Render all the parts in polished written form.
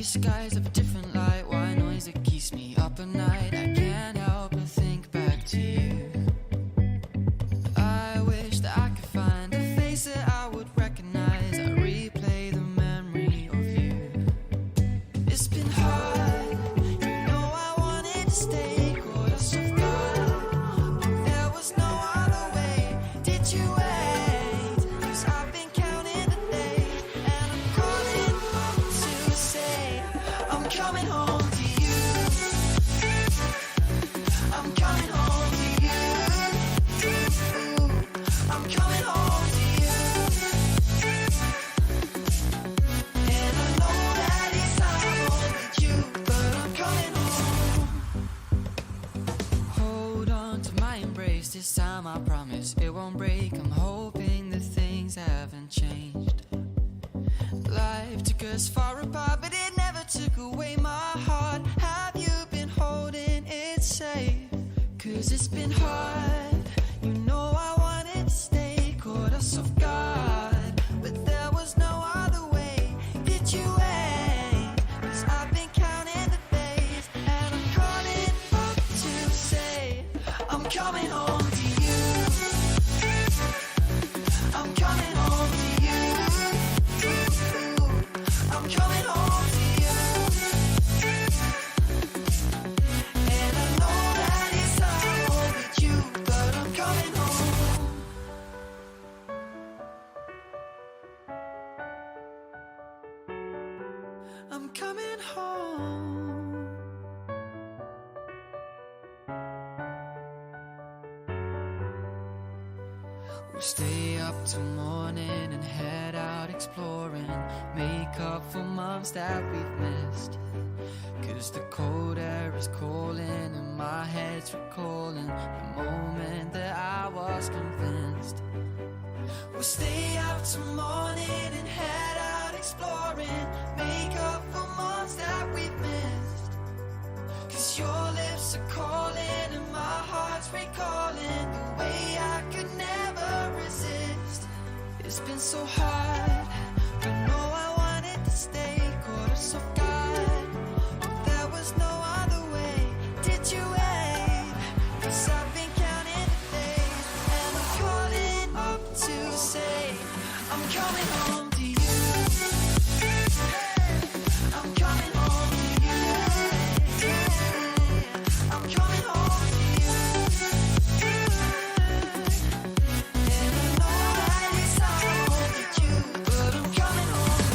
These skies have a different light. White noise that keeps me up at night. I can't help but think back to you. I wish that I could find a face that I would recognize. I replay the memory of you. It's been hard, you know I wanted to stay, caught us off guard, but there was no other way. Did you wait? 'Cause I've been counting the days, and I'm calling up to say I'm coming home to you. I'm coming home to you. I'm coming home to you. And I know that it's time with you, but I'm coming home. Hold on to my embrace, this time I promise it won't break. I'm hoping that things haven't changed. Life took us far apart, but it never took away my heart. Have you been holding it safe? 'Cause it's been hard, you know I wanted to stay, caught us off guard, but there was no other way. Did you wait? 'Cause I've been counting the days, and I'm calling up to say I'm coming home to you. I'm coming home to you. I'm coming home to you. And I know that it's time with you, but I'm coming home. I'm coming home. We'll stay up till morning and head out exploring, make up for months that we've missed. 'Cause the cold air is calling and my head's recalling the moment that I was convinced. We'll stay up till morning and head out exploring, make up for months that we've missed. 'Cause your lips are calling and my heart's recalling the way I could never resist. It's been so hard, I know I wanted to stay, caught us off guard, but there was no other way. Did you wait? 'Cause I've been counting the days, and I'm calling up to say I'm coming home to you. I'm coming home to you. I'm coming home to you. And I know that it's time with you, but I'm coming home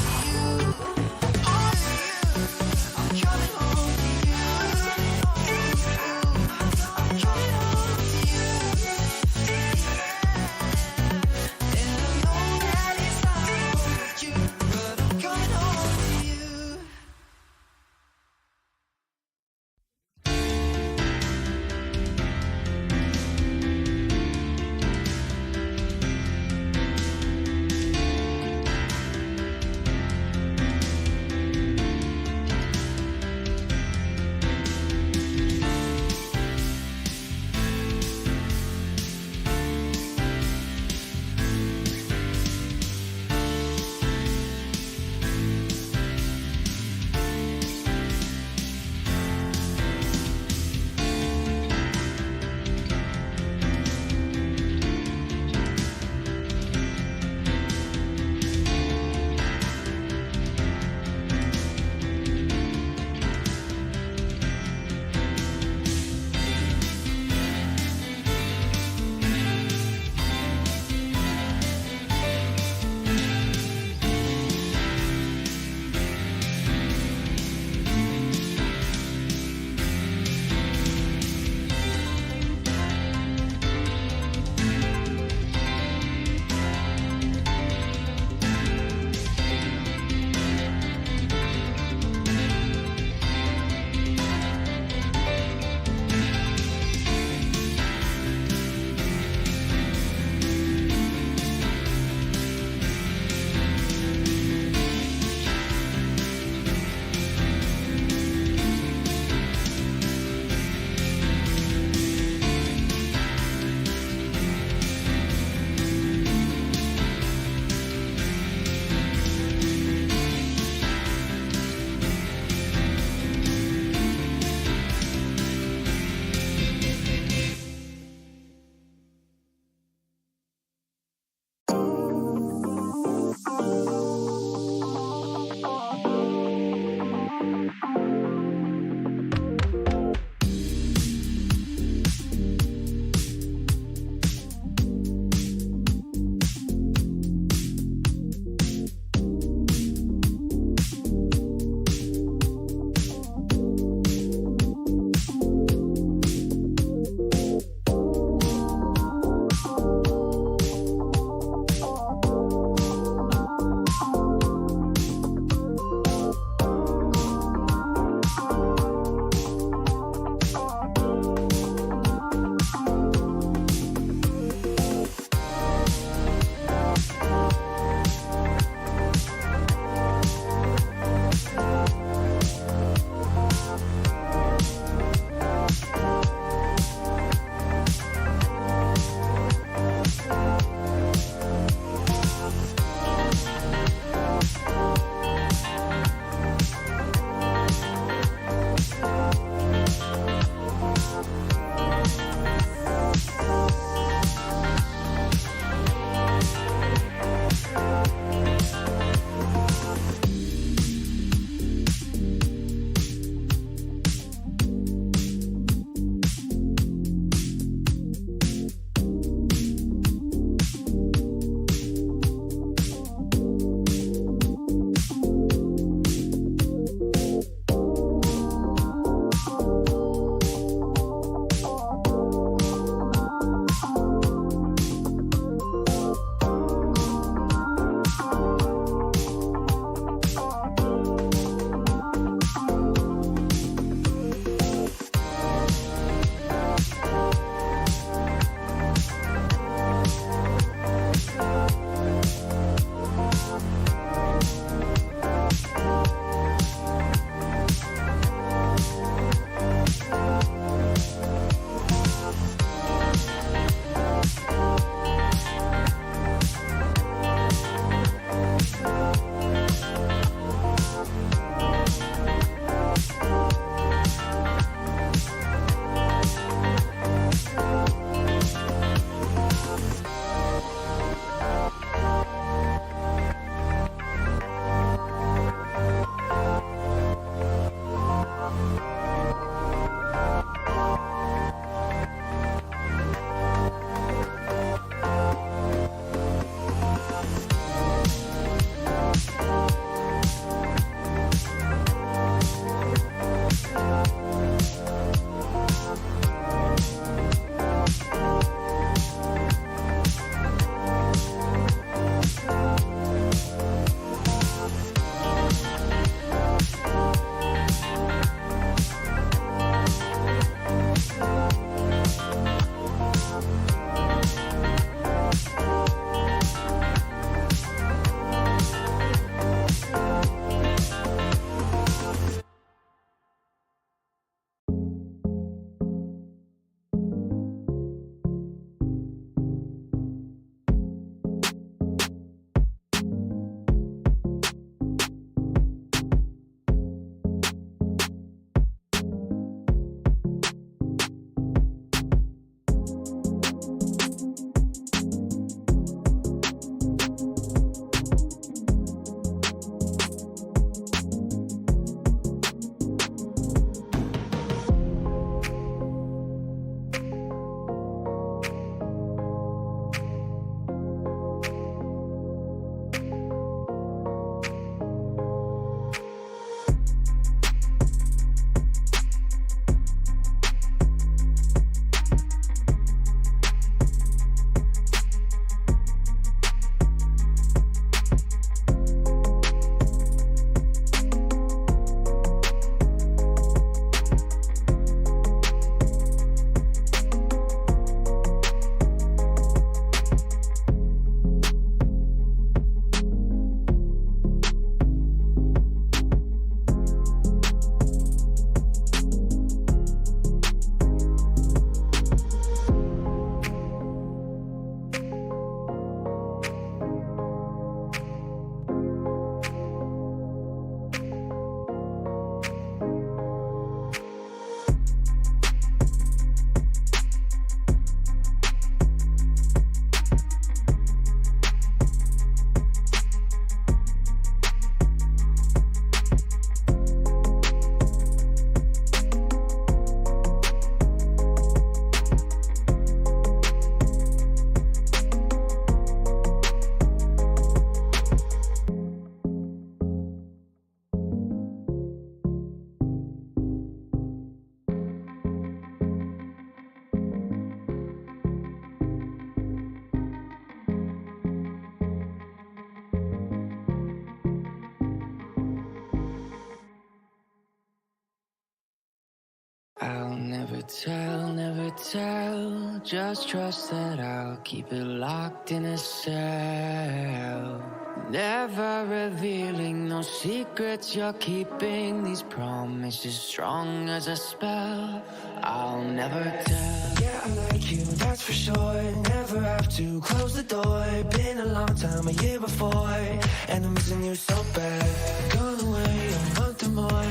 tell, never tell. Just trust that I'll keep it locked in a cell. Never revealing no secrets you're keeping. These promises strong as a spell. I'll never tell. Yeah, I like you, that's for sure. Never have to close the door. Been a long time, a year before, and I'm missing you so bad. Gone away a month or more.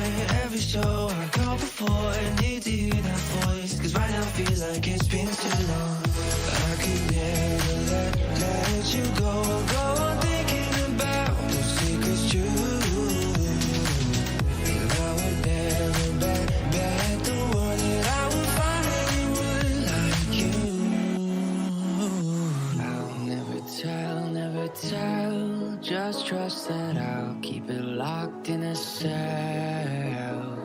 Every show I go before, need to hear that voice, cause right now feels like it's been too long. I could never let you go on thinking about those secrets true. And I would never bet the world that I would find anyone like you. I'll never tell, never tell. Just trust that I'll keep it locked in a cell.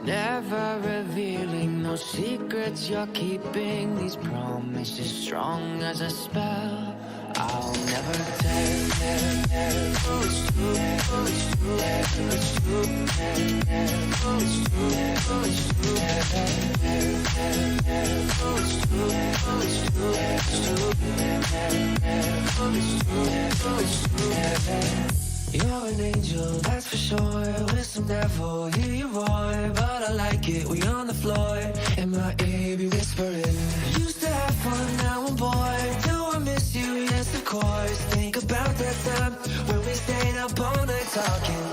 Never revealing no secrets you're keeping. These promises strong as a spell. I'll never tell. It's true, it's true, it's true, it's true, it's true, you're an angel, that's for sure. With some devil, hear you roar. But I like it, we on the floor. In my ear, be whispering. Used to have fun, now I'm bored. Do I miss you? Yes, of course. Think about that time when we stayed up all night talking.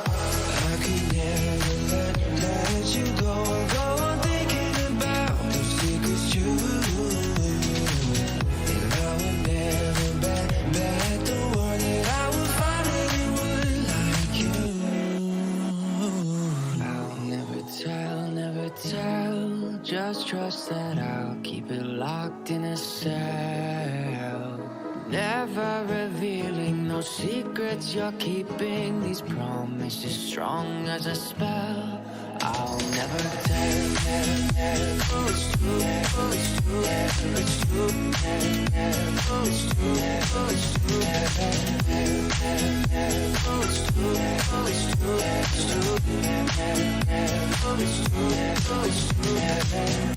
I could never let you go on thinking about those secrets true. And I would never bet the world that I would find anyone like you. I'll never tell, never tell. Just trust that I'll keep it locked in a cell. Never revealing no secrets you're keeping. These promises strong as a spell. I'll never tell. It's true, it's true, it's true, it's true, it's true, it's true, it's true.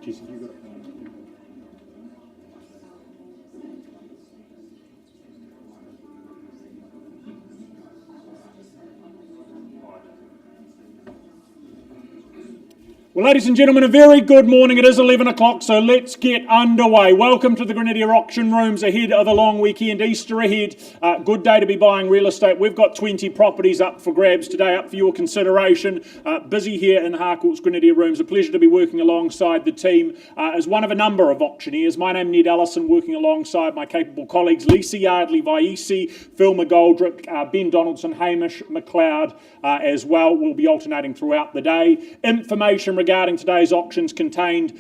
Jason, you got Well, ladies and gentlemen, a very good morning. It is 11 o'clock, so let's get underway. Welcome to the Grenadier Auction Rooms ahead of a long weekend, Easter ahead. Good day to be buying real estate. We've got 20 properties up for grabs today, up for your consideration. Busy here in the Harcourt's Grenadier Rooms. A pleasure to be working alongside the team as one of a number of auctioneers. My name's Ned Allison, working alongside my capable colleagues Lisa Yardley, Vaisi, Phil McGoldrick, Ben Donaldson, Hamish McLeod as well. We'll be alternating throughout the day. Information regarding today's auctions contained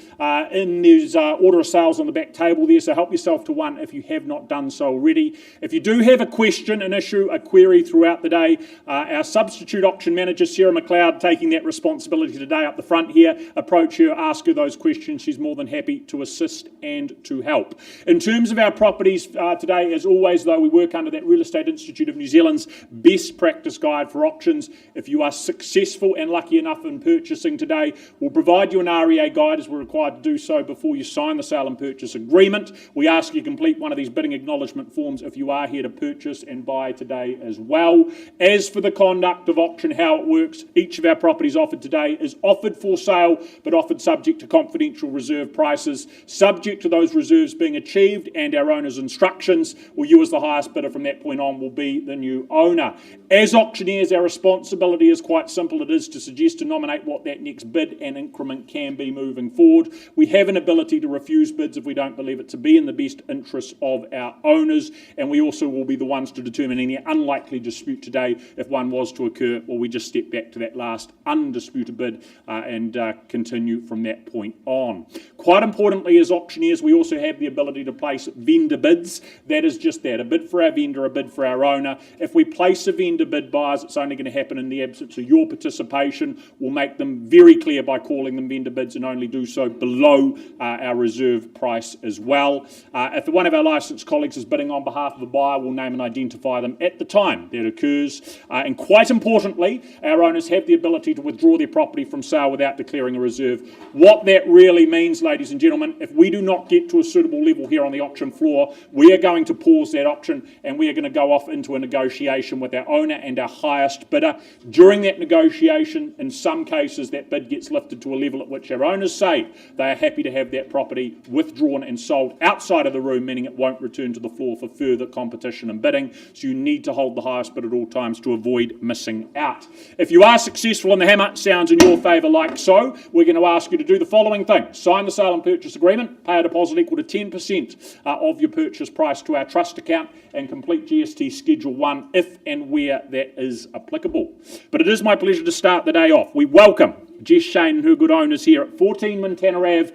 in these order of sales on the back table there, so help yourself to one if you have not done so already. If you do have a question, an issue, a query throughout the day, our substitute auction manager Sarah McLeod, taking that responsibility today up the front here, approach her, ask her those questions. She's more than happy to assist and to help. In terms of our properties today, as always though, we work under that Real Estate Institute of New Zealand's best practice guide for auctions. If you are successful and lucky enough in purchasing today, we'll provide you an REA guide as we're required to do so before you sign the sale and purchase agreement. We ask you complete one of these bidding acknowledgement forms if you are here to purchase and buy today as well. As for the conduct of auction, how it works, each of our properties offered today is offered for sale but offered subject to confidential reserve prices. Subject to those reserves being achieved and our owner's instructions, well, you as the highest bidder from that point on will be the new owner. As auctioneers, our responsibility is quite simple. It is to suggest to nominate what that next bid and increment can be moving forward. We have an ability to refuse bids if we don't believe it to be in the best interests of our owners, and we also will be the ones to determine any unlikely dispute today. If one was to occur, well, we just step back to that last undisputed bid and continue from that point on. Quite importantly, as auctioneers, we also have the ability to place vendor bids. That is just that, a bid for our vendor, a bid for our owner. If we place a vendor bid, buyers, it's only going to happen in the absence of your participation. We'll make them very clear by calling them vendor bids and only do so below our reserve price as well. If one of our licensed colleagues is bidding on behalf of a buyer, we'll name and identify them at the time that occurs. And quite importantly, our owners have the ability to withdraw their property from sale without declaring a reserve. What that really means, ladies and gentlemen, if we do not get to a suitable level here on the auction floor, we are going to pause that auction and we are going to go off into a negotiation with our owner and our highest bidder. During that negotiation, in some cases, that bid gets lifted to a level at which our owners say they are happy to have that property withdrawn and sold outside of the room, meaning it won't return to the floor for further competition and bidding. So you need to hold the highest bid at all times to avoid missing out. If you are successful and the hammer sounds in your favour like so, we're going to ask you to do the following things. Sign the sale and purchase agreement, pay a deposit equal to 10% of your purchase price to our trust account, and complete GST Schedule 1 if and where that is applicable. But it is my pleasure to start the day off. We welcome Jess Shane and her good owners here at 14 Montana Ave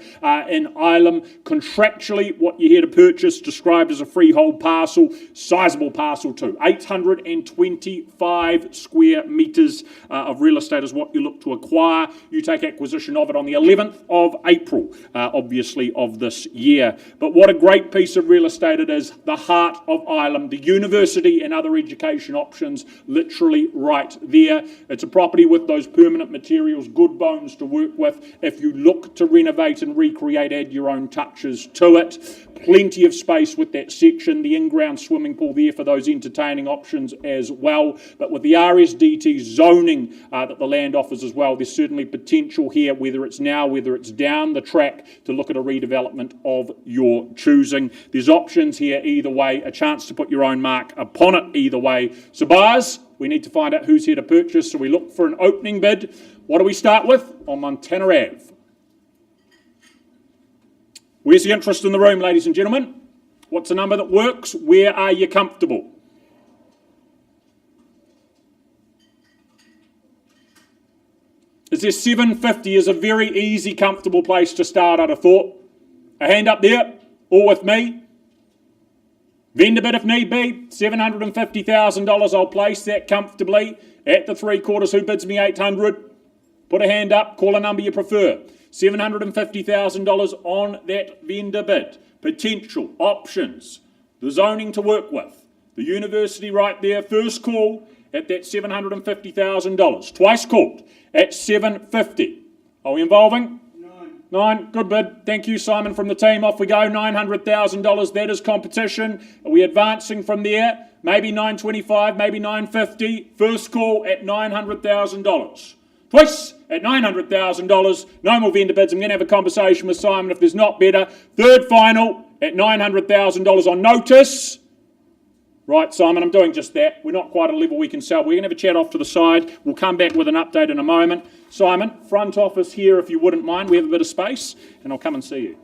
in Ilam. Contractually, what you're here to purchase, described as a freehold parcel, sizable parcel too. 825 square metres of real estate is what you look to acquire. You take acquisition of it on the 11th of April, obviously, of this year. But what a great piece of real estate it is, the heart of Ilam, the university and other education options literally right there. It's a property with those permanent materials, good bones to work with. If you look to renovate and recreate, add your own touches to it. Plenty of space with that section, the in-ground swimming pool there for those entertaining options as well. But with the RSDT zoning that the land offers as well, there's certainly potential here, whether it's now, whether it's down the track, to look at a redevelopment of your choosing. There's options here either way, a chance to put your own mark upon it either way. So buyers, we need to find out who's here to purchase, so we look for an opening bid. What do we start with? On Montana Ave. Where's the interest in the room, ladies and gentlemen? What's a number that works? Where are you comfortable? Is there 750 is a very easy, comfortable place to start, I'd have thought. A hand up there, all with me. Vendor bid if need be, $750,000. I'll place that comfortably at the 3/4. Who bids me 800? Put a hand up, call a number you prefer. $750,000 on that vendor bid. Potential, options, the zoning to work with. The university right there, first call at that $750,000. Twice called at $750,000. Are we involving? Nine, good bid. Thank you, Simon, from the team. Off we go, $900,000. That is competition. Are we advancing from there? Maybe $925,000, maybe $950,000. First call at $900,000. Twice at $900,000. No more vendor bids. I'm going to have a conversation with Simon if there's not better. Third final at $900,000 on notice. Right, Simon, I'm doing just that. We're not quite at a level we can sell. We're going to have a chat off to the side. We'll come back with an update in a moment. Simon, front office here if you wouldn't mind. We have a bit of space and I'll come and see you.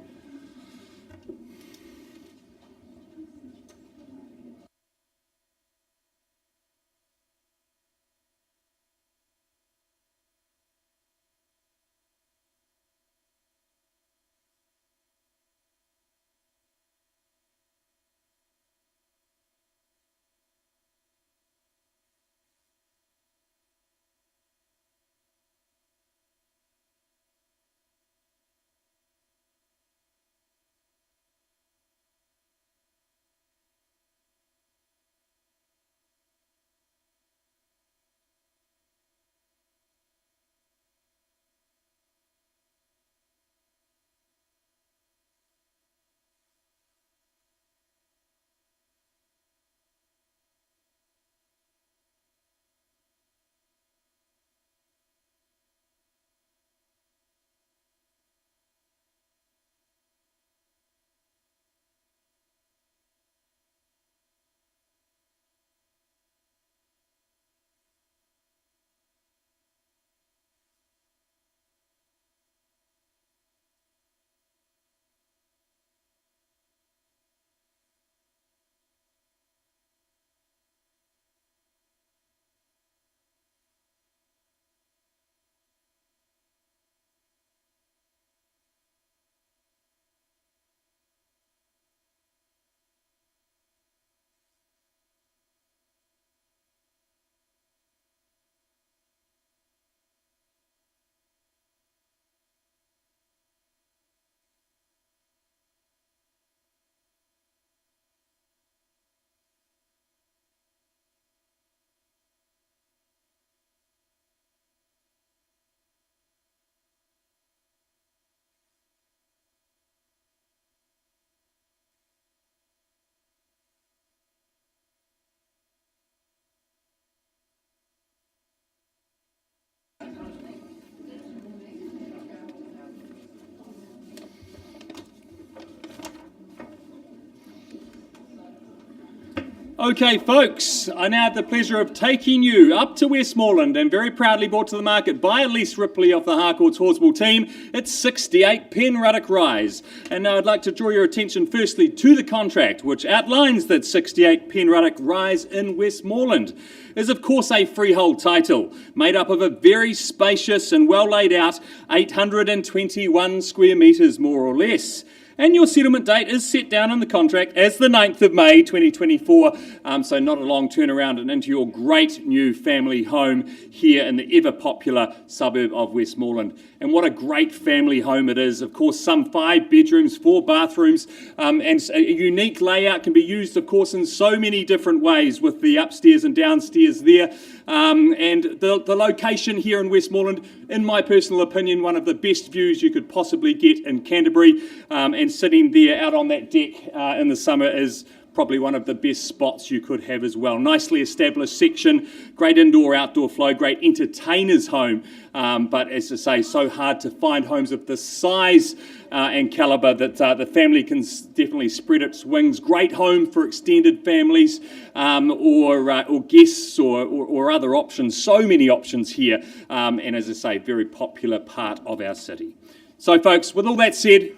Okay, folks, I now have the pleasure of taking you up to Westmoreland and very proudly brought to the market by Elise Ripley of the Harcourts Horseball team. It's 68 Penruddock Rise. And now I'd like to draw your attention firstly to the contract, which outlines that 68 Penruddock Rise in Westmoreland is of course a freehold title made up of a very spacious and well laid out 821 square metres more or less. And your settlement date is set down in the contract as the 9th of May 2024, so not a long turnaround and into your great new family home here in the ever popular suburb of Westmoreland. And what a great family home it is. Of course, some 5 bedrooms, 4 bathrooms, and a unique layout can be used, of course, in so many different ways with the upstairs and downstairs there. And the location here in Westmoreland, in my personal opinion, one of the best views you could possibly get in Canterbury, and sitting there out on that deck in the summer is probably one of the best spots you could have as well. Nicely established section, great indoor-outdoor flow, great entertainer's home, but as I say, so hard to find homes of this size and calibre that the family can definitely spread its wings. Great home for extended families or guests or other options. So many options here, and as I say, very popular part of our city. So folks, with all that said,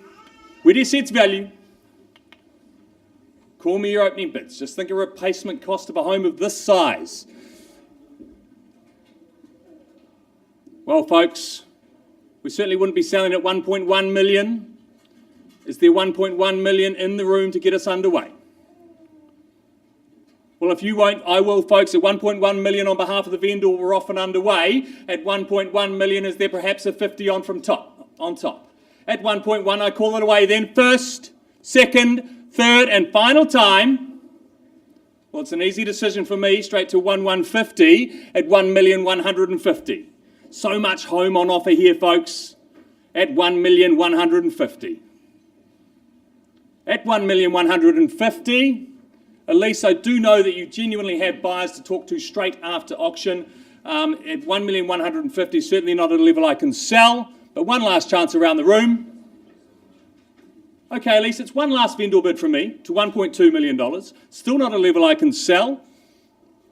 where do you see its value? Call me your opening bids. Just think a replacement cost of a home of this size. Well, folks, we certainly wouldn't be selling at 1.1 million. Is there 1.1 million in the room to get us underway? Well, if you won't, I will, folks. At 1.1 million on behalf of the vendor, we're off and underway. At 1.1 million, is there perhaps a 50 on top? At 1.1, I call it away then. First, second, third, and final time. Well, it's an easy decision for me. Straight to 1,150 at 1,150,000. So much home on offer here, folks. At 1,150,000. At 1,150,000. Elise, I do know that you genuinely have buyers to talk to straight after auction. At 1,150,000, certainly not at a level I can sell. But one last chance around the room. Okay, Elise, it's one last vendor bid from me to $1.2 million. Still not a level I can sell.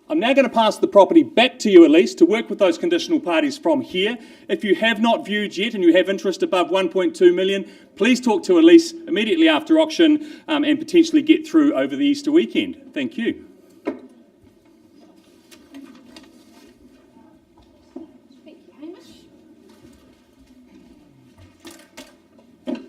I'm now going to pass the property back to you, Elise, to work with those conditional parties from here. If you have not viewed yet and you have interest above 1.2 million, please talk to Elise immediately after auction and potentially get through over the Easter weekend. Thank you.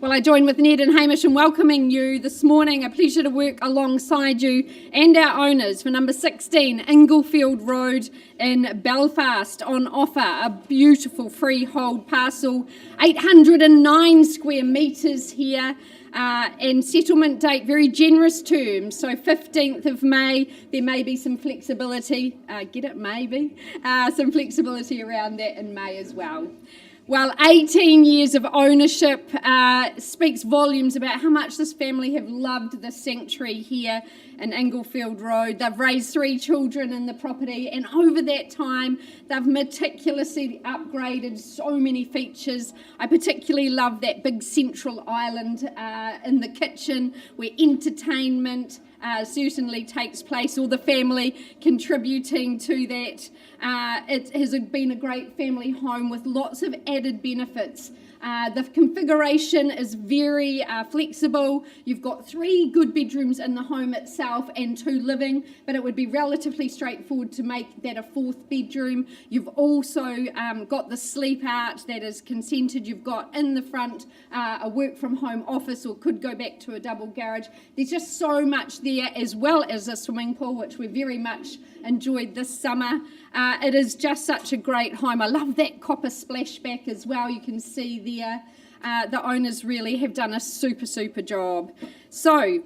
Well, I join with Ned and Hamish in welcoming you this morning. A pleasure to work alongside you and our owners for number 16, Inglefield Road in Belfast, on offer. A beautiful freehold parcel, 809 square metres here, and settlement date, very generous terms, so 15th of May. There may be some flexibility, some flexibility around that in May as well. Well, 18 years of ownership speaks volumes about how much this family have loved the sanctuary here in Inglefield Road. They've raised 3 children in the property, and over that time, they've meticulously upgraded so many features. I particularly love that big central island in the kitchen where entertainment certainly takes place, all the family contributing to that. It has been a great family home with lots of added benefits. The configuration is very flexible. You've got 3 good bedrooms in the home itself and 2 living, but it would be relatively straightforward to make that a 4th bedroom. You've also got the sleep out that is consented. You've got in the front a work from home office, or could go back to a double garage. There's just so much there, as well as a swimming pool, which we very much enjoyed this summer. It is just such a great home. I love that copper splashback as well. You can see there. The owners really have done a super job. So,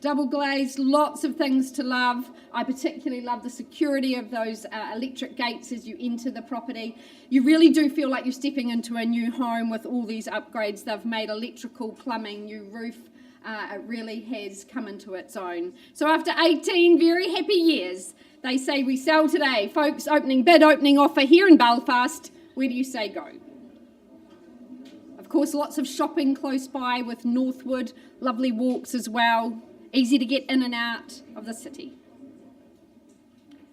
double glazed, lots of things to love. I particularly love the security of those electric gates as you enter the property. You really do feel like you're stepping into a new home with all these upgrades. They've made electrical, plumbing, new roof. It really has come into its own. So after 18 very happy years, they say we sell today. Folks, opening offer here in Belfast. Where do you say go? Of course, lots of shopping close by with Northwood. Lovely walks as well. Easy to get in and out of the city.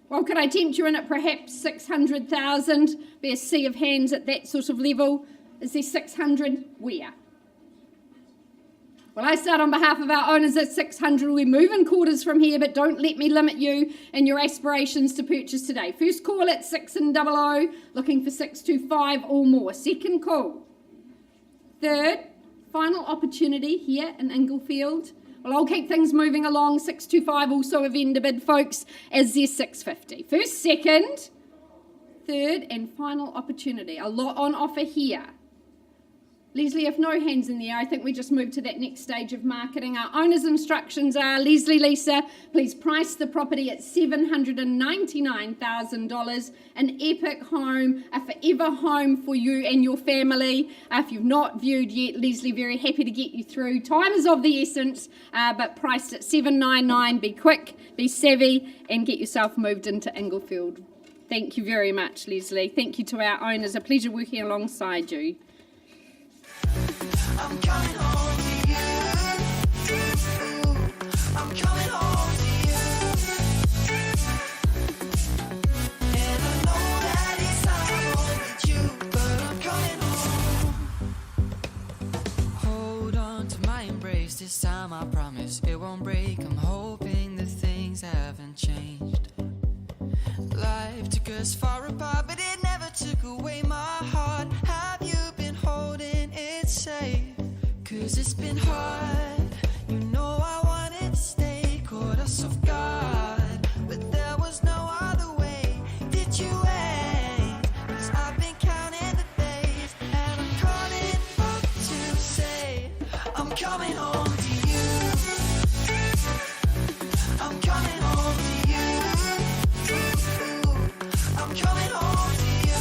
Well, could I tempt you in at perhaps 600,000? Be a sea of hands at that sort of level. Is there 600? Where? Well, I start on behalf of our owners at 600. We're moving quarters from here, but don't let me limit you in your aspirations to purchase today. First call at 600, looking for 625 or more. Second call. Third, final opportunity here in Inglefield. Well, I'll keep things moving along. 625, also a vendor bid, folks, as their 650. First, second, third, and final opportunity. A lot on offer here. Leslie, if no hands in the air, I think we just move to that next stage of marketing. Our owner's instructions are, Leslie, Lisa, please price the property at $799,000. An epic home, a forever home for you and your family. If you've not viewed yet, Leslie, very happy to get you through. Time is of the essence, but priced at $799. Be quick, be savvy, and get yourself moved into Inglefield. Thank you very much, Leslie. Thank you to our owners. A pleasure working alongside you. I'm coming home to you. I'm coming home to you. And I know that it's hard with you, but I'm coming home. Hold on to my embrace this time, I promise it won't break. I'm hoping that things haven't changed. Life took us far apart, but it never took away my heart. Have you been holding it safe? 'Cause it's been hard. You know I wanted to stay, caught us off guard, but there was no other way. Did you wait? 'Cause I've been counting the days, and I'm calling up to say I'm coming home to you. I'm coming home to you. I'm coming home to you.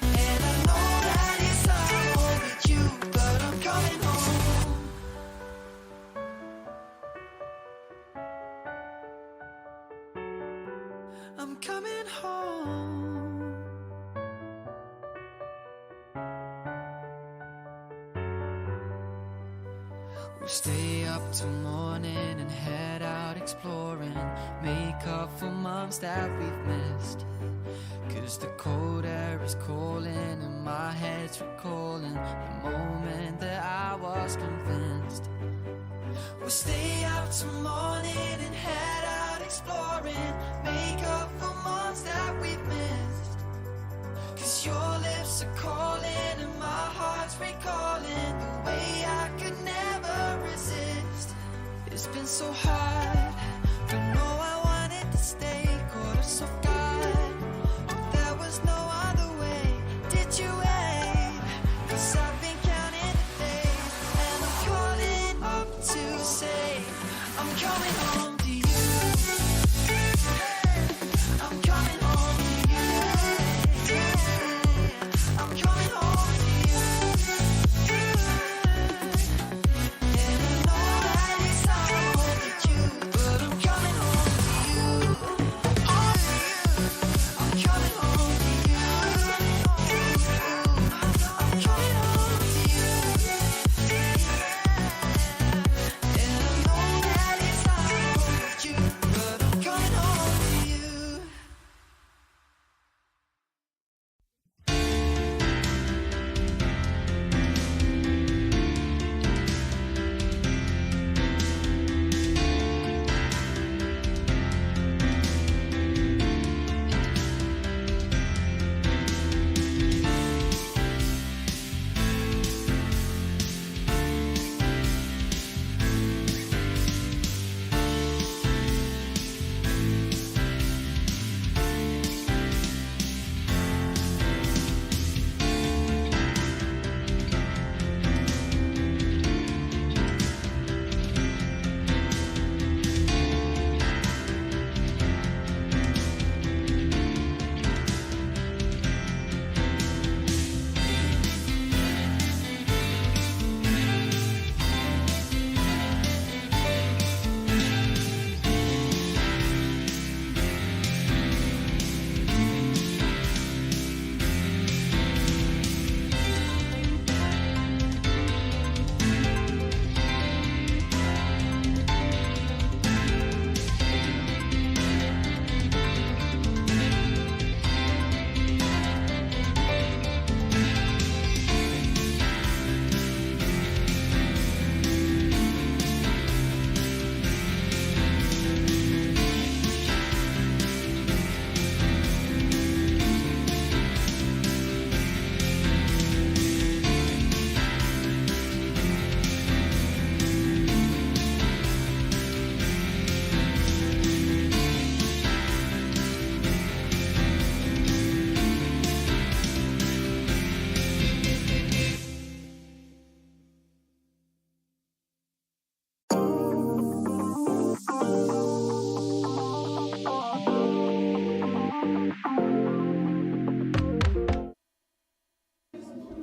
And I know that it's hard with you, but I'm coming home. We'll stay up till morning and head out exploring, make up for months that we've missed. 'Cause the cold air is calling and my head's recalling the moment that I was convinced. We'll stay up till morning and head out exploring, make up for months that we've missed. 'Cause your lips are calling and my heart's recalling the way I could never resist. It's been so hard, but no, I wanted to stay. Caught us off guard, but there was no other way. Did you wait? 'Cause I've been counting the days, and I'm calling up to say I'm coming home to you. I'm coming home to you. I'm coming home to you. And I know that it's hard with you, but I'm coming home to you. Oh, I'm coming home to you. I'm coming home to you. And I know that it's hard with you, but I'm coming home to you.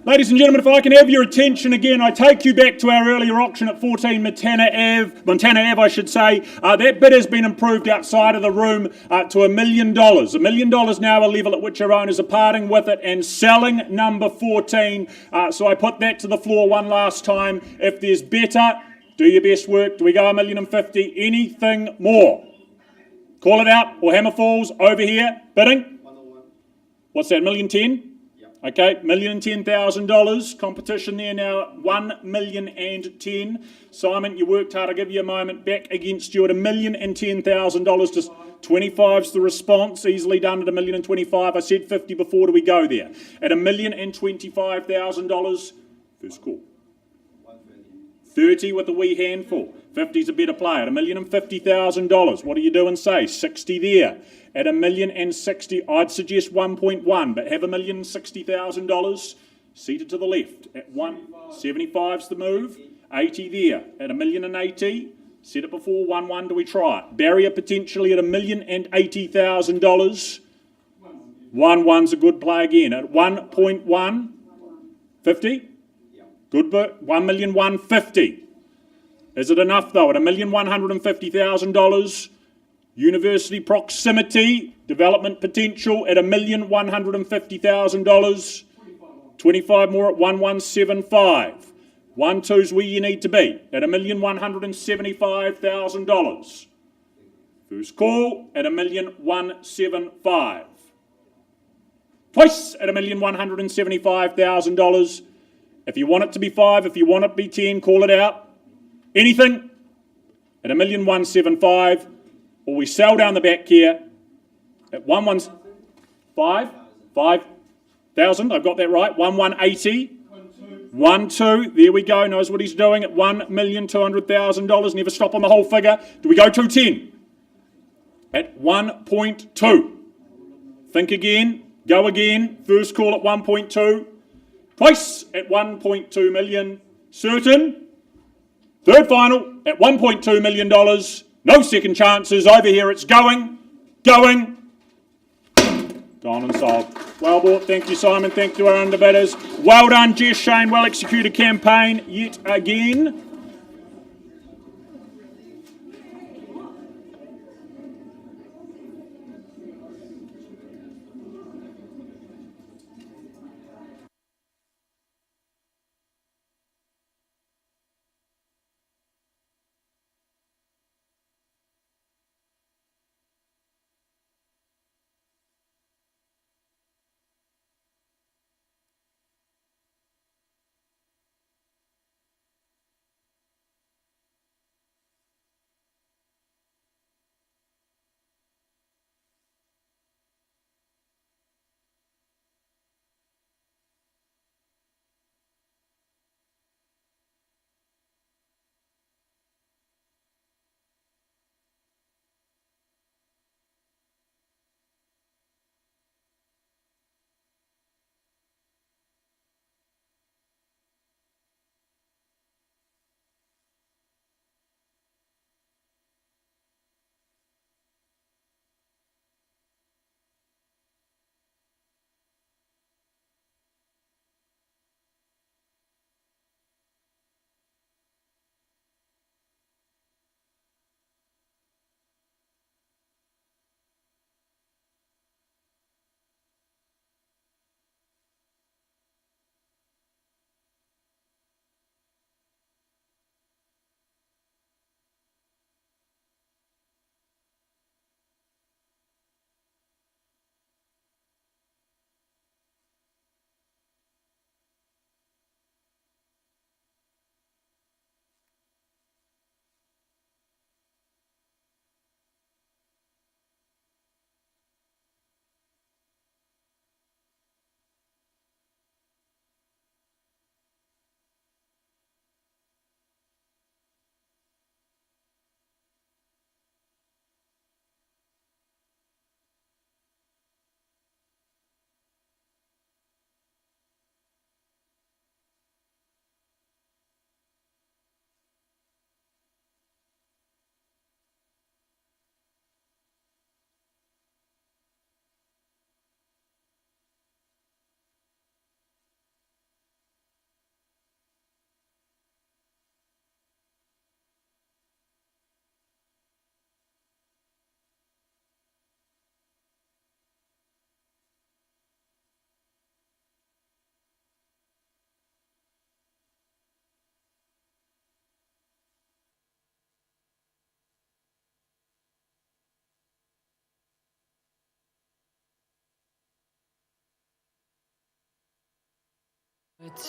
Ladies and gentlemen, if I can have your attention again, I take you back to our earlier auction at 14 Montana Ave, I should say. That bid has been improved outside of the room to $1 million. $1 million now a level at which our owners are parting with it and selling number 14. So I put that to the floor one last time. If there's better, do your best work. Do we go $1,050,000? Anything more? Call it out, or hammer falls over here. Bidding? What's that, $1,010,000? Okay, $1,010,000. Competition there now, $1,010,000. Simon, you worked hard. I'll give you a moment. Back against you at $1,010,000. Just 25's the response. Easily done at $1,025,000. I said 50 before. Do we go there? At $1,025,000. First call. 30 with a wee handful. 50's a better player. At $1,050,000. What do you do and say? 60 there. At $1,060,000, I'd suggest 1.1, but have $1,060,000 seated to the left. At 175's the move. 80 there. At $1,080,000, said it before. 1.1. Do we try it? Barrier potentially at $1,080,000. 1.1's a good play again. At 1.1, 50. Good bit. 1,150,000. Is it enough though? At $1,150,000. University proximity, development potential at $1,150,000. 25 more at 1175. 1-2's where you need to be at $1,175,000. First call at $1,175,000. Twice at $1,175,000. If you want it to be 5, if you want it to be 10, call it out. Anything at $1,175,000, or we sell down the back here at 5,000. I've got that right. 1,180. 1-2. There we go. Knows what he's doing at $1,200,000. Never stop on the whole figure. Do we go 210? At 1.2. Think again. Go again. First call at 1.2. Twice at 1.2 million. Certain. Third final at $1.2 million. No second chances. Over here it's going. Gone and sold. Well bought. Thank you, Simon. Thank you, our underbidders. Well done, Jess Shane. Well executed campaign yet again.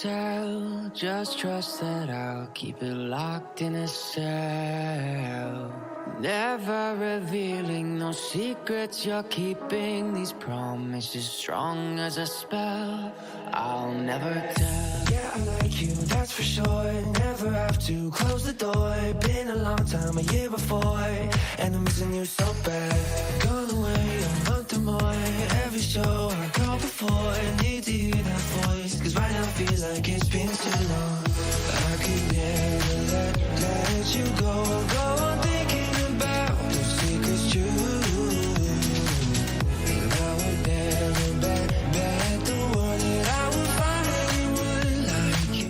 Tell, just trust that I'll keep it locked in a cell. Never revealing no secrets you're keeping. These promises strong as a spell. I'll never tell. Yeah, I like you, that's for sure. Never have to close the door. Been a long time, a year before, and I'm missing you so bad. Gone away a month or more. Every show I go before, I need to hear that voice. Cause right now feels like it's been too long. I could never let you go on thinking about those secrets true. And I would never bet the world that I would find anyone like you.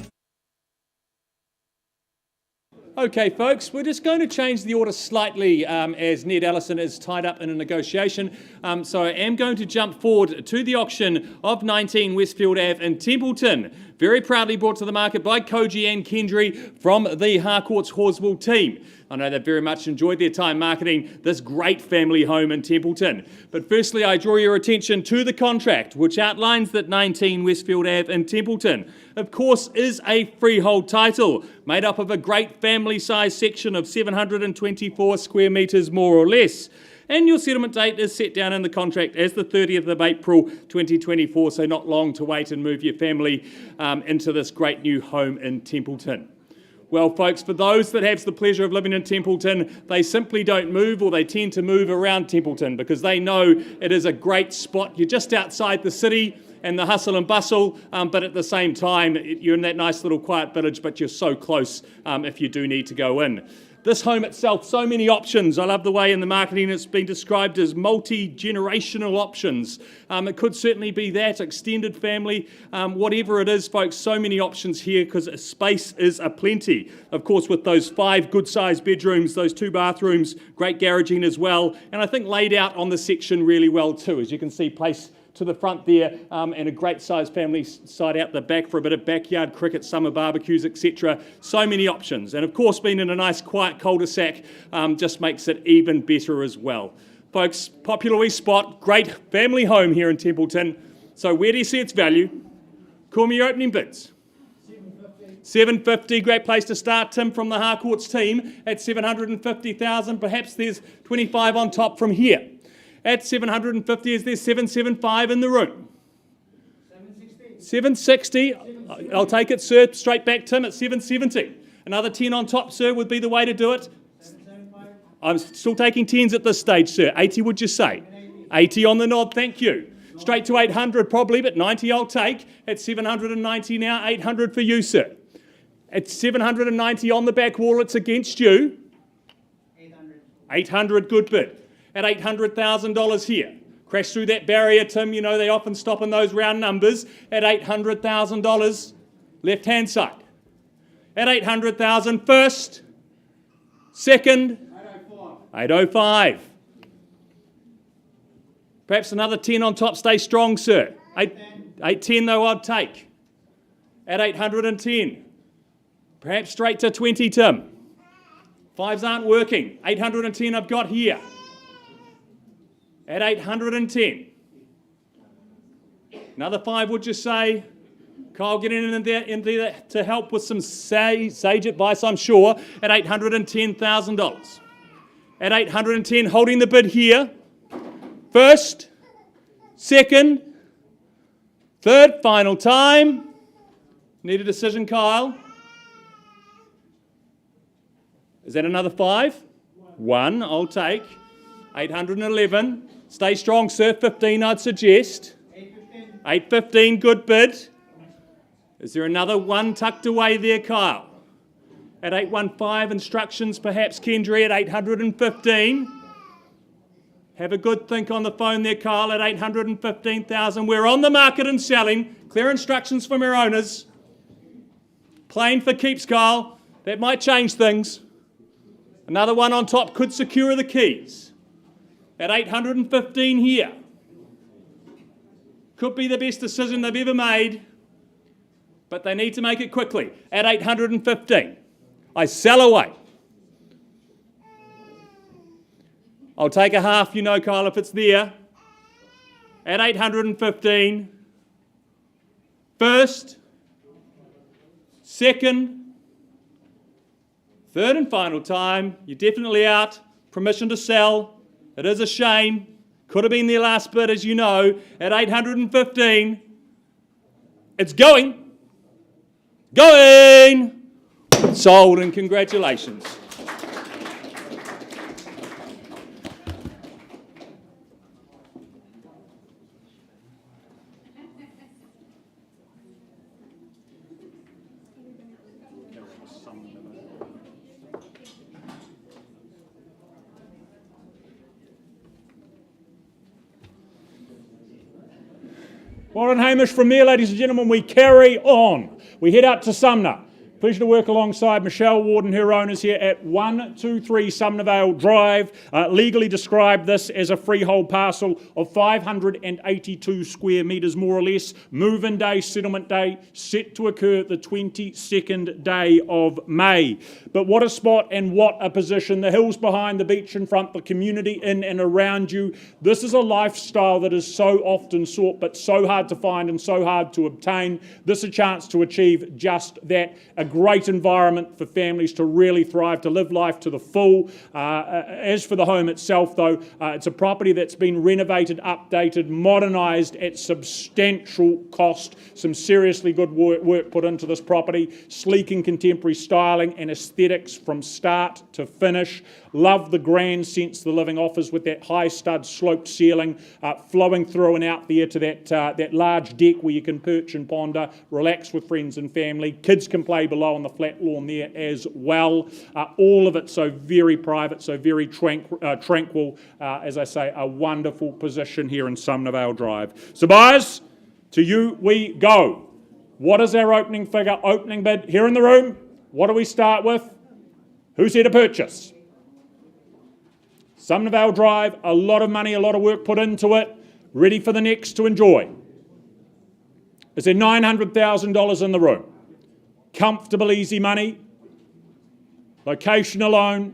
Okay, folks, we're just going to change the order slightly as Ned Allison is tied up in a negotiation. So I am going to jump forward to the auction of 19 Westfield Ave in Templeton. Very proudly brought to the market by Koji and Kendry from the Harcourts Horswell team. I know they've very much enjoyed their time marketing this great family home in Templeton. But firstly, I draw your attention to the contract, which outlines that 19 Westfield Ave in Templeton, of course, is a freehold title made up of a great family-sized section of 724 square metres, more or less. And your settlement date is set down in the contract as the 30th of April 2024, so not long to wait and move your family into this great new home in Templeton. Well, folks, for those that have the pleasure of living in Templeton, they simply don't move, or they tend to move around Templeton because they know it is a great spot. You're just outside the city and the hustle and bustle, but at the same time, you're in that nice little quiet village, but you're so close if you do need to go in. This home itself, so many options. I love the way in the marketing it's been described as multi-generational options. It could certainly be that, extended family, whatever it is, folks, so many options here because space is aplenty. Of course, with those 5 good-sized bedrooms, those 2 bathrooms, great garaging as well, and I think laid out on the section really well too. As you can see, placed to the front there, and a great sized family side out the back for a bit of backyard cricket, summer barbecues, etc. So many options, and of course being in a nice quiet cul-de-sac just makes it even better as well. Folks, popular wee spot, great family home here in Templeton. So where do you see its value? Call me your opening bids. 750, great place to start, Tim, from the Harcourts team at 750,000. Perhaps there's 25 on top from here. At 750, is there 775 in the room? 760. I'll take it, sir. Straight back, Tim, at 770. Another 10 on top, sir, would be the way to do it. I'm still taking 10s at this stage, sir. 80, would you say? 80 on the nod, thank you. Straight to 800 probably, but 90 I'll take. At 790 now, 800 for you, sir. At 790 on the back wall, it's against you. 800, good bid. At $800,000 here. Crash through that barrier, Tim. You know they often stop in those round numbers. At $800,000, left-hand side. At $800,000, first, second, 805. Perhaps another 10 on top. Stay strong, sir. 810 though I'd take. At 810. Perhaps straight to 20, Tim. 5s aren't working. 810 I've got here. At 810. Another 5, would you say? Kyle, get in there to help with some sage advice, I'm sure, at $810,000. At 810, holding the bid here. First, second, third, final time. Need a decision, Kyle? Is that another 5? 1, I'll take. 811. Stay strong, sir. 15, I'd suggest. 815, good bid. Is there another 1 tucked away there, Kyle? At 815, instructions, perhaps, Kendry, at 815. Have a good think on the phone there, Kyle, at 815,000. We're on the market and selling. Clear instructions from our owners. Playing for keeps, Kyle. That might change things. Another 1 on top could secure the keys. At 815 here. Could be the best decision they've ever made, but they need to make it quickly. At 815. I sell away. I'll take a half, you know, Kyle, if it's there. At 815. First, second, third and final time. You're definitely out. Permission to sell. It is a shame. Could have been their last bid, as you know, at 815. It's going. Going. Sold, and congratulations. Warren Hamish from there, ladies and gentlemen, we carry on. We head out to Sumner. Pleasure to work alongside Michelle Ward and her owners here at 123 Sumner Vale Drive. Legally described this as a freehold parcel of 582 square metres, more or less. Move-in day, settlement day, set to occur the 22nd day of May. But what a spot and what a position. The hills behind, the beach in front, the community in and around you. This is a lifestyle that is so often sought but so hard to find and so hard to obtain. This is a chance to achieve just that. A great environment for families to really thrive, to live life to the full. As for the home itself, though, it's a property that's been renovated, updated, modernised at substantial cost. Some seriously good work put into this property. Sleek and contemporary styling and aesthetics from start to finish. Love the grand sense the living offers with that high stud sloped ceiling flowing through and out there to that large deck where you can perch and ponder, relax with friends and family. Kids can play below on the flat lawn there as well. All of it so very private, so very tranquil. As I say, a wonderful position here in Sumner Vale Drive. So buyers, to you we go. What is our opening figure, opening bid here in the room? What do we start with? Who's here to purchase? Sumner Vale Drive, a lot of money, a lot of work put into it. Ready for the next to enjoy. Is there $900,000 in the room? Comfortable, easy money. Location alone.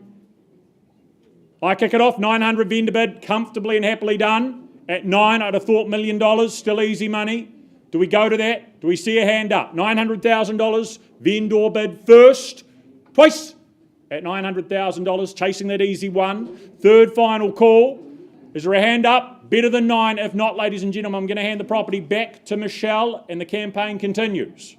I kick it off, 900 vendor bid, comfortably and happily done. At 9, I'd have thought $1 million, still easy money. Do we go to that? Do we see a hand up? $900,000, vendor bid first, twice. At $900,000, chasing that easy one. Third final call. Is there a hand up? Better than 9. If not, ladies and gentlemen, I'm going to hand the property back to Michelle and the campaign continues.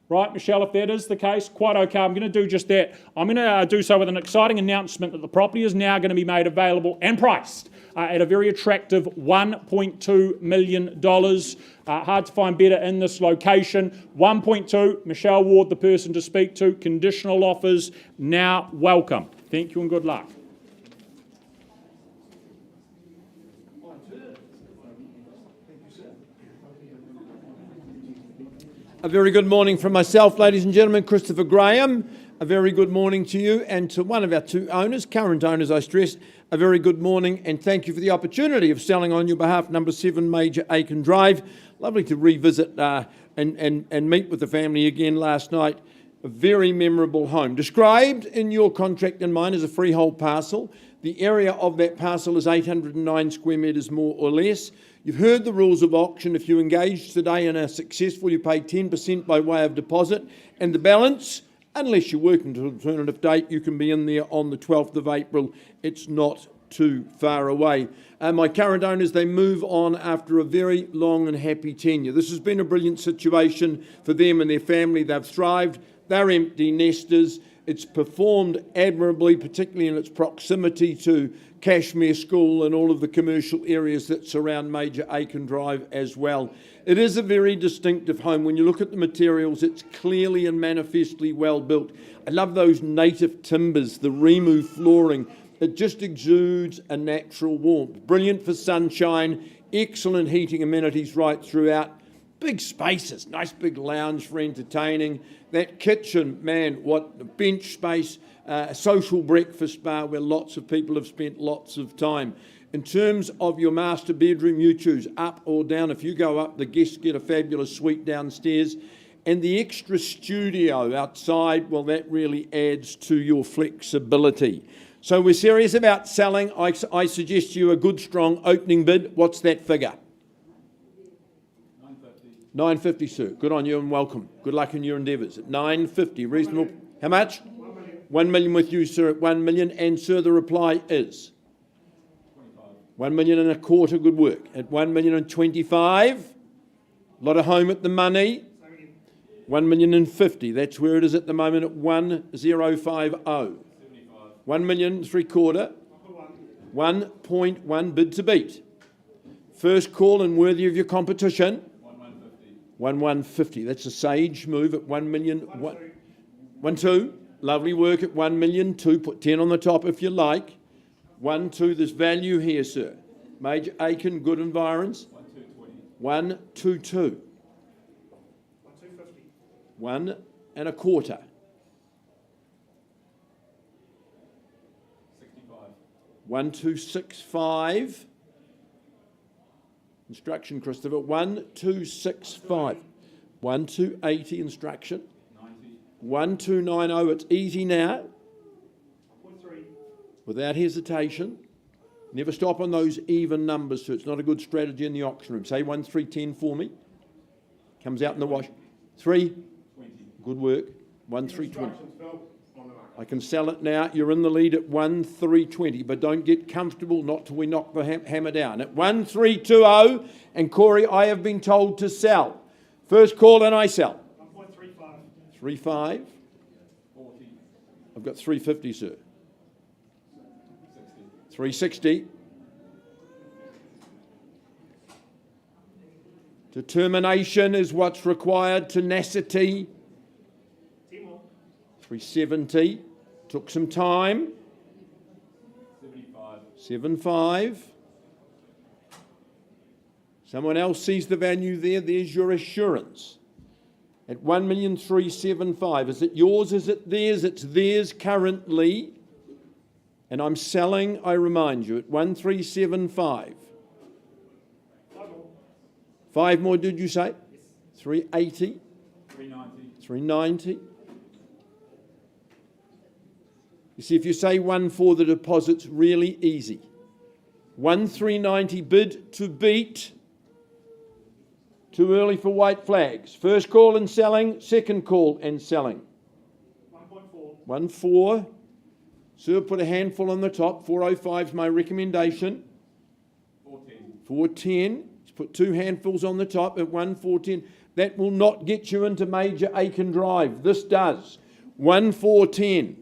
Right, Michelle, if that is the case, quite okay. I'm going to do just that. I'm going to do so with an exciting announcement that the property is now going to be made available and priced at a very attractive $1.2 million. Hard to find better in this location. 1.2, Michelle Ward, the person to speak to. Conditional offers now welcome. Thank you and good luck. A very good morning from myself, ladies and gentlemen, Christopher Graham. A very good morning to you and to one of our two owners, current owners, I stress. A very good morning and thank you for the opportunity of selling on your behalf number 7 Major Aiken Drive. Lovely to revisit and meet with the family again last night. A very memorable home. Described in your contract and mine as a freehold parcel. The area of that parcel is 809 square metres more or less. You've heard the rules of auction. If you engage today and are successful, you pay 10% by way of deposit, and the balance, unless you're working to an alternative date, you can be in there on the 12th of April. It's not too far away. My current owners, they move on after a very long and happy tenure. This has been a brilliant situation for them and their family. They've thrived. They're empty nesters. It's performed admirably, particularly in its proximity to Cashmere School and all of the commercial areas that surround Major Aiken Drive as well. It is a very distinctive home. When you look at the materials, it's clearly and manifestly well built. I love those native timbers, the Remu flooring. It just exudes a natural warmth. Brilliant for sunshine, excellent heating amenities right throughout. Big spaces, nice big lounge for entertaining. That kitchen, man, what a bench space, a social breakfast bar where lots of people have spent lots of time. In terms of your master bedroom, you choose up or down. If you go up, the guests get a fabulous suite downstairs. And the extra studio outside, well, that really adds to your flexibility. So we're serious about selling. I suggest you a good, strong opening bid. What's that figure? 950, sir. Good on you and welcome. Good luck in your endeavours. At 950, reasonable. How much? 1 million with you, sir, at 1 million. And, sir, the reply is? 1 million and a quarter, good work. At 1 million and 25, a lot of home at the money. 1 million and 50, that's where it is at the moment at 1050. 1 million, 3/4. 1.1 bid to beat. First call and worthy of your competition. 1,150. That's a sage move at 1 million. 1.2. Lovely work at 1 million. 2. Put 10 on the top if you like. 1.2. There's value here, sir. Major Aiken, good environs. 1.22. 1.250. 125. 1265. Instruction, Christopher. 1265. 1280 instruction. 1290. It's easy now. Without hesitation. Never stop on those even numbers, so it's not a good strategy in the auction room. Say 1310 for me. Comes out in the wash. 320. Good work. 1320. I can sell it now. You're in the lead at 1320, but don't get comfortable not till we knock the hammer down. At 1320, and Corey, I have been told to sell. First call and I sell. 1.35. 35. 40. I've got 350, sir. 360. Determination is what's required. Tenacity. 370. Took some time. 75. Someone else sees the value there. There's your assurance. At 1,375,000. Is it yours? Is it theirs? It's theirs currently. And I'm selling, I remind you, at 1,375. 5 more, did you say? Yes. 380. 390. 390. You see, if you say 1,4, the deposit's really easy. 1,390 bid to beat. Too early for white flags. First call and selling, second call and selling. 1.4. 1.4. Sir, put a handful on the top. 405 is my recommendation. 410. 410. Just put 2 handfuls on the top at 1.410. That will not get you into Major Aiken Drive. This does. 1.410.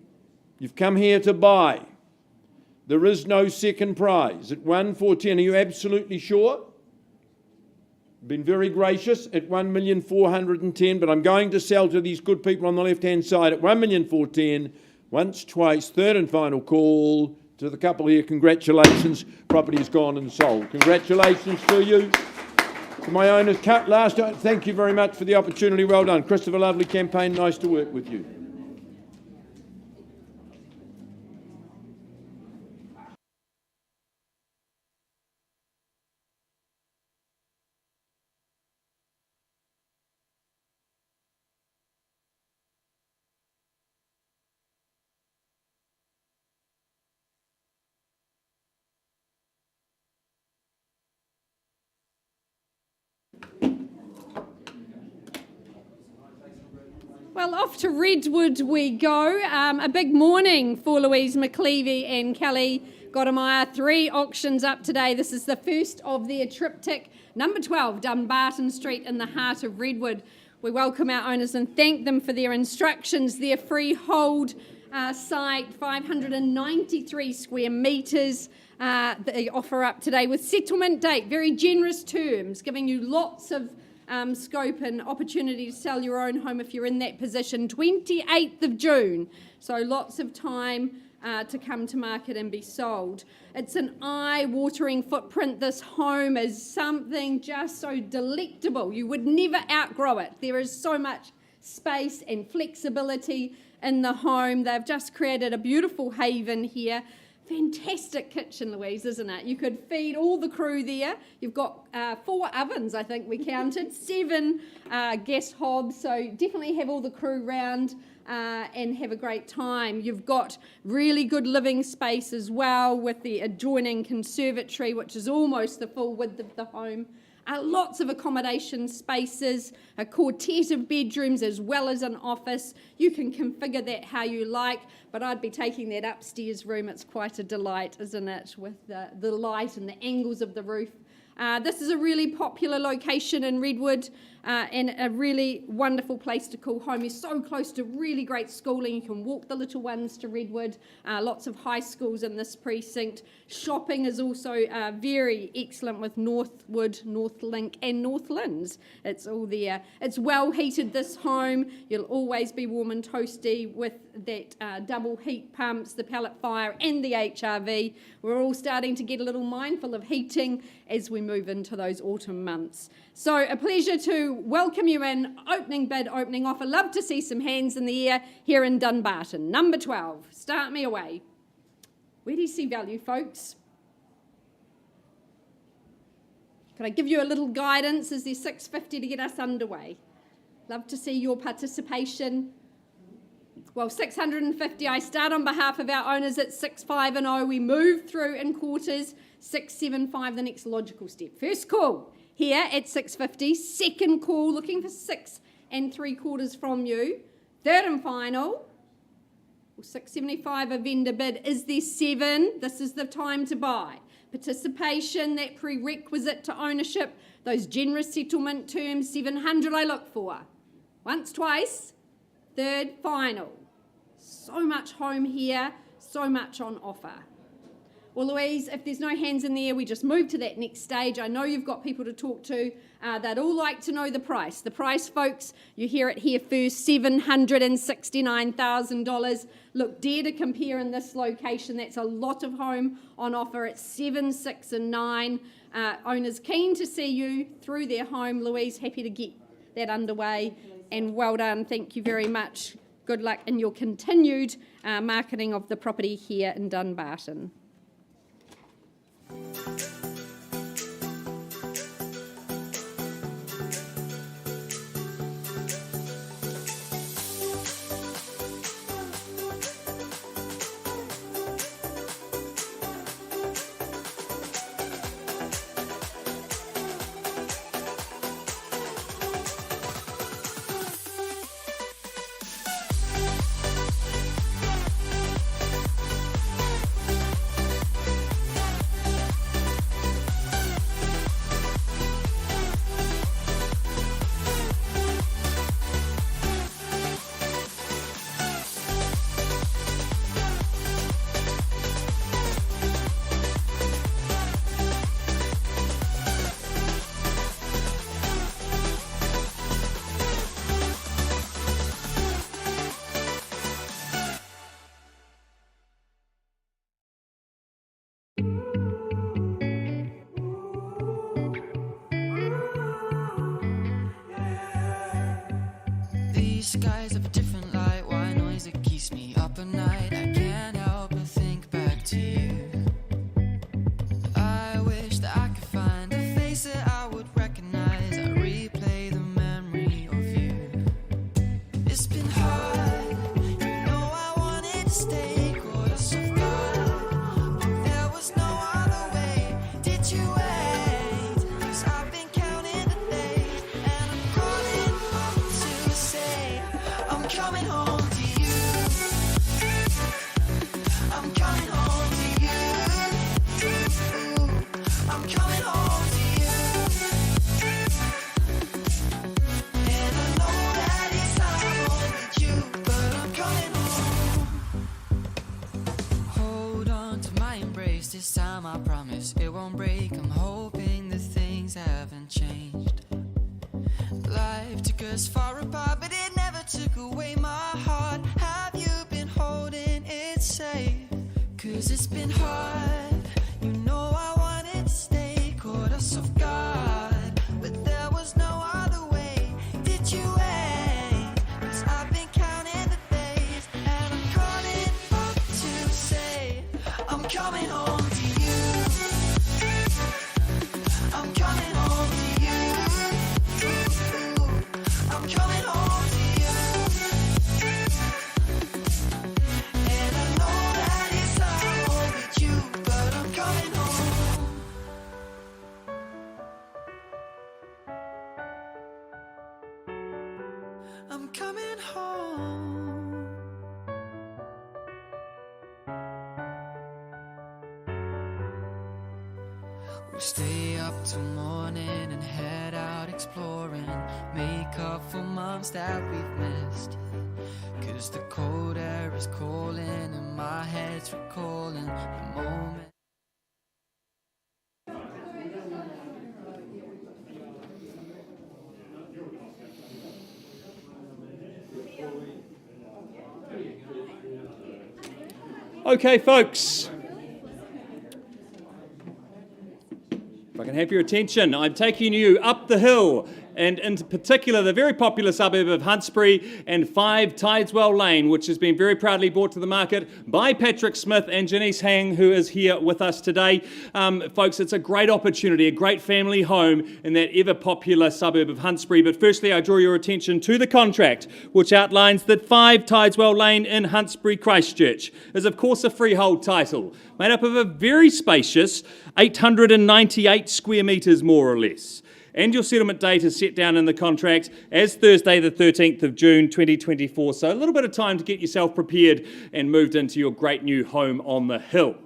You've come here to buy. There is no second prize. At 1.410. Are you absolutely sure? Been very gracious at 1,410,000, but I'm going to sell to these good people on the left-hand side at 1,410,000. Once, twice, third and final call to the couple here. Congratulations. Property is gone and sold. Congratulations to you. To my owners, last, thank you very much for the opportunity. Well done. Christopher, lovely campaign. Nice to work with you. Well, off to Redwood we go. A big morning for Louise McLeavy and Kelly Godamaya. 3 auctions up today. This is the first of their triptych. Number 12, Dumbarton Street in the heart of Redwood. We welcome our owners and thank them for their instructions. Their freehold site, 593 square metres. They offer up today with settlement date, very generous terms, giving you lots of scope and opportunity to sell your own home if you're in that position. 28th of June, so lots of time to come to market and be sold. It's an eye-watering footprint. This home is something just so delectable. You would never outgrow it. There is so much space and flexibility in the home. They've just created a beautiful haven here. Fantastic kitchen, Louise, isn't it? You could feed all the crew there. You've got 4 ovens, I think we counted, 7 gas hobs, so definitely have all the crew round and have a great time. You've got really good living space as well with the adjoining conservatory, which is almost the full width of the home. Lots of accommodation spaces, a quartet of bedrooms as well as an office. You can configure that how you like, but I'd be taking that upstairs room. It's quite a delight, isn't it, with the light and the angles of the roof. This is a really popular location in Redwood and a really wonderful place to call home. You're so close to really great schooling. You can walk the little ones to Redwood. Lots of high schools in this precinct. Shopping is also very excellent with Northwood, Northlink and Northlands. It's all there. It's well heated, this home. You'll always be warm and toasty with that double heat pumps, the pellet fire and the HRV. We're all starting to get a little mindful of heating as we move into those autumn months. So a pleasure to welcome you in. Opening bid, opening offer. Love to see some hands in the air here in Dunbarton. Number 12. Start me away. Where do you see value, folks? Could I give you a little guidance? Is there 650 to get us underway? Love to see your participation. Well, 650, I start on behalf of our owners at 650. We move through in quarters, 675, the next logical step. First call here at 650. Second call, looking for 6 3/4 from you. Third and final, 675 a vendor bid. Is there 7? This is the time to buy. Participation, that prerequisite to ownership, those generous settlement terms, 700 I look for. Once, twice. Third, final. So much home here, so much on offer. Well, Louise, if there's no hands in the air, we just move to that next stage. I know you've got people to talk to. They'd all like to know the price. The price, folks, you hear it here first, $769,000. Look, dare to compare in this location. That's a lot of home on offer at 7, 6 and 9. Owners keen to see you through their home. Louise, happy to get that underway. And well done. Thank you very much. Good luck in your continued marketing of the property here in Dunbarton. These skies have a different light, why noise that keeps me up at night. I can't help but think back to you. I wish that I could find a face that I would recognize. I replay the memory of you. It's been hard, you know I wanted to stay, caught us off guard, but there was no other way. Did you wait? 'Cause I've been counting the days, and I'm calling up to say I'm coming home to you. I'm coming home to you. I'm coming home to you. And I know that it's not home with you, but I'm coming home. Hold on to my embrace, this time I promise it won't break. I'm hoping that things haven't changed. Life took us far apart, but it never took away my heart. Have you been holding it safe? 'Cause it's been hard, you know I wanted to stay, caught us off guard, but there was no other way. Did you wait? 'Cause I've been counting the days, and I'm calling up to say I'm coming home to you. I'm coming home to you. I'm coming home to you. And I know that it's not home with you, but I'm coming home. I'm coming home. We'll stay up till morning and head out exploring, make up for months that we've missed. 'Cause the cold air is calling and my head's recalling the moment. Okay, folks. If I can have your attention, I'm taking you up the hill and in particular the very popular suburb of Huntsbury and 5 Tideswell Lane, which has been very proudly brought to the market by Patrick Smith and Janice Hang, who is here with us today. Folks, it's a great opportunity, a great family home in that ever popular suburb of Huntsbury. But firstly, I draw your attention to the contract, which outlines that 5 Tideswell Lane in Huntsbury, Christchurch, is of course a freehold title, made up of a very spacious 898 square metres more or less. And your settlement date is set down in the contract as Thursday the 13th of June 2024. So a little bit of time to get yourself prepared and moved into your great new home on the hill.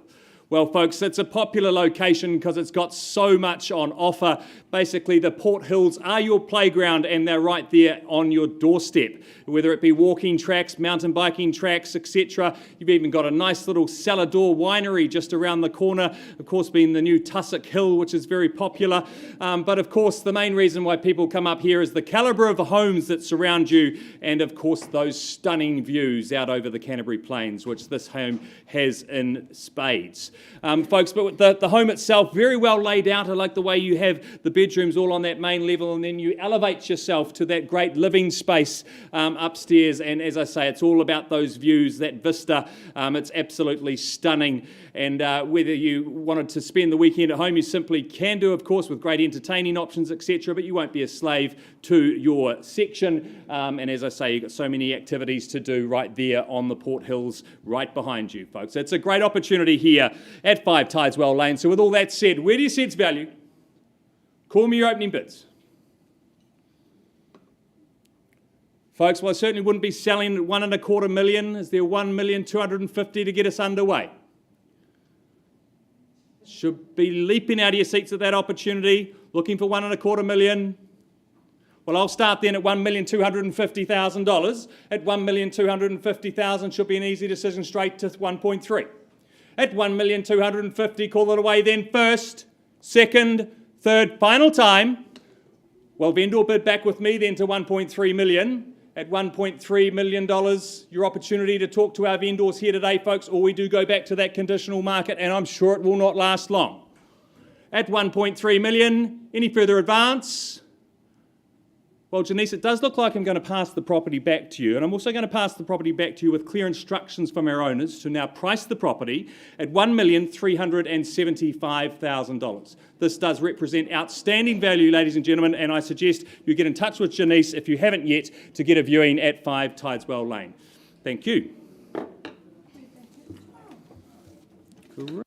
Well, folks, it's a popular location because it's got so much on offer. Basically, the Port Hills are your playground and they're right there on your doorstep. Whether it be walking tracks, mountain biking tracks, etc. You've even got a nice little cellar door winery just around the corner, of course being the new Tussock Hill, which is very popular. But of course, the main reason why people come up here is the calibre of the homes that surround you and of course those stunning views out over the Canterbury Plains, which this home has in spades. Folks, but the home itself, very well laid out. I like the way you have the bedrooms all on that main level and then you elevate yourself to that great living space upstairs. And as I say, it's all about those views, that vista. It's absolutely stunning. And whether you wanted to spend the weekend at home, you simply can do, of course, with great entertaining options, etc. But you won't be a slave to your section. And as I say, you've got so many activities to do right there on the Port Hills, right behind you, folks. It's a great opportunity here at 5 Tideswell Lane. So with all that said, where do you sense value? Call me your opening bids. Folks, well, I certainly wouldn't be selling at 1.25 million. Is there 1,250,000 to get us underway? Should be leaping out of your seats at that opportunity, looking for 1.25 million. Well, I'll start then at $1,250,000. At $1,250,000 should be an easy decision straight to 1.3. At $1,250,000, call it away then first, second, third, final time. Well, vendor bid back with me then to 1.3 million. At $1.3 million, your opportunity to talk to our vendors here today, folks, or we do go back to that conditional market, and I'm sure it will not last long. At 1.3 million, any further advance? Well, Janice, it does look like I'm going to pass the property back to you, and I'm also going to pass the property back to you with clear instructions from our owners to now price the property at $1,375,000. This does represent outstanding value, ladies and gentlemen, and I suggest you get in touch with Janice if you haven't yet to get a viewing at 5 Tideswell Lane. Thank you. Correct.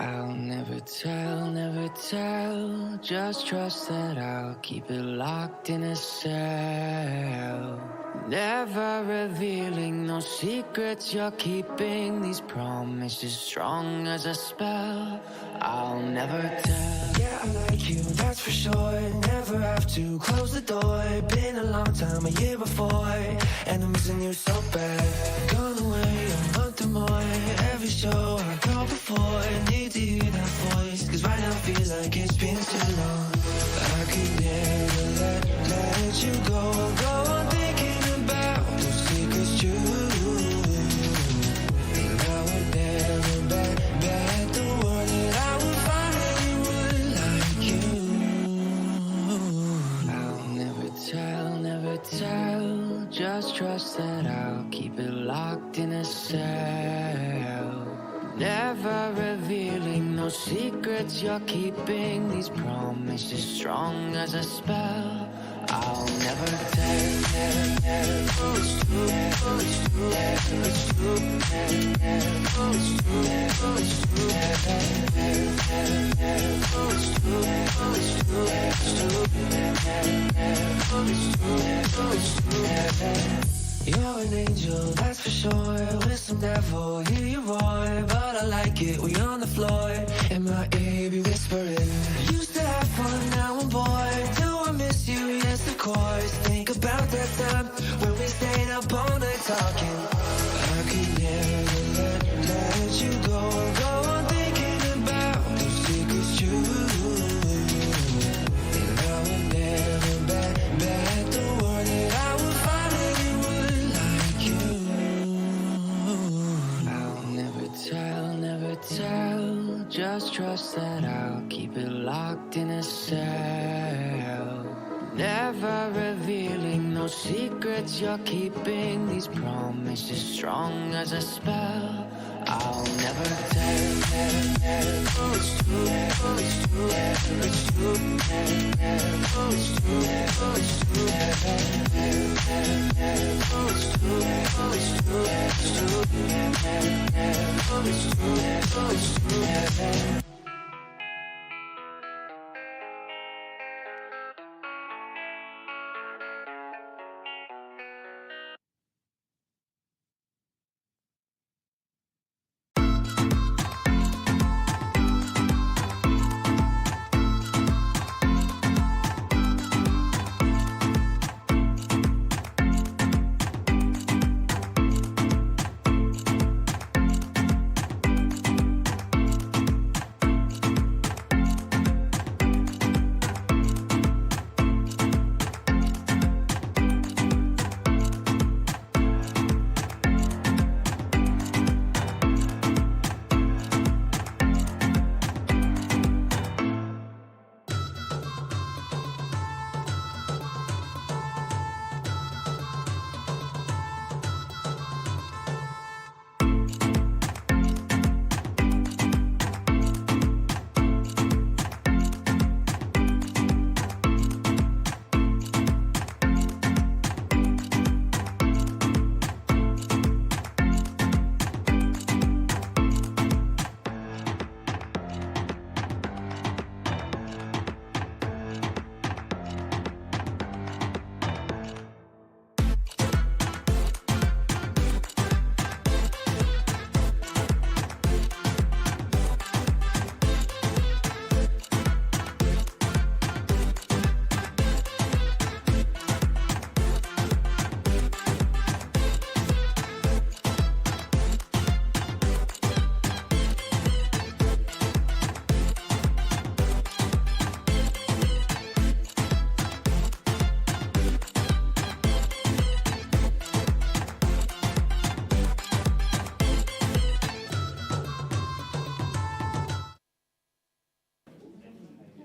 I'll never tell, just trust that I'll keep it locked in a cell. Never revealing no secrets you're keeping, these promises strong as a spell. I'll never tell. Yeah, I like you, that's for sure. Never have to close the door. Been a long time, a year before, and I'm missing you so bad. Gone away a month or more. Every show I go before, need to hear that voice, cause right now feels like it's been too long. I could never let you go on thinking about those secrets true. And I would never bet the world that I would find anyone like you. I'll never tell, just trust that I'll keep it locked in a cell. Never revealing no secrets you're keeping, these promises strong as a spell. I'll never tell. You're an angel, that's for sure. With some devil, hear you roar. But I like it, we on the floor. In my ear, be whispering. Used to have fun, now I'm bored. Do I miss you? Yes, of course. Think about that time when we stayed up all night talking. I could never let you go on thinking about those secrets true. And I would never bet the world that I would find anyone like you. I'll never tell, just trust that I'll keep it locked in a cell. Never revealing no secrets you're keeping, these promises strong as a spell. I'll never tell.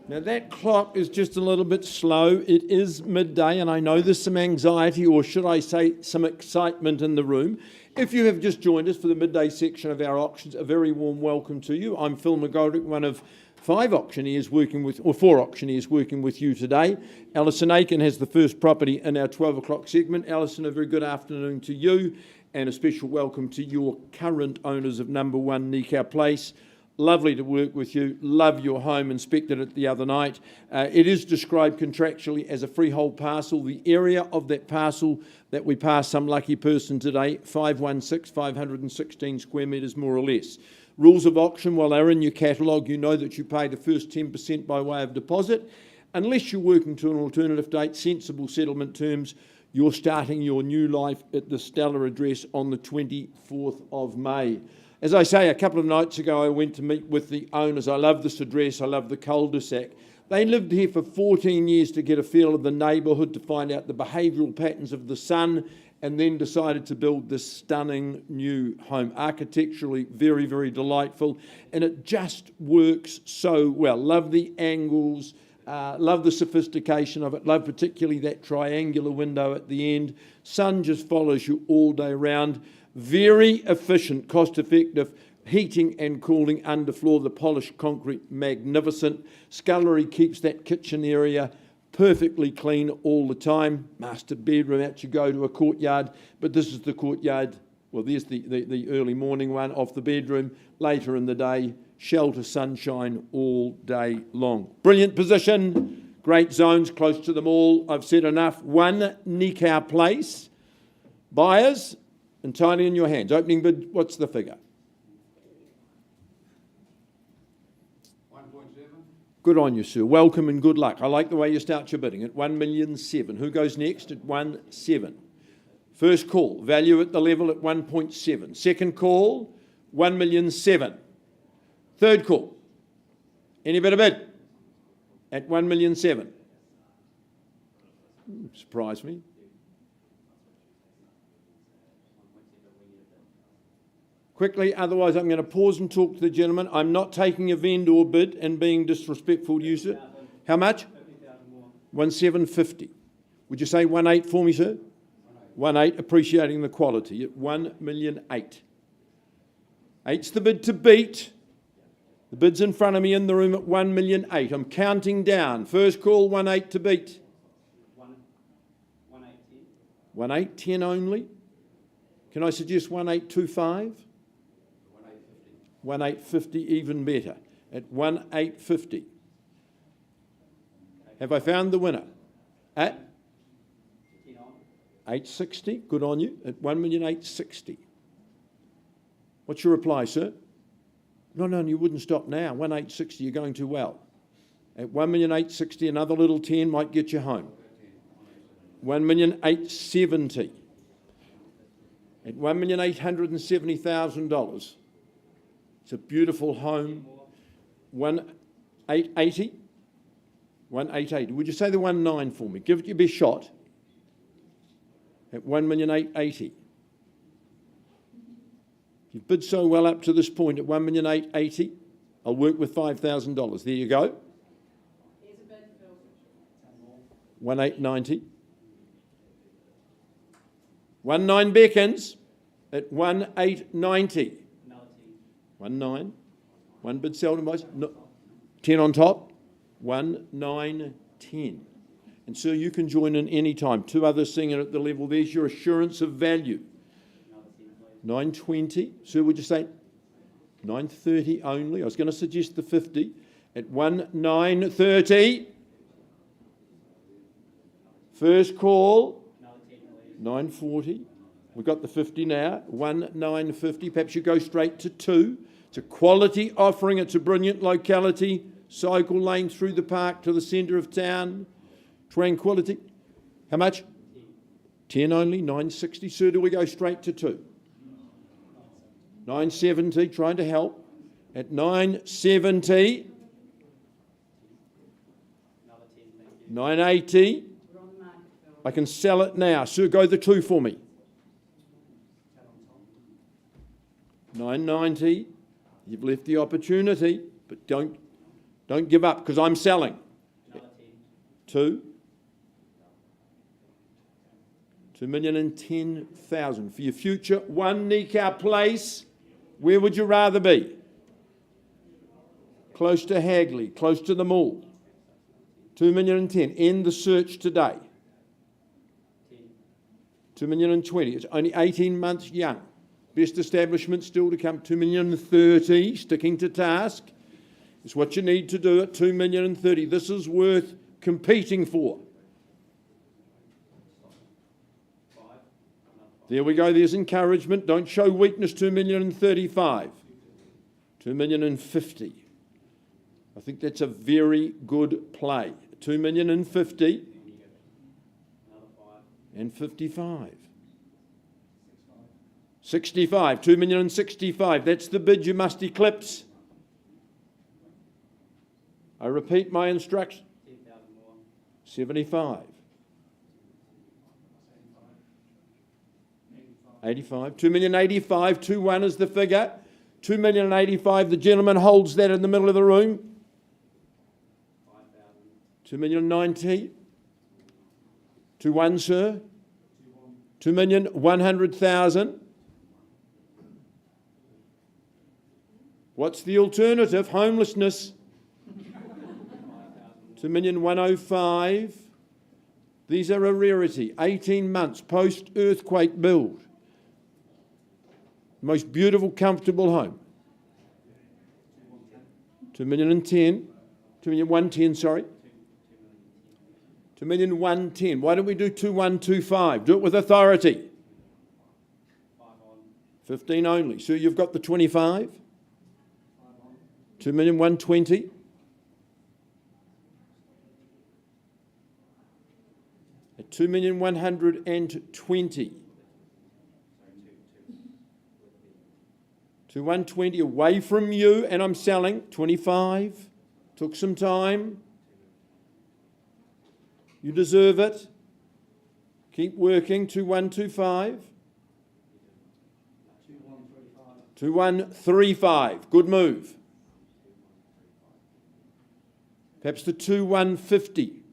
Now that clock is just a little bit slow. It is midday and I know there's some anxiety, or should I say some excitement in the room. If you have just joined us for the midday section of our auctions, a very warm welcome to you. I'm Phil McGoldrick, one of four auctioneers working with you today. Alison Aiken has the first property in our 12 o'clock segment. Alison, a very good afternoon to you, and a special welcome to your current owners of number 1 Nikau Place. Lovely to work with you. Love your home. Inspected it the other night. It is described contractually as a freehold parcel. The area of that parcel that we passed some lucky person today, 516 square metres more or less. Rules of auction, while they're in your catalogue, you know that you pay the first 10% by way of deposit. Unless you're working to an alternative date, sensible settlement terms, you're starting your new life at the Stella address on the 24th of May. As I say, a couple of nights ago I went to meet with the owners. I love this address, I love the cul-de-sac. They lived here for 14 years to get a feel of the neighbourhood, to find out the behavioural patterns of the son, and then decided to build this stunning new home. Architecturally very, very delightful, and it just works so well. Love the angles, love the sophistication of it, love particularly that triangular window at the end. Sun just follows you all day round. Very efficient, cost-effective heating and cooling underfloor. The polished concrete, magnificent. Scullery keeps that kitchen area perfectly clean all the time. Master bedroom, out you go to a courtyard, but this is the courtyard. Well, there's the early morning one off the bedroom. Later in the day, shelter, sunshine all day long. Brilliant position, great zones close to them all. I've said enough. One Nikau Place. Buyers, entirely in your hands. Opening bid, what's the figure? 1.7. Good on you, sir. Welcome and good luck. I like the way you start your bidding at 1,700,000. Who goes next at 1.7? First call, value at the level at 1.7. Second call, 1,700,000. Third call, any better bid? At 1,700,000. Surprise me. Quickly, otherwise I'm going to pause and talk to the gentleman. I'm not taking a vendor bid and being disrespectful to you, sir. How much? 1,750,000. Would you say 1.8 for me, sir? 1.8, appreciating the quality at 1,800,000. 8's the bid to beat. The bid's in front of me in the room at 1,800,000. I'm counting down. First call, 1.8 to beat. 1.810 only. Can I suggest 1.825? 1.850, even better. At 1.850. Have I found the winner? At 860. Good on you. At 1,860,000. What's your reply, sir? No, you wouldn't stop now. 1.860, you're going too well. At 1,860,000, another little 10 might get you home. 1,870,000. At $1,870,000. It's a beautiful home. 1,880,000. 1,880,000. Would you say the 1.9 for me? Give it your best shot. At 1,880,000. You've bid so well up to this point at 1,880,000. I'll work with $5,000. There you go. 1,890,000. 1.9 beckons at 1,890,000. 1.9. One bid seldom buys. No. 10 on top. 1,910,000. And sir, you can join in any time. Two others singing at the level. There's your assurance of value. 920. Sir, would you say 930 only? I was going to suggest the 50 at 1,930. First call. 940. We've got the 50 now. 1,950. Perhaps you go straight to 2. It's a quality offering. It's a brilliant locality. Cycle lane through the park to the centre of town. Tranquility. How much? 10 only. 960. Sir, do we go straight to 2? 970. Trying to help. At 970. 980. I can sell it now. Sir, go the 2 for me. 990. You've left the opportunity, but don't give up because I'm selling. 2. 2,010,000 for your future. One Nikau Place. Where would you rather be? Close to Hagley, close to the mall. 2,010,000. End the search today. 2,020,000. It's only 18 months young. Best establishment still to come, 2,030,000, sticking to task. It's what you need to do at 2,030,000. This is worth competing for. There we go, there's encouragement. Don't show weakness, 2,035,000. 2,050,000. I think that's a very good play. 2,050,000 and 55. 65, 2,065,000. That's the bid you must eclipse. I repeat my instruction. 75. 85, 2,085,000, 2-1 is the figure. 2,085,000, the gentleman holds that in the middle of the room. 2,090,000. 2-1, sir. 2,100,000. What's the alternative? Homelessness. 2,105,000. These are a rarity. 18 months post-earthquake build. Most beautiful, comfortable home. 2,010,000. 2,110,000, sorry. 2,110,000. Why don't we do 2,125? Do it with authority. 15 only. So you've got the 25. 2,120,000. 2,120,000. 2,120,000 away from you, and I'm selling 25. Took some time. You deserve it. Keep working. 2,125. 2,135. Good move. Perhaps the 2,150.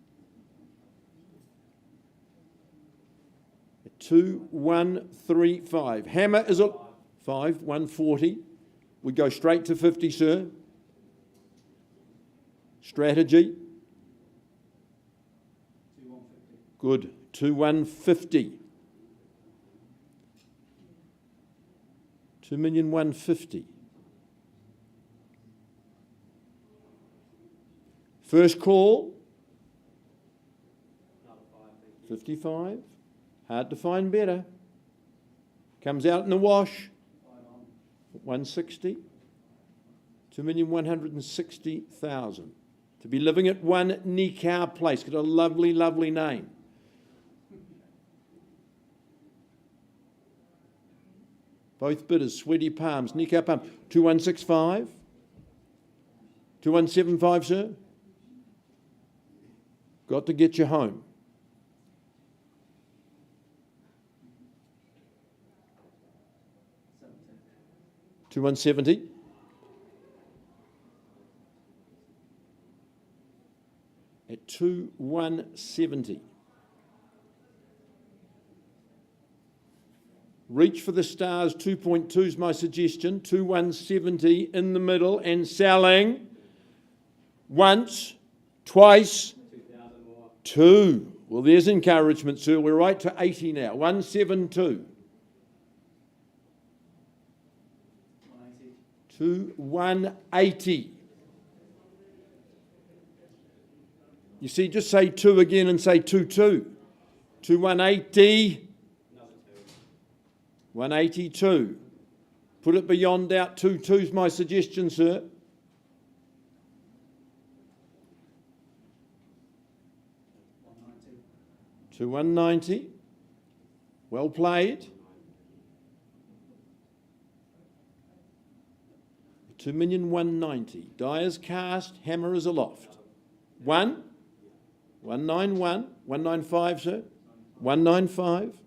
2,135. Hammer is a 5, 140. We go straight to 50, sir. Strategy. 2,150. Good. 2,150. 2,150,000. First call. 55. Hard to find better. Comes out in the wash. 160. 2,160,000. To be living at 1 Nikau Place. Got a lovely, lovely name. Both bidders, sweaty palms. Nikau Palms. 2,165. 2,175, sir. Got to get you home. 2,170. At 2,170. Reach for the stars, 2.2 is my suggestion. 2,170 in the middle and selling once, twice, 2. Well, there's encouragement, sir. We're right to 80 now. 172. 180. You see, just say 2 again and say 2. 180. 182. Put it beyond doubt. 2's my suggestion, sir. 190. Well played. 2,190,000. Die is cast, hammer is aloft. 191, 195, sir. 195.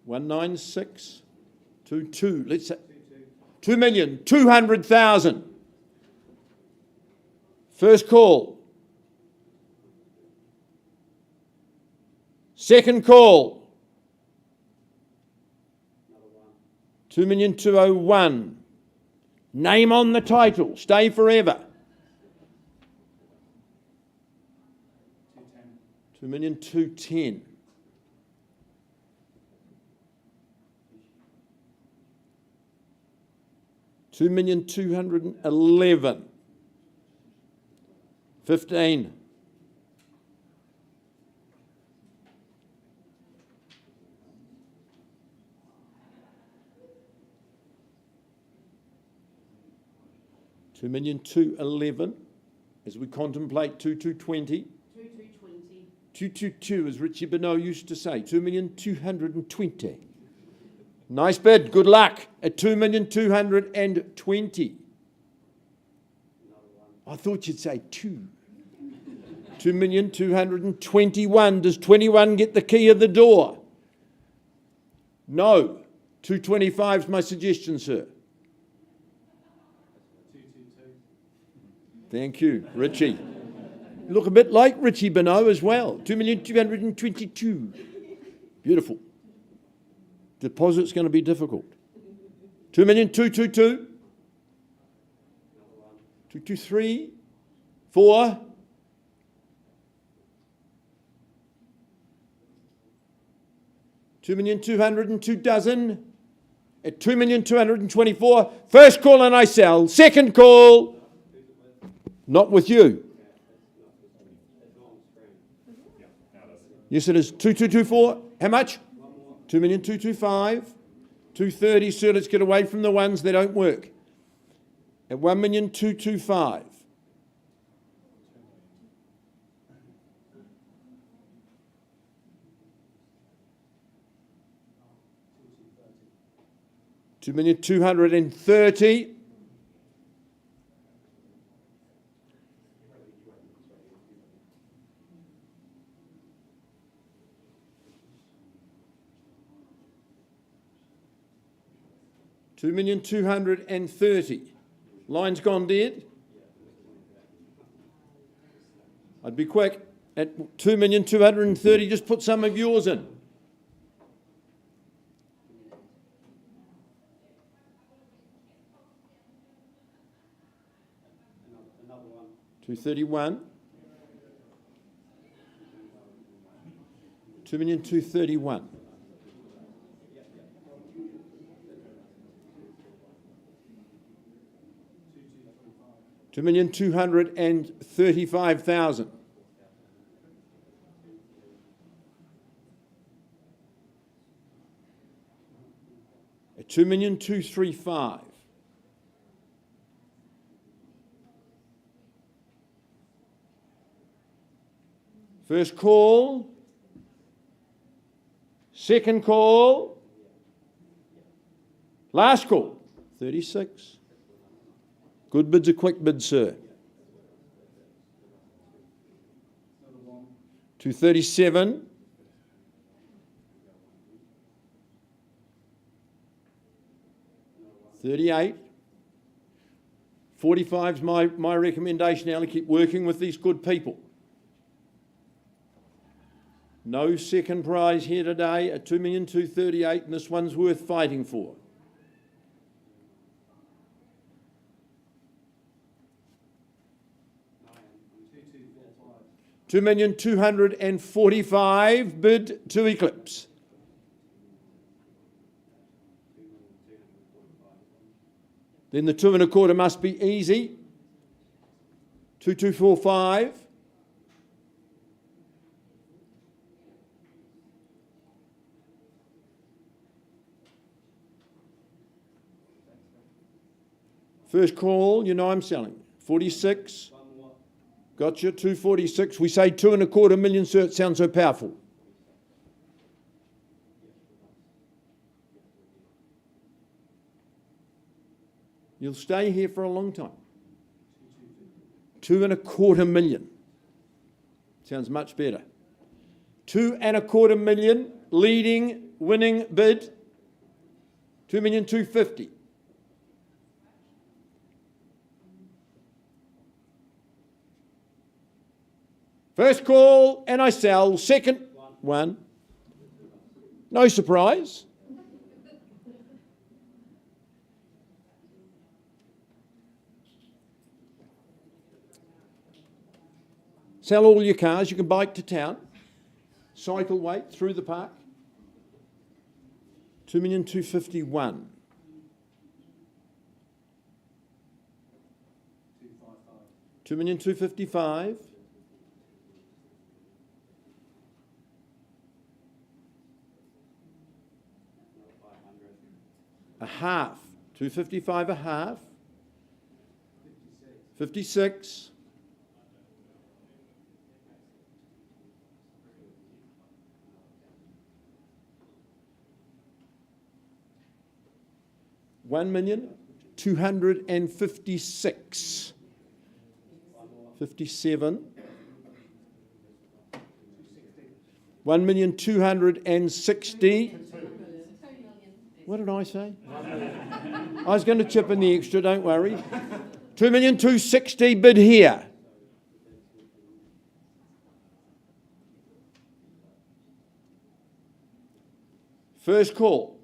196, 2. Let's say 2,200,000. First call. Second call. 2,201,000. Name on the title. Stay forever. 2,210,000. 2,211,000. 15. 2,211,000 as we contemplate 2,220. 222, as Richie Beno used to say, 2,220,000. Nice bid, good luck at 2,220,000. I thought you'd say 2. 2,221,000. Does 21 get the key of the door? No. 225 is my suggestion, sir. Thank you, Richie. You look a bit like Richie Beno as well. 2,222,000. Beautiful. Deposit's going to be difficult. 2,222,000. 223, 4. 2,202,000 at 2,224,000. First call and I sell. Second call. Not with you. Yes, it is 2,224. How much? 2,225,000. 230, sir. Let's get away from the ones that don't work. At 1,225,000. $2,230,000. $2,230,000. Line's gone dead. I'd be quick. At 2,230,000, just put some of yours in. $231,000. 2,231,000. 2,235,000. At 2,235,000. First call. Second call. Last call. 36. Good bid's a quick bid, sir. 237. 38. 45 is my recommendation, Alan. Keep working with these good people. No second prize here today at 2,238,000, and this one's worth fighting for. $2,245,000 bid to Eclipse. Then the 2.25 must be easy. 2,245. First call, you know I'm selling. 46. Gotcha, 246. We say 2.25 million, sir. It sounds so powerful. You'll stay here for a long time. 2.25 million. Sounds much better. 2.25 million, leading, winning bid. 2,250,000. First call, and I sell. Second, one. No surprise. Sell all your cars. You can bike to town. Cycleway through the park. 2,251,000. 2,255,000. A half. 255 a half. 56. $1,256,000. 57. 1,260,000. What did I say? I was going to chip in the extra, don't worry. 2,260,000 bid here. First call.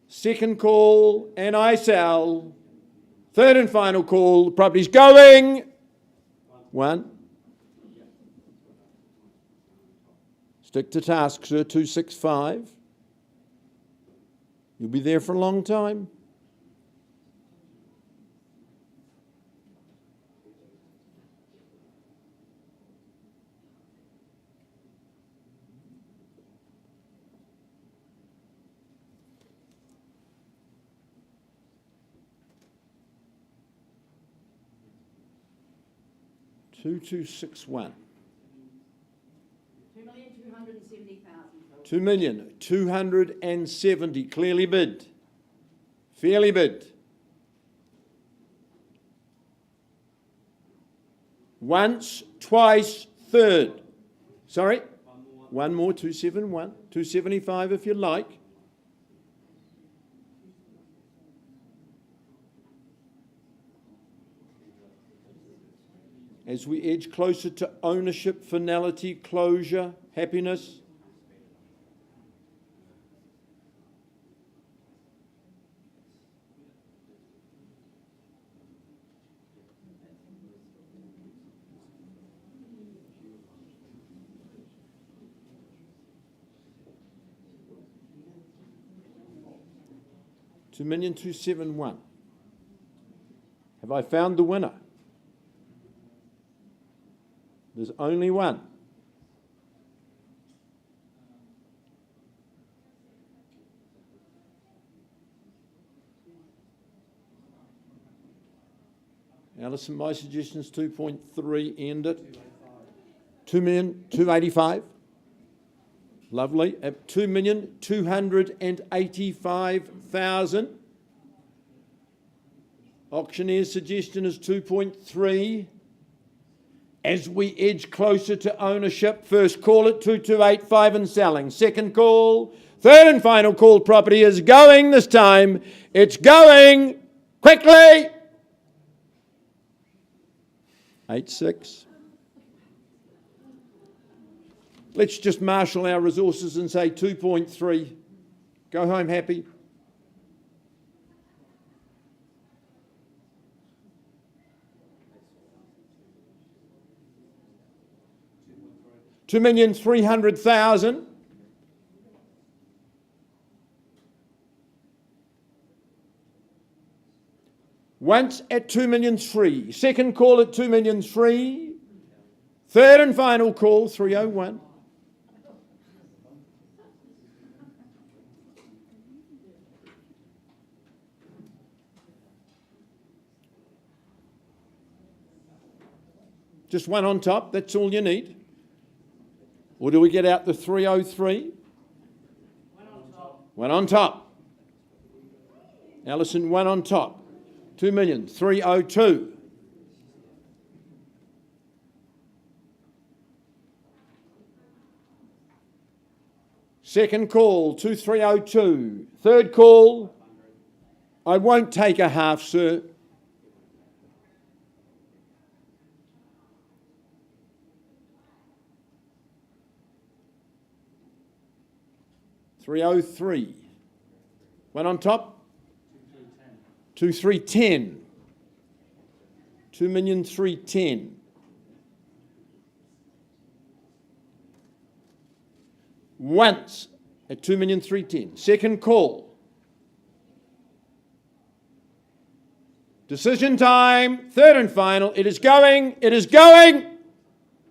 Second call, and I sell. Third and final call, the property's going. One. Stick to task, sir, 265. You'll be there for a long time. $2,261. 2,270,000. Clearly bid. Fairly bid. Once, twice, third. Sorry? One more, 271. 275 if you like. As we edge closer to ownership, finality, closure, happiness. $2,271,000. Have I found the winner? There's only one. Alison, my suggestion is 2.3, end it. 2,285,000. Lovely. At 2,285,000. Auctioneer's suggestion is 2.3. As we edge closer to ownership, first call at 2,285 and selling. Second call, third and final call, property is going this time. It's going quickly. 8.6. Let's just marshal our resources and say 2.3. Go home happy. $2,300,000. Once at 2,300,000. Second call at 2,300,000. Third and final call, 301. Just one on top, that's all you need. Or do we get out the 303? One on top. One on top. Alison, one on top. 2,302,000. Second call, 2,302. Third call, I won't take a half, sir. $303. One on top? 2,310. 2,310,000. once at 2,310,000. Second call. Decision time, third and final. It is going,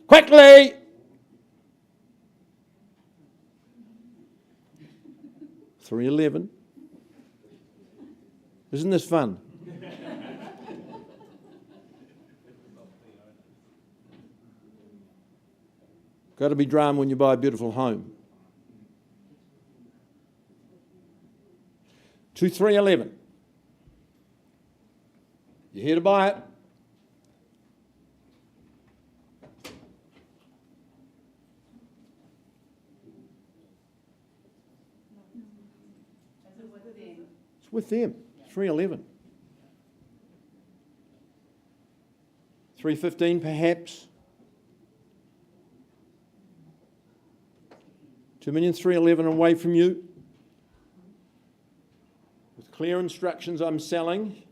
quickly. $311. Isn't this fun? Got to be drama when you buy a beautiful home. 2,311. You here to buy it? It's with them. 311. 315 perhaps. 2,311,000 away from you. With clear instructions, I'm selling.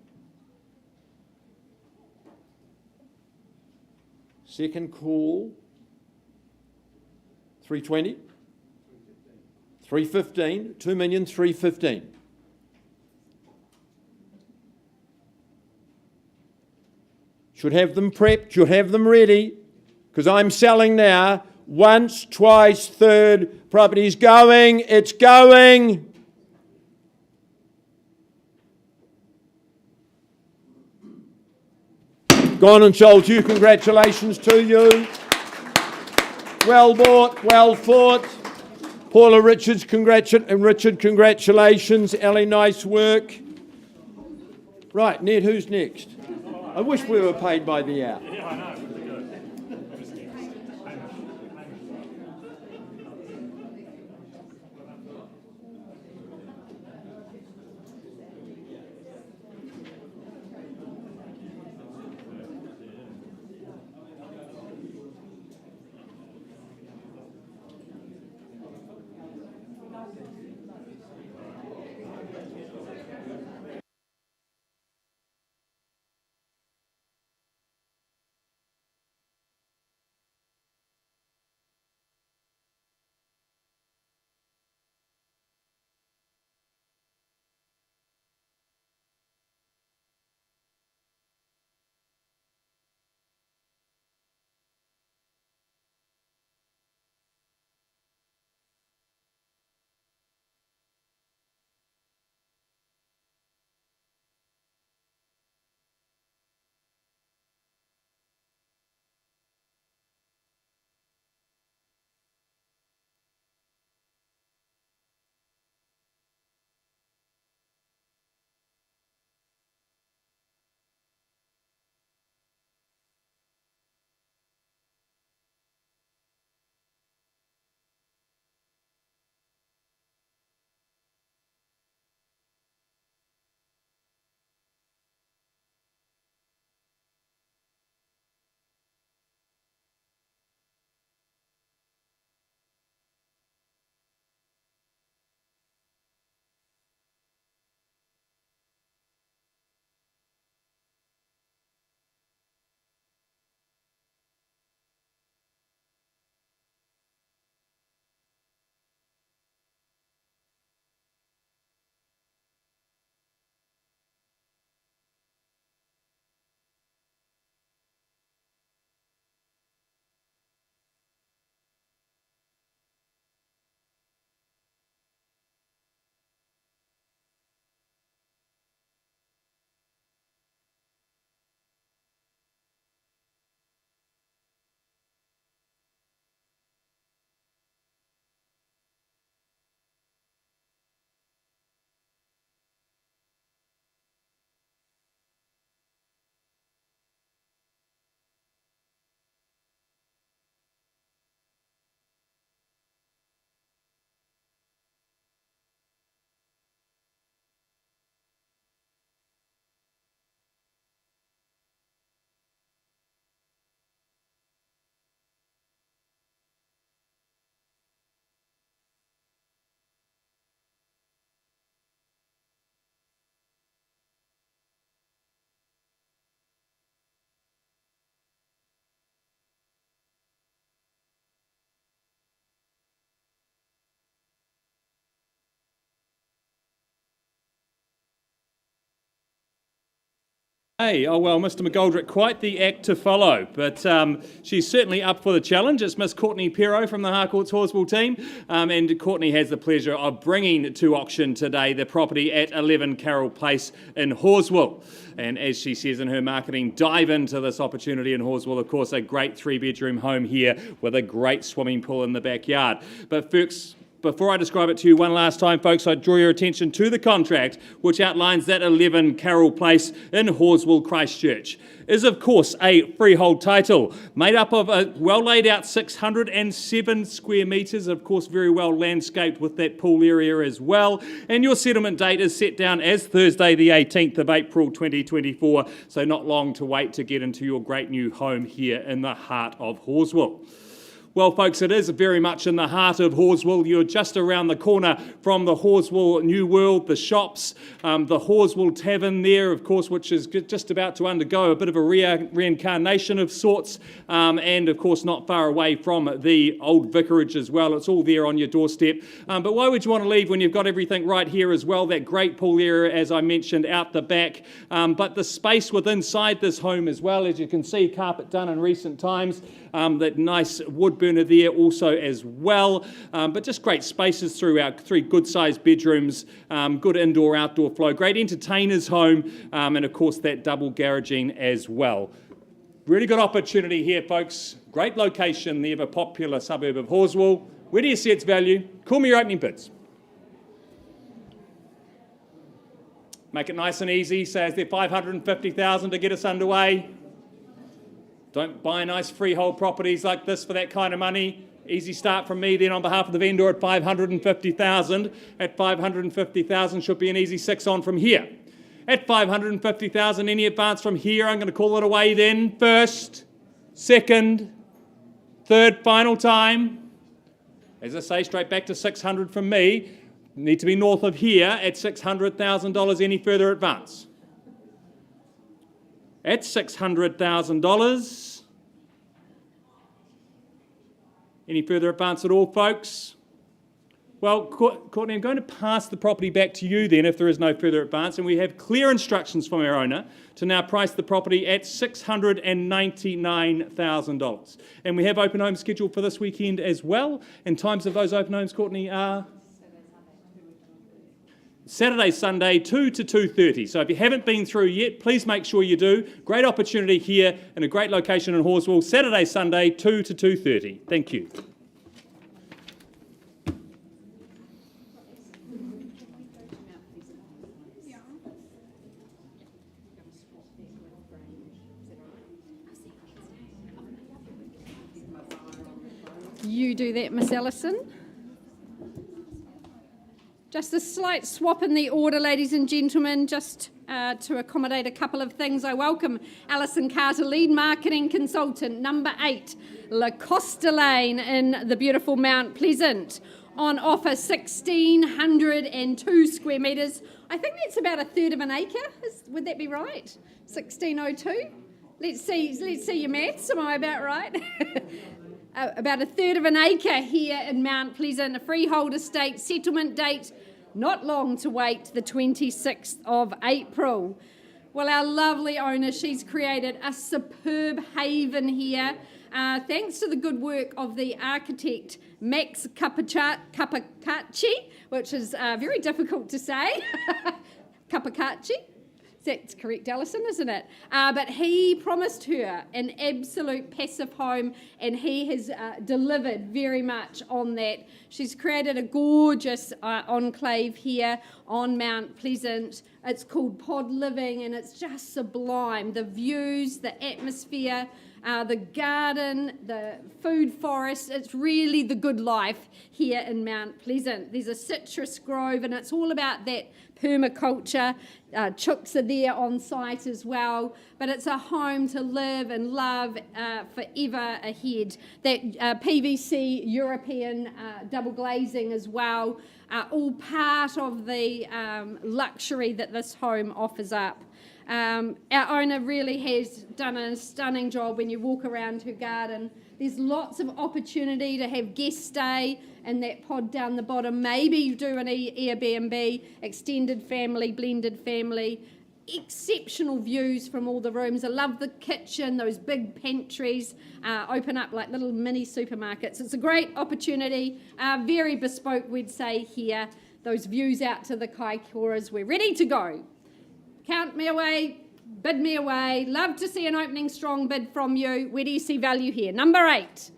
Second call. 320. 315. 2,315,000. Should have them prepped, should have them ready, because I'm selling now. Once, twice, third. Property's going, it's going. Gone and sold you. Congratulations to you. Well bought, well fought. Paula Richard, congratulations. Ellie, nice work. Right, Ned, who's next? I wish we were paid by the hour. Yeah, I know. Hey, oh well, Mr. McGoldrick, quite the act to follow, but she's certainly up for the challenge. It's Miss Courtney Pero from the Harcourts Horswell team, and Courtney has the pleasure of bringing to auction today the property at 11 Carroll Place in Horswell. And as she says in her marketing, dive into this opportunity in Horswell. Of course, a great 3-bedroom home here with a great swimming pool in the backyard. But folks, before I describe it to you one last time, folks, I draw your attention to the contract, which outlines that 11 Carroll Place in Horswell, Christchurch is, of course, a freehold title made up of a well laid out 607 square metres, of course, very well landscaped with that pool area as well. And your settlement date is set down as Thursday, the 18th of April 2024, so not long to wait to get into your great new home here in the heart of Horswell. Well, folks, it is very much in the heart of Horswell. You're just around the corner from the Horswell New World, the shops, the Horswell Tavern there, of course, which is just about to undergo a bit of a reincarnation of sorts, and, of course, not far away from the old vicarage as well. It's all there on your doorstep. But why would you want to leave when you've got everything right here as well? That great pool area, as I mentioned, out the back. But the space within inside this home as well, as you can see, carpet done in recent times. That nice wood burner there also as well, but just great spaces throughout, 3 good-sized bedrooms, good indoor-outdoor flow, great entertainer's home, and of course that double garaging as well. Really good opportunity here, folks. Great location, the ever popular suburb of Horswell. Where do you see its value? Call me your opening bids. Make it nice and easy. Say, is there $550,000 to get us underway? Don't buy nice freehold properties like this for that kind of money. Easy start from me then on behalf of the vendor at $550,000. At $550,000 should be an easy 6 on from here. At $550,000, any advance from here, I'm going to call it away then. First, second, third, final time. As I say, straight back to $600 from me. Need to be north of here at $600,000. Any further advance? At $600,000. Any further advance at all, folks? Well, Courtney, I'm going to pass the property back to you then if there is no further advance, and we have clear instructions from our owner to now price the property at $699,000. And we have open homes scheduled for this weekend as well, and times of those open homes, Courtney, are Saturday, Sunday, 2 to 2:30. So if you haven't been through yet, please make sure you do. Great opportunity here in a great location in Horswell. Saturday, Sunday, 2 to 2:30. Thank you. You do that, Miss Ellison. Just a slight swap in the order, ladies and gentlemen, just to accommodate a couple of things. I welcome Alison Carter, Lead Marketing Consultant, number 8, La Costa Lane in the beautiful Mount Pleasant. On offer 1,602 square metres. I think that's about a third of an acre. Would that be right? 1,602? Let's see your maths. Am I about right? About a third of an acre here in Mount Pleasant, a freehold estate, settlement date, not long to wait, the 26th of April. Well, our lovely owner, she's created a superb haven here, thanks to the good work of the architect Max Capacacci, which is very difficult to say, Capacacci. That's correct, Alison, isn't it? But he promised her an absolute passive home, and he has delivered very much on that. She's created a gorgeous enclave here on Mount Pleasant. It's called Pod Living, and it's just sublime. The views, the atmosphere, the garden, the food forest. It's really the good life here in Mount Pleasant. There's a citrus grove, and it's all about that permaculture. Chooks are there on site as well, but it's a home to live and love forever ahead. That PVC European double glazing as well, all part of the luxury that this home offers up. Our owner really has done a stunning job when you walk around her garden. There's lots of opportunity to have guest stay in that pod down the bottom. Maybe you do an Airbnb, extended family, blended family. exceptional views from all the rooms. I love the kitchen, those big pantries open up like little mini supermarkets. It's a great opportunity, very bespoke, we'd say here. Those views out to the Kaikoras. We're ready to go. Count me away, bid me away. Love to see an opening strong bid from you. Where do you see value here? Number 8,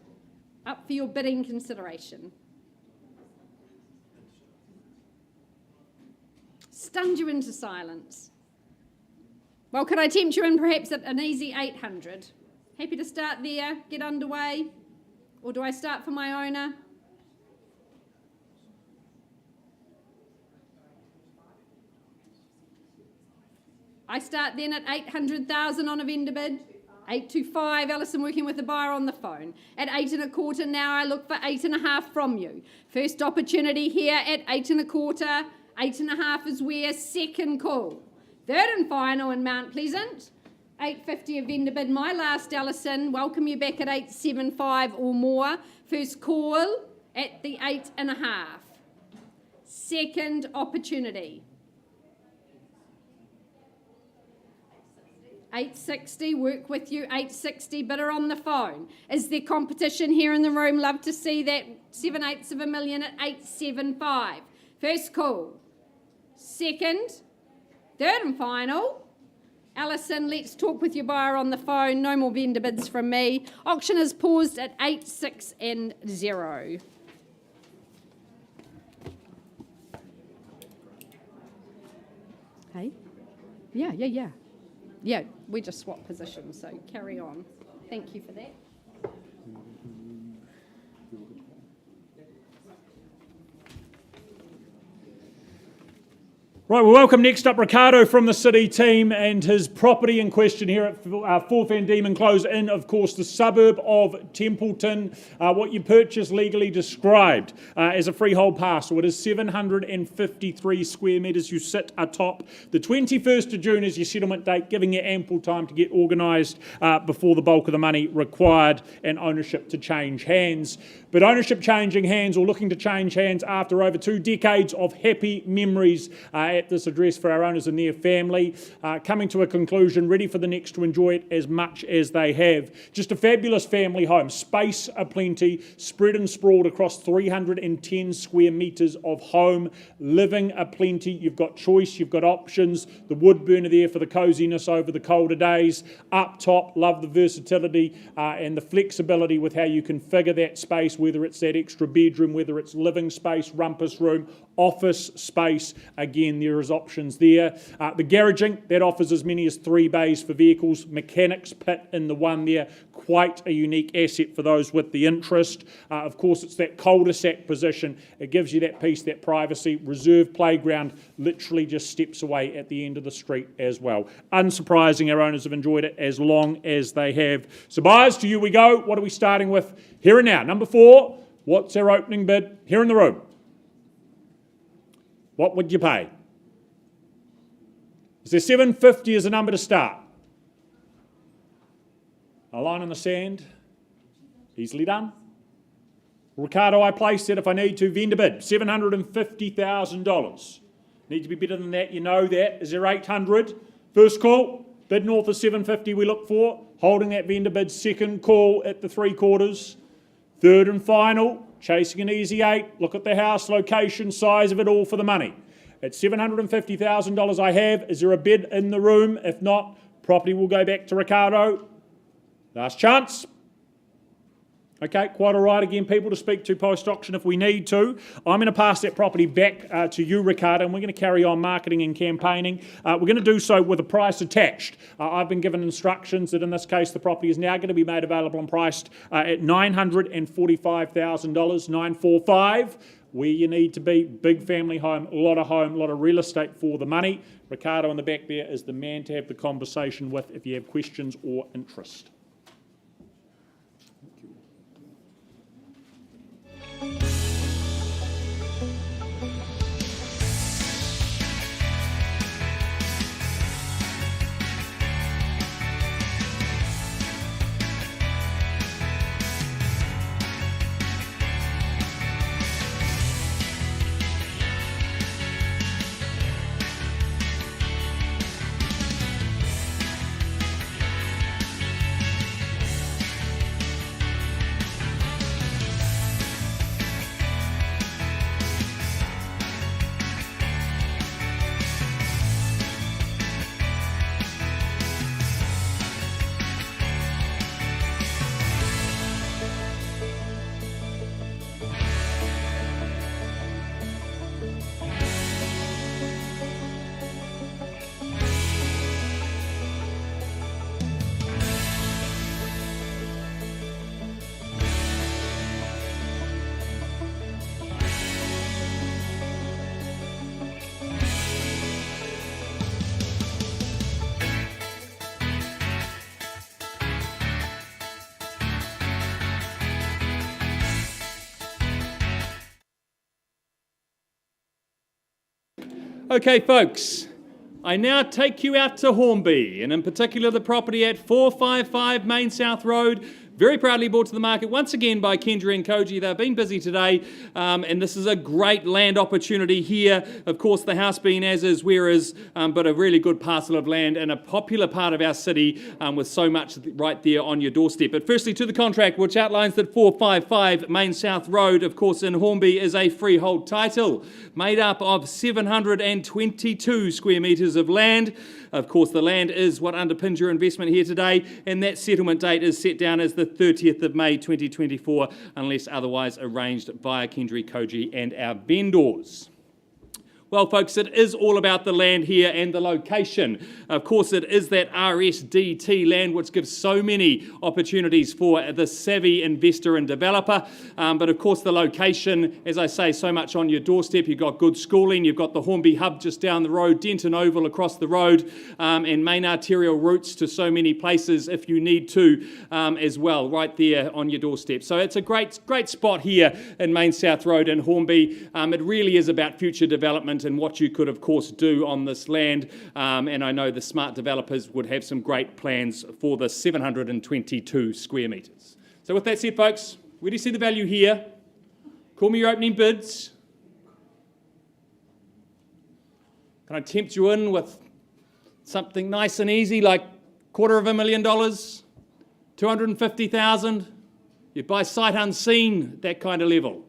up for your bidding consideration. Stunned you into silence. Well, could I tempt you in perhaps at an easy 800? Happy to start there, get underway? Or do I start for my owner? I start then at 800,000 on a vendor bid. 825, Alison working with the buyer on the phone. At 8 1/4 now, I look for 8 1/2 from you. First opportunity here at 8 1/4. 8 1/2 is where, second call. Third and final in Mount Pleasant. 850 a vendor bid, my last, Alison. Welcome you back at 875 or more. First call at the 8 1/2. Second opportunity. 860, work with you, 860, bidder on the phone. Is there competition here in the room? Love to see that. 7/8 of a million at 875. First call. Second. Third and final. Alison, let's talk with your buyer on the phone. No more vendor bids from me. Auction is paused at 8, 6 and 0. Hey? Yeah. Yeah, we just swapped positions, so carry on. Thank you for that. Right, well, welcome next up Ricardo from the City team and his property in question here at 4 Van Diemen Close in, of course, the suburb of Templeton. What you purchased legally described as a freehold parcel. It is 753 square metres. You sit atop. The 21st of June is your settlement date, giving you ample time to get organised before the bulk of the money required and ownership to change hands. But ownership changing hands or looking to change hands after over 2 decades of happy memories at this address for our owners and their family, coming to a conclusion, ready for the next to enjoy it as much as they have. Just a fabulous family home, space aplenty, spread and sprawled across 310 square metres of home, living aplenty. You've got choice, you've got options, the wood burner there for the coziness over the colder days. Up top, love the versatility and the flexibility with how you configure that space, whether it's that extra bedroom, whether it's living space, rumpus room, office space. Again, there is options there. The garaging, that offers as many as 3 bays for vehicles. Mechanics pit in the one there, quite a unique asset for those with the interest. Of course, it's that cul-de-sac position. It gives you that peace, that privacy. Reserved playground, literally just steps away at the end of the street as well. Unsurprising, our owners have enjoyed it as long as they have. So buyers, to you we go. What are we starting with here and now? Number 4, what's our opening bid here in the room? What would you pay? Is there 750 as a number to start? A line in the sand. Easily done. Ricardo, I placed it if I need to. Vendor bid, $750,000. Need to be better than that, you know that. Is there 800? First call, bid north of 750 we look for. Holding that vendor bid, second call at the 3/4. Third and final, chasing an easy 8. Look at the house, location, size of it all for the money. At $750,000 I have. Is there a bid in the room? If not, property will go back to Ricardo. Last chance. Okay, quite all right again, people to speak to post-auction if we need to. I'm going to pass that property back to you, Ricardo, and we're going to carry on marketing and campaigning. We're going to do so with a price attached. I've been given instructions that in this case the property is now going to be made available and priced at $945,000, $945,000. Where you need to be, big family home, a lot of real estate for the money. Ricardo in the back there is the man to have the conversation with if you have questions or interest. Okay, folks, I now take you out to Hornby, and in particular the property at 455 Main South Road, very proudly brought to the market once again by Kendra and Koji. They've been busy today, and this is a great land opportunity here. Of course, the house being as is, where is, but a really good parcel of land and a popular part of our city with so much right there on your doorstep. But firstly, to the contract, which outlines that 455 Main South Road, of course, in Hornby, is a freehold title made up of 722 square metres of land. Of course, the land is what underpins your investment here today, and that settlement date is set down as the 30th of May 2024, unless otherwise arranged via Kendra, Koji and our vendors. Well, folks, it is all about the land here and the location. Of course, it is that RSDT land which gives so many opportunities for the savvy investor and developer. But of course, the location, as I say, so much on your doorstep. You've got good schooling, you've got the Hornby Hub just down the road, Denton Oval across the road, and main arterial routes to so many places if you need to as well, right there on your doorstep. So it's a great spot here in Main South Road in Hornby. It really is about future development and what you could, of course, do on this land. And I know the smart developers would have some great plans for the 722 square metres. So with that said, folks, where do you see the value here? Call me your opening bids. Can I tempt you in with something nice and easy, like $250,000, 250,000? You buy sight unseen, that kind of level.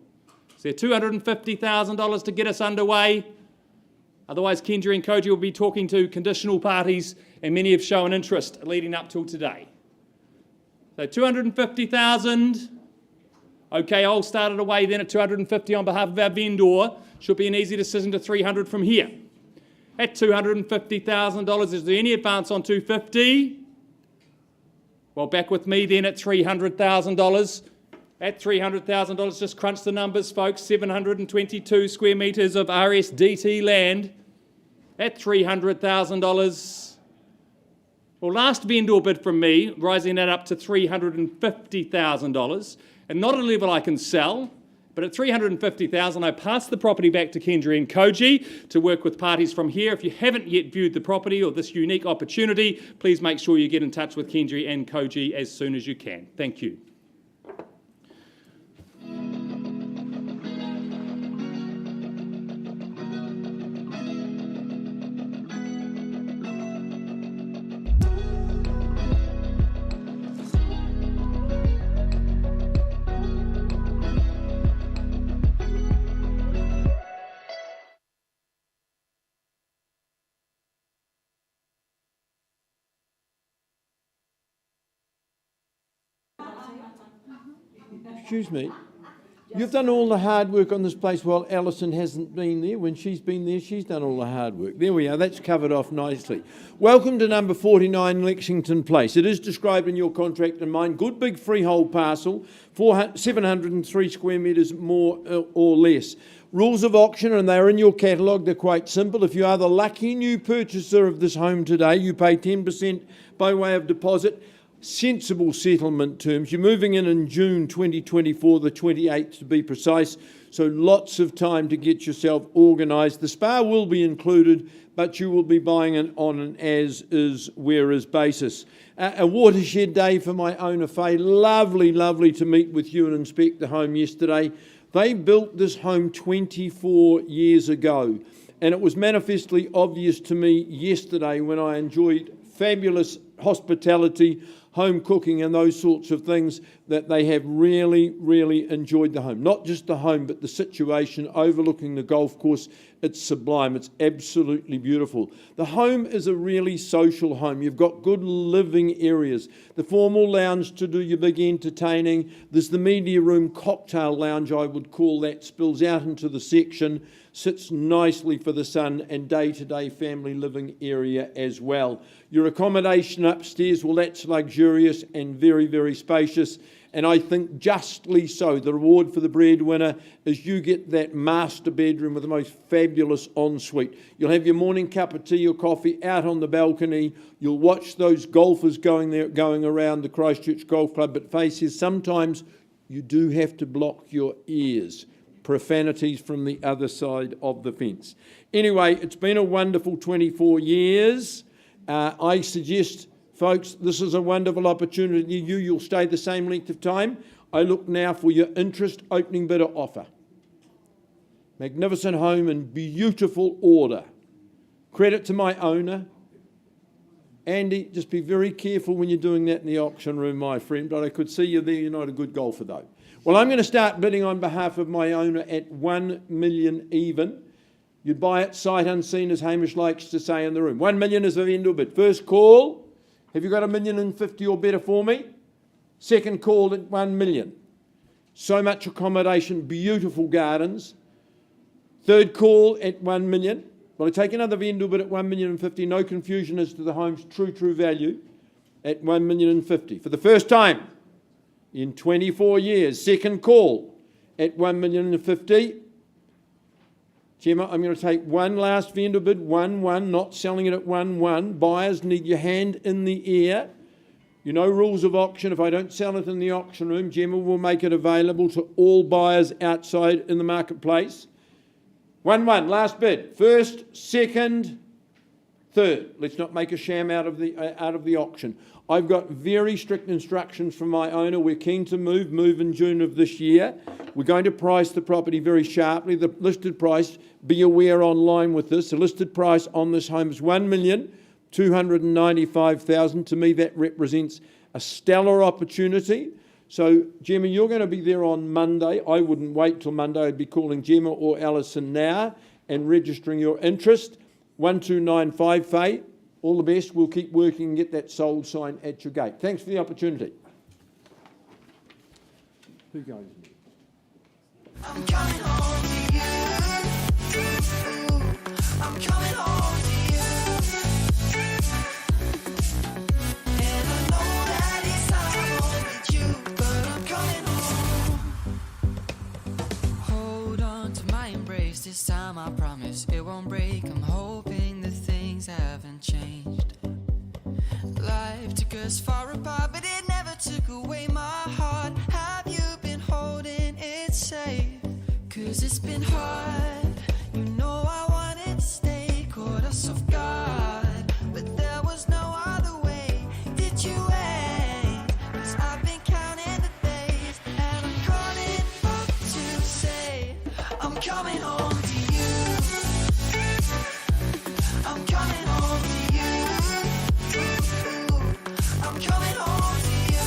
So $250,000 to get us underway. Otherwise, Kendra and Koji will be talking to conditional parties, and many have shown interest leading up till today. So 250,000. Okay, I'll start it away then at 250 on behalf of our vendor. Should be an easy decision to 300 from here. At $250,000, is there any advance on 250? Well, back with me then at $300,000. At $300,000, just crunch the numbers, folks. 722 square metres of RSDT land at $300,000. Well, last vendor bid from me, rising that up to $350,000, and not at a level I can sell, but at $350,000, I pass the property back to Kendra and Koji to work with parties from here. If you haven't yet viewed the property or this unique opportunity, please make sure you get in touch with Kendra and Koji as soon as you can. Thank you. Excuse me. You've done all the hard work on this place while Alison hasn't been there. When she's been there, she's done all the hard work. There we are. That's covered off nicely. Welcome to number 49 Lexington Place. It is described in your contract and mine. Good big freehold parcel, 703 square metres more or less. Rules of auction, and they're in your catalogue. They're quite simple. If you are the lucky new purchaser of this home today, you pay 10% by way of deposit. Sensible settlement terms. You're moving in June 2024, the 28th to be precise, so lots of time to get yourself organised. The spa will be included, but you will be buying it on an as-is, where-is basis. A watershed day for my owner, Faye. Lovely, lovely to meet with you and inspect the home yesterday. They built this home 24 years ago, and it was manifestly obvious to me yesterday when I enjoyed fabulous hospitality, home cooking and those sorts of things, that they have really, really enjoyed the home. Not just the home, but the situation overlooking the golf course. It's sublime. It's absolutely beautiful. The home is a really social home. You've got good living areas. The formal lounge to do your big entertaining. There's the media room, cocktail lounge, I would call that, spills out into the section, sits nicely for the sun, and day-to-day family living area as well. Your accommodation upstairs, well, that's luxurious and very, very spacious. And I think justly so. The reward for the breadwinner is you get that master bedroom with the most fabulous ensuite. You'll have your morning cup of tea or coffee out on the balcony. You'll watch those golfers going around the Christchurch Golf Club. But faces, sometimes you do have to block your ears. profanities from the other side of the fence. Anyway, it's been a wonderful 24 years. I suggest, folks, this is a wonderful opportunity. You'll stay the same length of time. I look now for your interest opening bidder offer. Magnificent home in beautiful order. Credit to my owner. Andy, just be very careful when you're doing that in the auction room, my friend, but I could see you there. You're not a good golfer, though. Well, I'm going to start bidding on behalf of my owner at 1 million even. You'd buy it sight unseen, as Hamish likes to say in the room. 1 million is the vendor bid. First call. Have you got $1,050,000 or better for me? Second call at 1 million. So much accommodation, beautiful gardens. Third call at 1 million. Well, I take another vendor bid at 1,050,000. No confusion as to the home's true value at 1,050,000 for the first time in 24 years. Second call at 1,050,000. Gemma, I'm going to take one last vendor bid, 1-1, not selling it at 1-1. Buyers need your hand in the air. You know rules of auction. If I don't sell it in the auction room, Gemma will make it available to all buyers outside in the marketplace. 1-1, last bid. First, second, third. Let's not make a sham out of the auction. I've got very strict instructions from my owner. We're keen to move in June of this year. We're going to price the property very sharply. The listed price, be aware online with this, the listed price on this home is $1,295,000. To me, that represents a stellar opportunity. So, Gemma, you're going to be there on Monday. I wouldn't wait till Monday. I'd be calling Gemma or Alison now and registering your interest. 1295 Faye. All the best. We'll keep working and get that sold sign at your gate. Thanks for the opportunity. Who goes? I'm coming home to you. I'm coming home to you. And I know that it's hard with you, but I'm coming home. Hold on to my embrace this time, I promise it won't break. I'm hoping that things haven't changed. Life took us far apart, but it never took away my heart. Have you been holding it safe? 'Cause it's been hard. You know I wanted to stay, caught us off guard, but there was no other way. Did you wait? 'Cause I've been counting the days, and I'm calling up to say I'm coming home to you. I'm coming home to you. I'm coming home to you.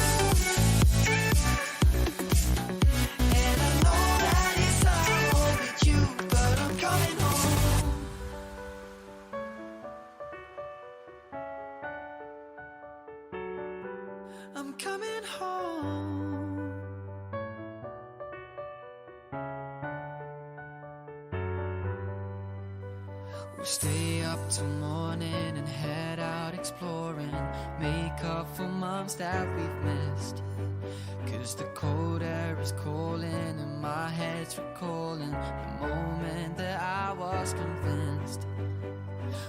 And I know that it's hard with you, but I'm coming home. I'm coming home. We'll stay up till morning and head out exploring, make up for months that we've missed. 'Cause the cold air is calling and my head's recalling the moment that I was convinced.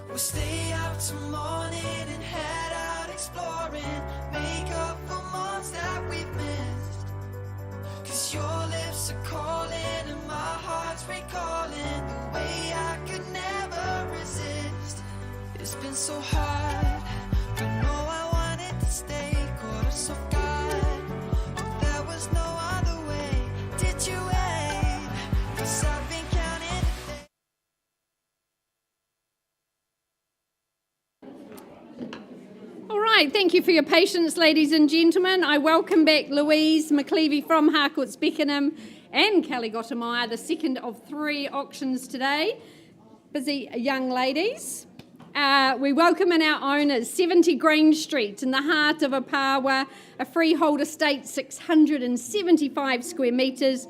We'll stay up till morning and head out exploring, make up for months that we've missed. 'Cause your lips are calling and my heart's recalling the way I could never resist. It's been so hard, don't know I wanted to stay, caught us off guard, but there was no other way. Did you wait? 'Cause I've been counting the days. All right, thank you for your patience, ladies and gentlemen. I welcome back Louise McLeavy from Harcourts Beckenham and Kelly Gottemeyer, the second of 3 auctions today. Busy young ladies. We welcome in our owners, 70 Grange Street, in the heart of Opawa, a freehold estate, 675 square metres.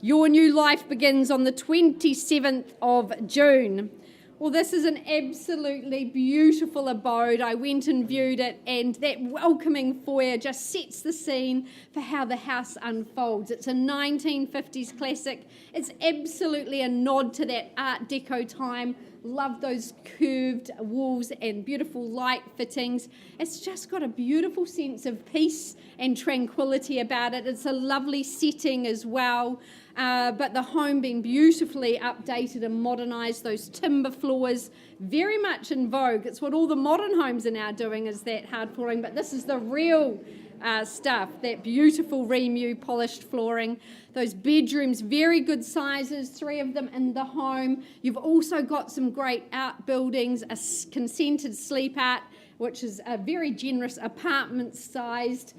Your new life begins on the 27th of June. Well, this is an absolutely beautiful abode. I went and viewed it, and that welcoming foyer just sets the scene for how the house unfolds. It's a 1950s classic. It's absolutely a nod to that Art Deco time. Love those curved walls and beautiful light fittings. It's just got a beautiful sense of peace and tranquility about it. It's a lovely setting as well. But the home being beautifully updated and modernised, those timber floors, very much in vogue. It's what all the modern homes are now doing, is that hard flooring, but this is the real stuff, that beautiful Remu polished flooring. Those bedrooms, very good sizes, 3 of them in the home. You've also got some great outbuildings, a consented sleep out, which is a very generous apartment-sized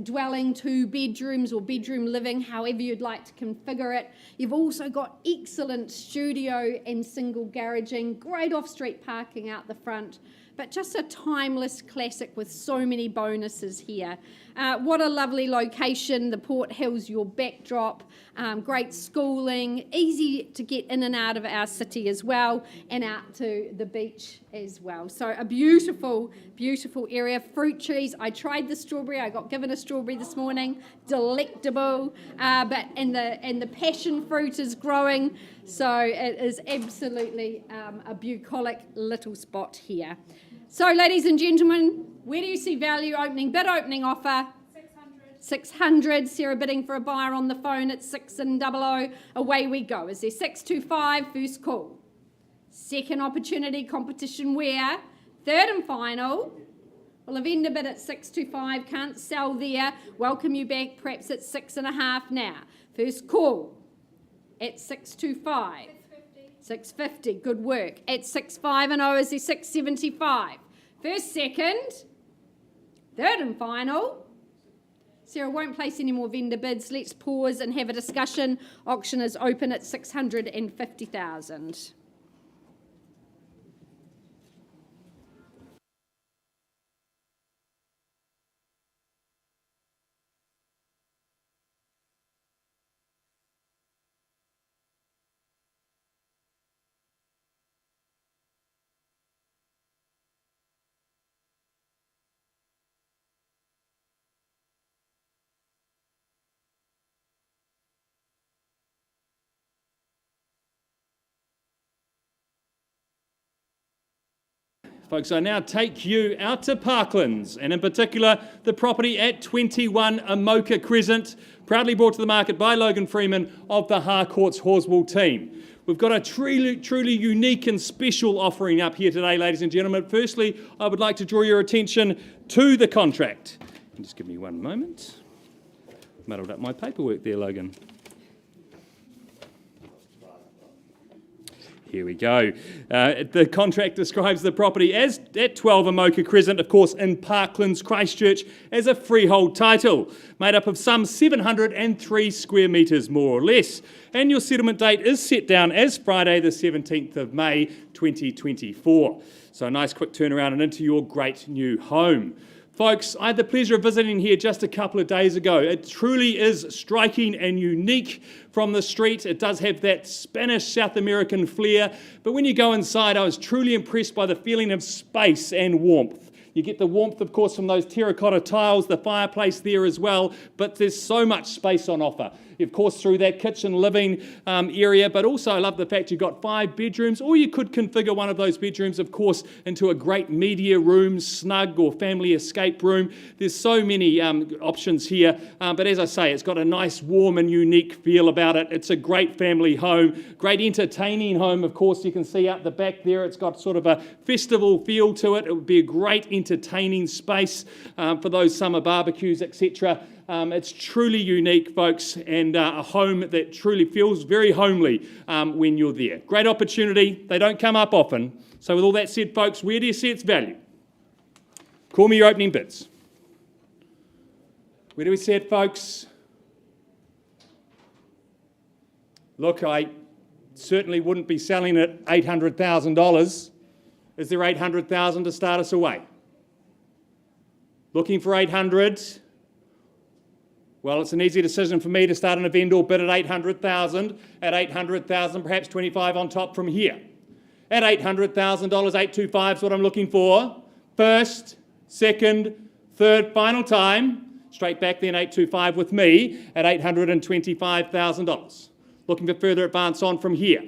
dwelling, 2 bedrooms or bedroom living, however you'd like to configure it. You've also got excellent studio and single garaging, great off-street parking out the front, but just a timeless classic with so many bonuses here. What a lovely location. The Port Hills, your backdrop, great schooling, easy to get in and out of our city as well, and out to the beach as well. So a beautiful, beautiful area. Fruit trees. I tried the strawberry. I got given a strawberry this morning. Delectable. And the passion fruit is growing. So it is absolutely a bucolic little spot here. So, ladies and gentlemen, where do you see value opening? Bid opening offer. 600. Sarah bidding for a buyer on the phone at 600. Away we go. Is there 625? First call. Second opportunity, competition where? Third and final. Well, a vendor bid at 625. Can't sell there. Welcome you back, perhaps at 6.5 now. First call at 625. 650, good work. At 650, is there 675? First, second, third and final. Sarah won't place any more vendor bids. Let's pause and have a discussion. Auction is open at 650,000. Folks, I now take you out to Parklands, and in particular, the property at 21 Amoka Crescent, proudly brought to the market by Logan Freeman of the Harcourts Horswell team. We've got a truly unique and special offering up here today, ladies and gentlemen. Firstly, I would like to draw your attention to the contract. Just give me one moment. Muddled up my paperwork there, Logan. Here we go. The contract describes the property as at 12 Amoka Crescent, of course, in Parklands, Christchurch, as a freehold title, made up of some 703 square metres, more or less. And your settlement date is set down as Friday, the 17th of May, 2024. So a nice quick turnaround and into your great new home. Folks, I had the pleasure of visiting here just a couple of days ago. It truly is striking and unique from the street. It does have that Spanish South American flair, but when you go inside, I was truly impressed by the feeling of space and warmth. You get the warmth, of course, from those terracotta tiles, the fireplace there as well, but there's so much space on offer. Of course, through that kitchen living area, but also I love the fact you've got 5 bedrooms, or you could configure one of those bedrooms, of course, into a great media room, snug or family escape room. There's so many options here, but as I say, it's got a nice, warm and unique feel about it. It's a great family home, great entertaining home, of course. You can see out the back there, it's got sort of a festival feel to it. It would be a great entertaining space for those summer barbecues, etc. It's truly unique, folks, and a home that truly feels very homely when you're there. Great opportunity. They don't come up often. So with all that said, folks, where do you see its value? Call me your opening bids. Where do we see it, folks? Look, I certainly wouldn't be selling it $800,000. Is there $800,000 to start us away? Looking for $800,000? Well, it's an easy decision for me to start an vendor bid at $800,000. At $800,000, perhaps 25 on top from here. At $800,000, 825 is what I'm looking for. First, second, third, final time. Straight back then, 825 with me at $825,000. Looking for further advance on from here.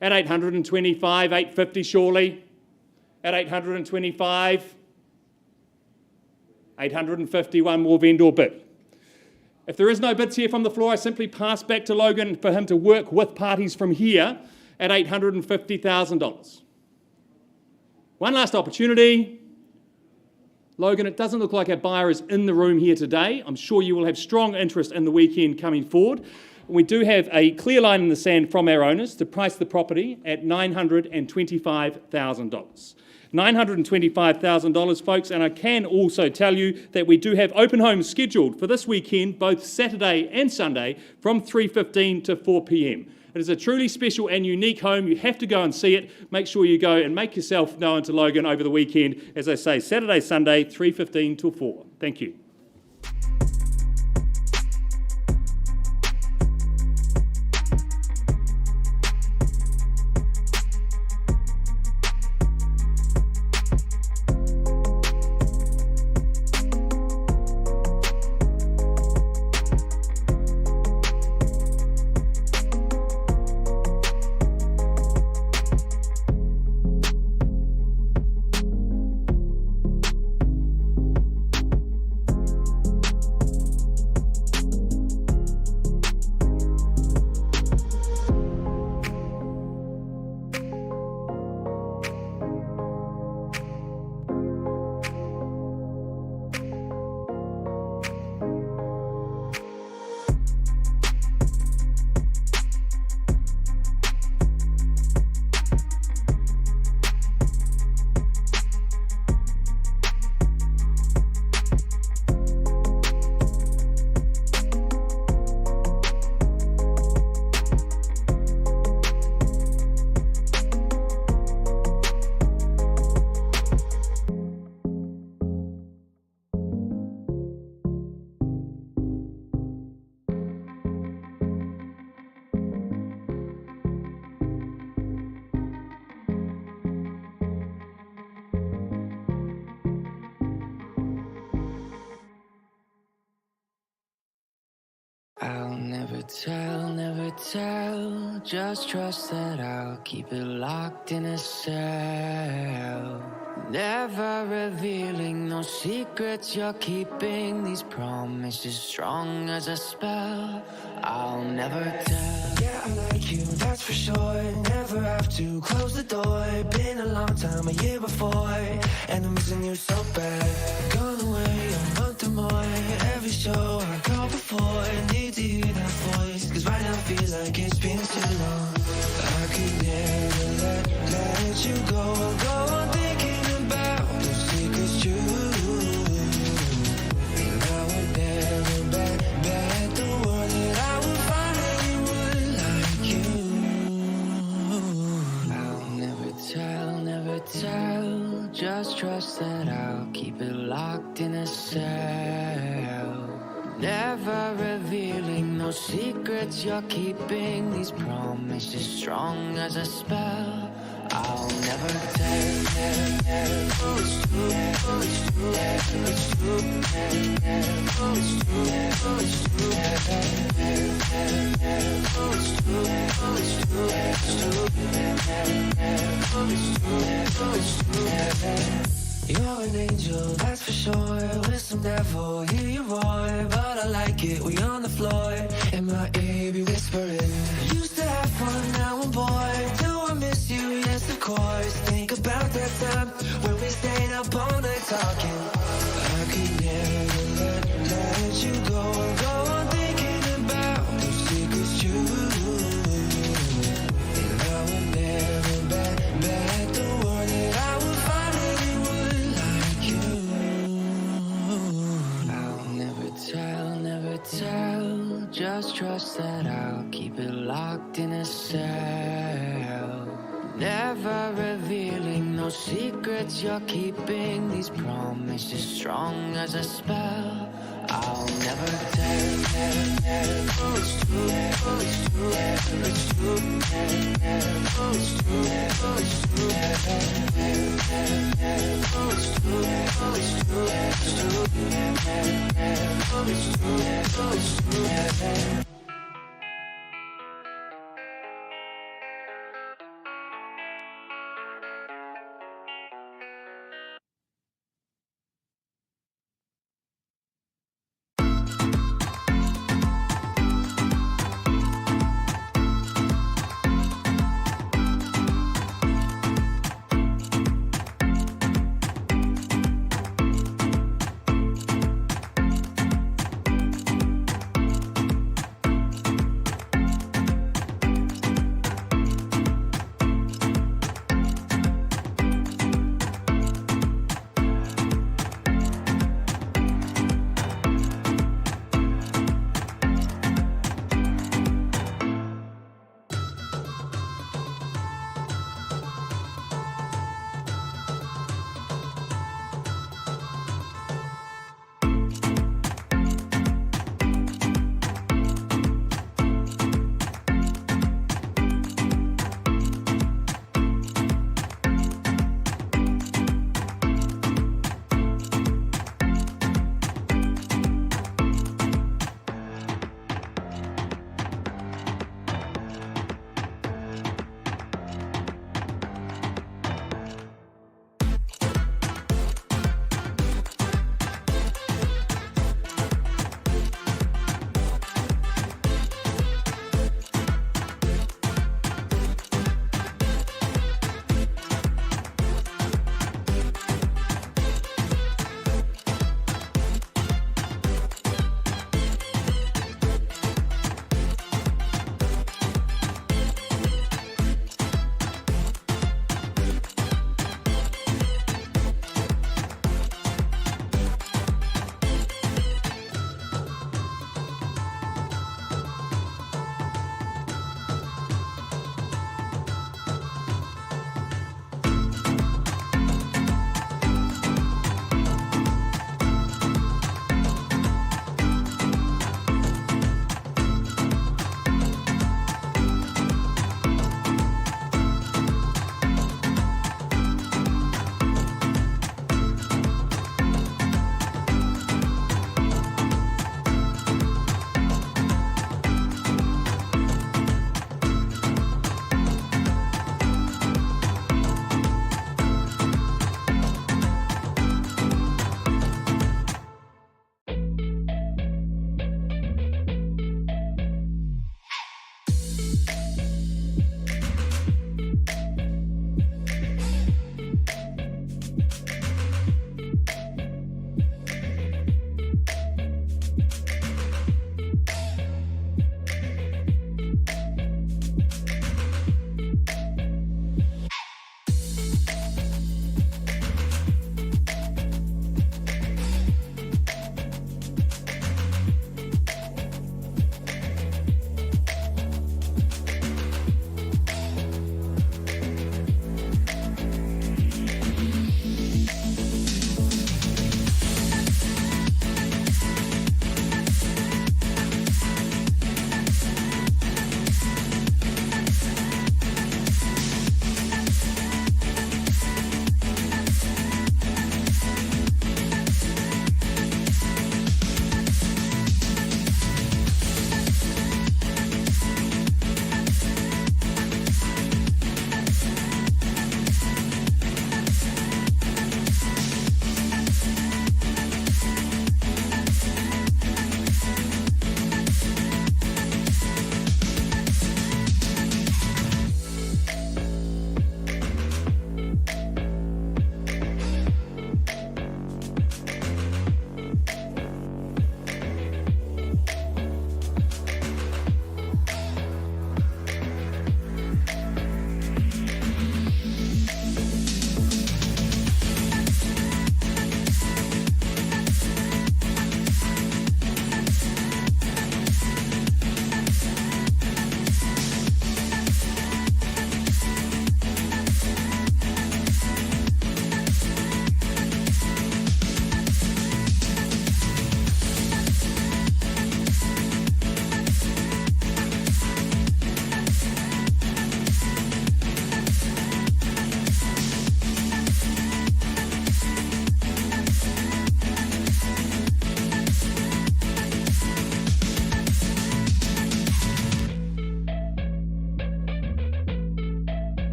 At 825, 850 surely. At 825, 850, one more vendor bid. If there is no bids here from the floor, I simply pass back to Logan for him to work with parties from here at $850,000. One last opportunity. Logan, it doesn't look like our buyer is in the room here today. I'm sure you will have strong interest in the weekend coming forward. We do have a clear line in the sand from our owners to price the property at $925,000. $925,000, folks, and I can also tell you that we do have open homes scheduled for this weekend, both Saturday and Sunday, from 3:15 to 4 p.m. It is a truly special and unique home. You have to go and see it. Make sure you go and make yourself known to Logan over the weekend. As I say, Saturday, Sunday, 3:15 till 4. Thank you. I'll never tell, just trust that I'll keep it locked in a cell. Never revealing no secrets you're keeping, these promises strong as a spell. I'll never tell. Yeah, I like you, that's for sure. Never have to close the door. Been a long time, a year before, and I'm missing you so bad. Gone away a month or more. Every show I go before, need to hear that voice, cause right now I feel like it's been too long. I could never let you go on thinking about those secrets true. And I would never bet the world that I would find anyone like you. I'll never tell, just trust that I'll keep it locked in a cell. Never revealing no secrets you're keeping, these promises strong as a spell. I'll never tell. You're an angel, that's for sure. With some devil, hear you roar. But I like it, we on the floor. In my ear, be whispering. Used to have fun, now I'm bored. Do I miss you? Yes, of course. Think about that time when we stayed up all night talking. I could never let you go on thinking about those secrets true. And I would never bet the world that I would find anyone like you. I'll never tell, just trust that I'll keep it locked in a cell. Never revealing no secrets you're keeping, these promises strong as a spell. I'll never tell.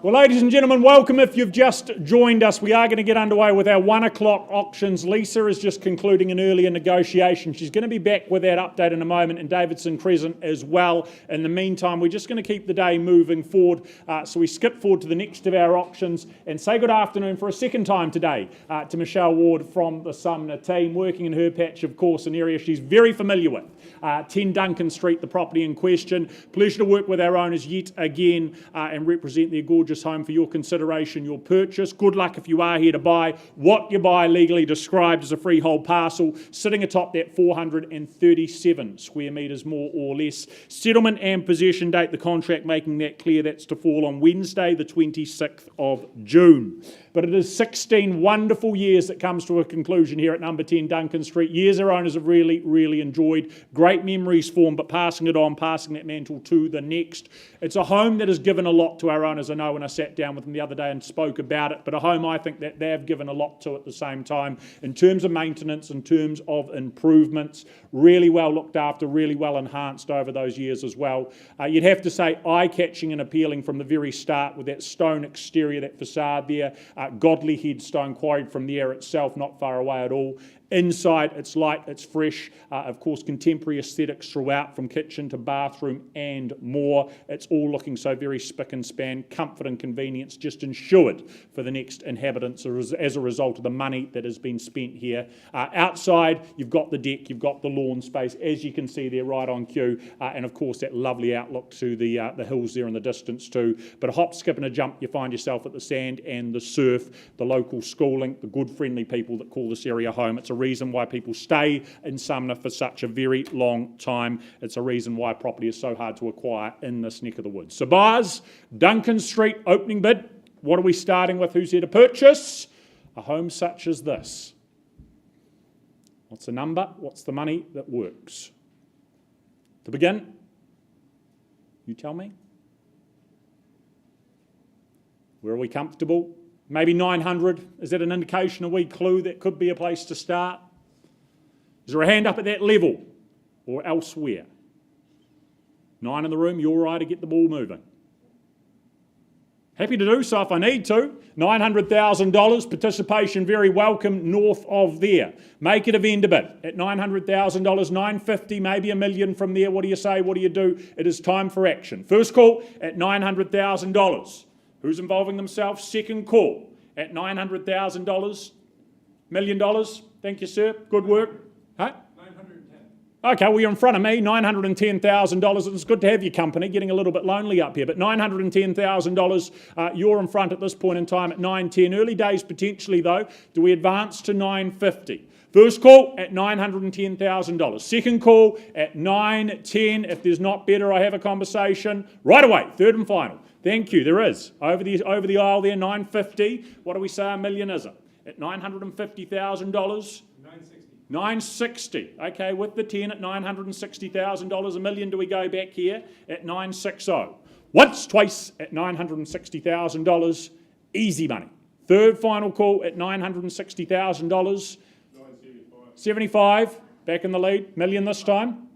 Well, ladies and gentlemen, welcome if you've just joined us. We are going to get underway with our 1 o'clock auctions. Lisa is just concluding an earlier negotiation. She's going to be back with that update in a moment, and Davidson Crescent as well. In the meantime, we're just going to keep the day moving forward. So we skip forward to the next of our auctions and say good afternoon for a second time today to Michelle Ward from the Sumner team, working in her patch, of course, an area she's very familiar with. 10 Duncan Street, the property in question. Pleasure to work with our owners yet again and represent their gorgeous home for your consideration, your purchase. Good luck if you are here to buy. What you buy legally described as a freehold parcel, sitting atop that 437 square metres more or less. Settlement and possession date, the contract making that clear, that's to fall on Wednesday the 26th of June. But it is 16 wonderful years that comes to a conclusion here at number 10 Duncan Street. Years our owners have really, really enjoyed. Great memories formed, but passing it on, passing that mantle to the next. It's a home that has given a lot to our owners. I know when I sat down with them the other day and spoke about it, but a home I think that they have given a lot to at the same time in terms of maintenance, in terms of improvements. Really well looked after, really well enhanced over those years as well. You'd have to say eye-catching and appealing from the very start with that stone exterior, that facade there. Godly headstone quarried from the air itself, not far away at all. Inside, it's light, it's fresh, of course, contemporary aesthetics throughout, from kitchen to bathroom and more. It's all looking so very spick and span, comfort and convenience just ensured for the next inhabitants as a result of the money that has been spent here. Outside, you've got the deck, you've got the lawn space, as you can see there right on cue, and of course that lovely outlook to the hills there in the distance too. But a hop, skip and a jump, you find yourself at the sand and the surf, the local schooling, the good friendly people that call this area home. It's a reason why people stay in Sumner for such a very long time. It's a reason why property is so hard to acquire in this neck of the woods. So buyers, Duncan Street opening bid. What are we starting with? Who's here to purchase? A home such as this. What's the number? What's the money that works? To begin, you tell me. Where are we comfortable? Maybe 900. Is that an indication, a wee clue that could be a place to start? Is there a hand up at that level or elsewhere? 9 in the room, you're right to get the ball moving. Happy to do so if I need to. $900,000, participation very welcome north of there. Make it a vendor bid at $900,000, $950,000, maybe $1 million from there. What do you say? What do you do? It is time for action. First call at $900,000. Who's involving themselves? Second call at $900,000, $1 million. Thank you, sir. Good work. Huh? 910. Okay, well, you're in front of me. $910,000. It's good to have your company. Getting a little bit lonely up here, but $910,000. You're in front at this point in time at 910. Early days potentially, though. Do we advance to 950? First call at $910,000. Second call at 910. If there's not better, I have a conversation right away. Third and final. Thank you. There is. Over the aisle there, 950. What do we say a million is it? At $950,000? 960. Okay, with the 10 at $960,000. $1 million, do we go back here at 960? Once, twice at $960,000. Easy money. Third final call at $960,000. 75. Back in the lead. Million this time.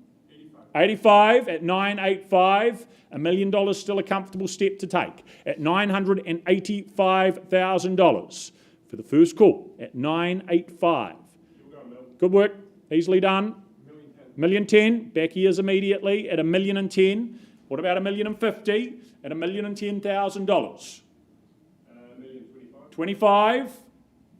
85 at 985. $1 million still a comfortable step to take at $985,000 for the first call at 985. Good work, easily done. $1,010,000, back ears immediately at $1,010,000. What about $1,050,000 at $1,010,000? 25.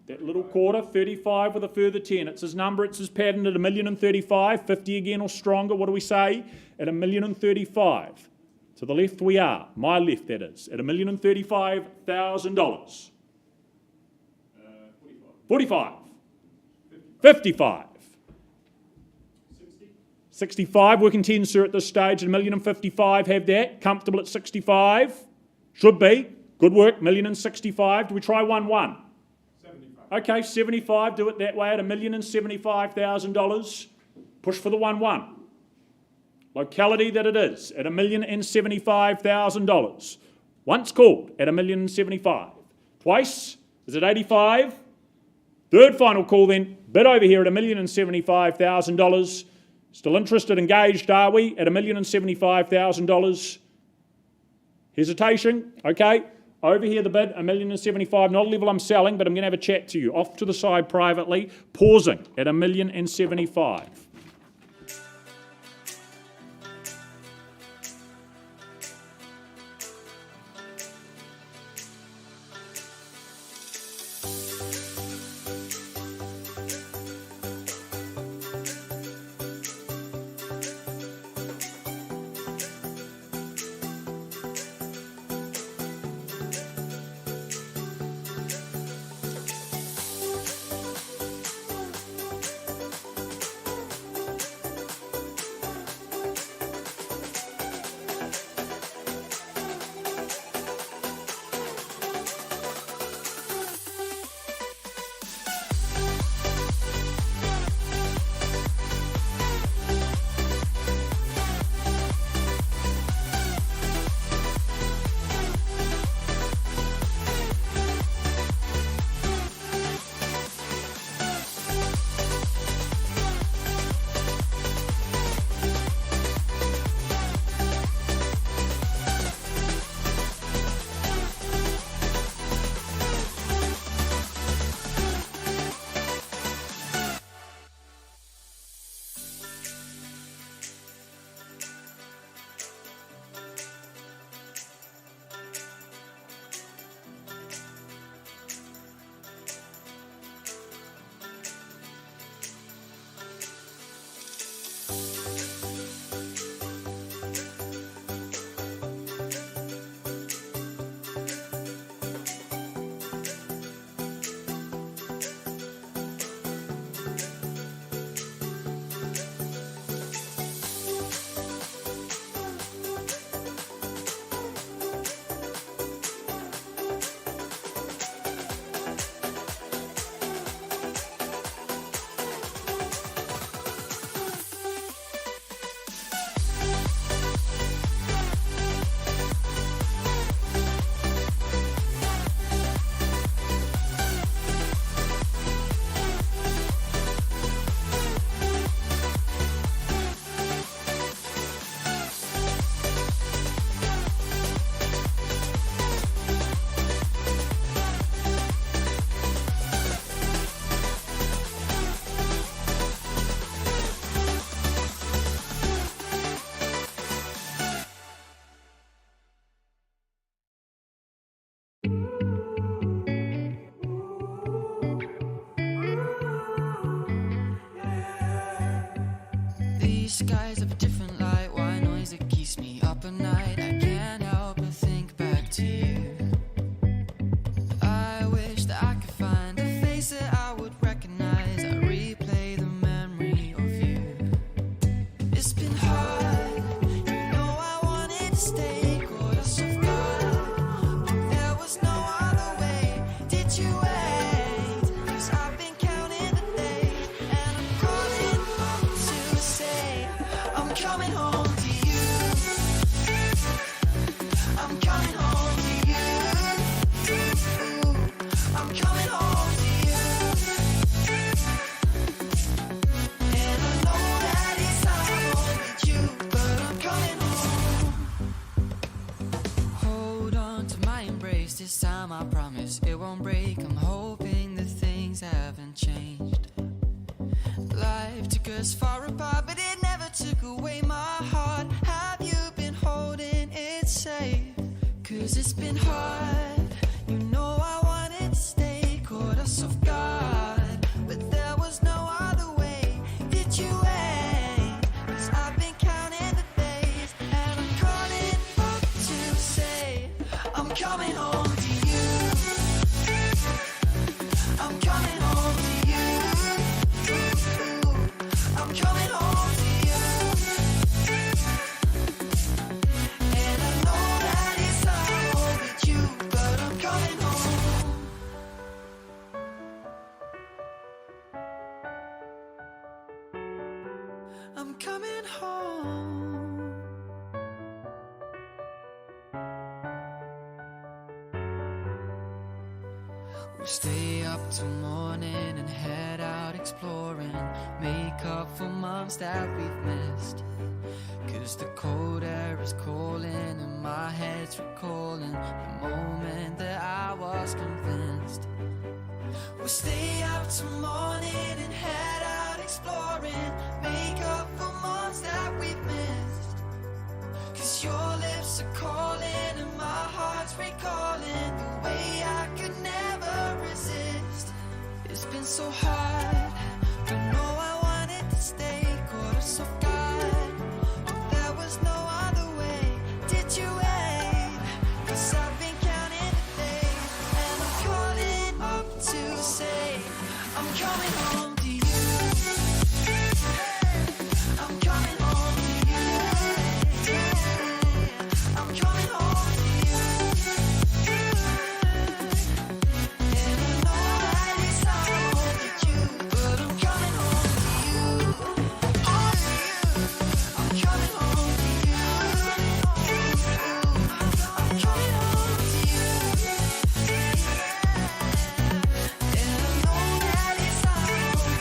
That little quarter, 35 with a further 10. It's his number, it's his pattern at $1,035,000, 50 again or stronger. What do we say? At $1,035,000. To the left we are, my left that is, at $1,035,000. 45. 55. 65, working 10, sir, at this stage, at $1,055,000, have that. Comfortable at 65. Should be. Good work, $1,065,000. Do we try 1-1? 75. Okay, 75, do it that way at $1,075,000. Push for the 1-1. Locality that it is at $1,075,000. Once called at $1,075,000. Twice is it 85. Third final call then. Bid over here at $1,075,000. Still interested, engaged, are we? At $1,075,000. Hesitation. Okay. Over here, the bid, $1,075,000, not a level I'm selling, but I'm going to have a chat to you. Off to the side privately, pausing at $1,075,000. These skies have a different light, why noise that keeps me up at night. I can't help but think back to you. I wish that I could find a face that I would recognize. I replay the memory of you. It's been hard, you know I wanted to stay, caught us off guard, but there was no other way. Did you wait? 'Cause I've been counting the days, and I'm calling home to say I'm coming home to you. I'm coming home to you. I'm coming home to you. And I know that it's hard with you, but I'm coming home. Hold on to my embrace, this time I promise it won't break. I'm hoping that things haven't changed. Life took us far apart, but it never took away my heart. Have you been holding it safe? 'Cause it's been hard, you know I wanted to stay, caught us off guard, but there was no other way. Did you wait? 'Cause I've been counting the days, and I'm calling up to say I'm coming home to you. I'm coming home to you. I'm coming home to you. And I know that it's hard with you, but We'll stay up till morning and head out exploring, make up for months that we've missed. 'Cause the cold air is calling and my head's recalling the moment that I was convinced. We'll stay up till morning and head out exploring, make up for months that we've missed. 'Cause your lips are calling and my heart's recalling the way I could never resist. It's been so hard, but no, I wanted to stay. Caught us off guard, but there was no other way. Did you wait? 'Cause I've been counting the days, and I'm calling up to say I'm coming home to you. I'm coming home to you. I'm coming home to you. And I know that it's hard with you, but I'm coming home to you. Home to you. I'm coming home to you. I'm coming home to you. And I know that it's hard with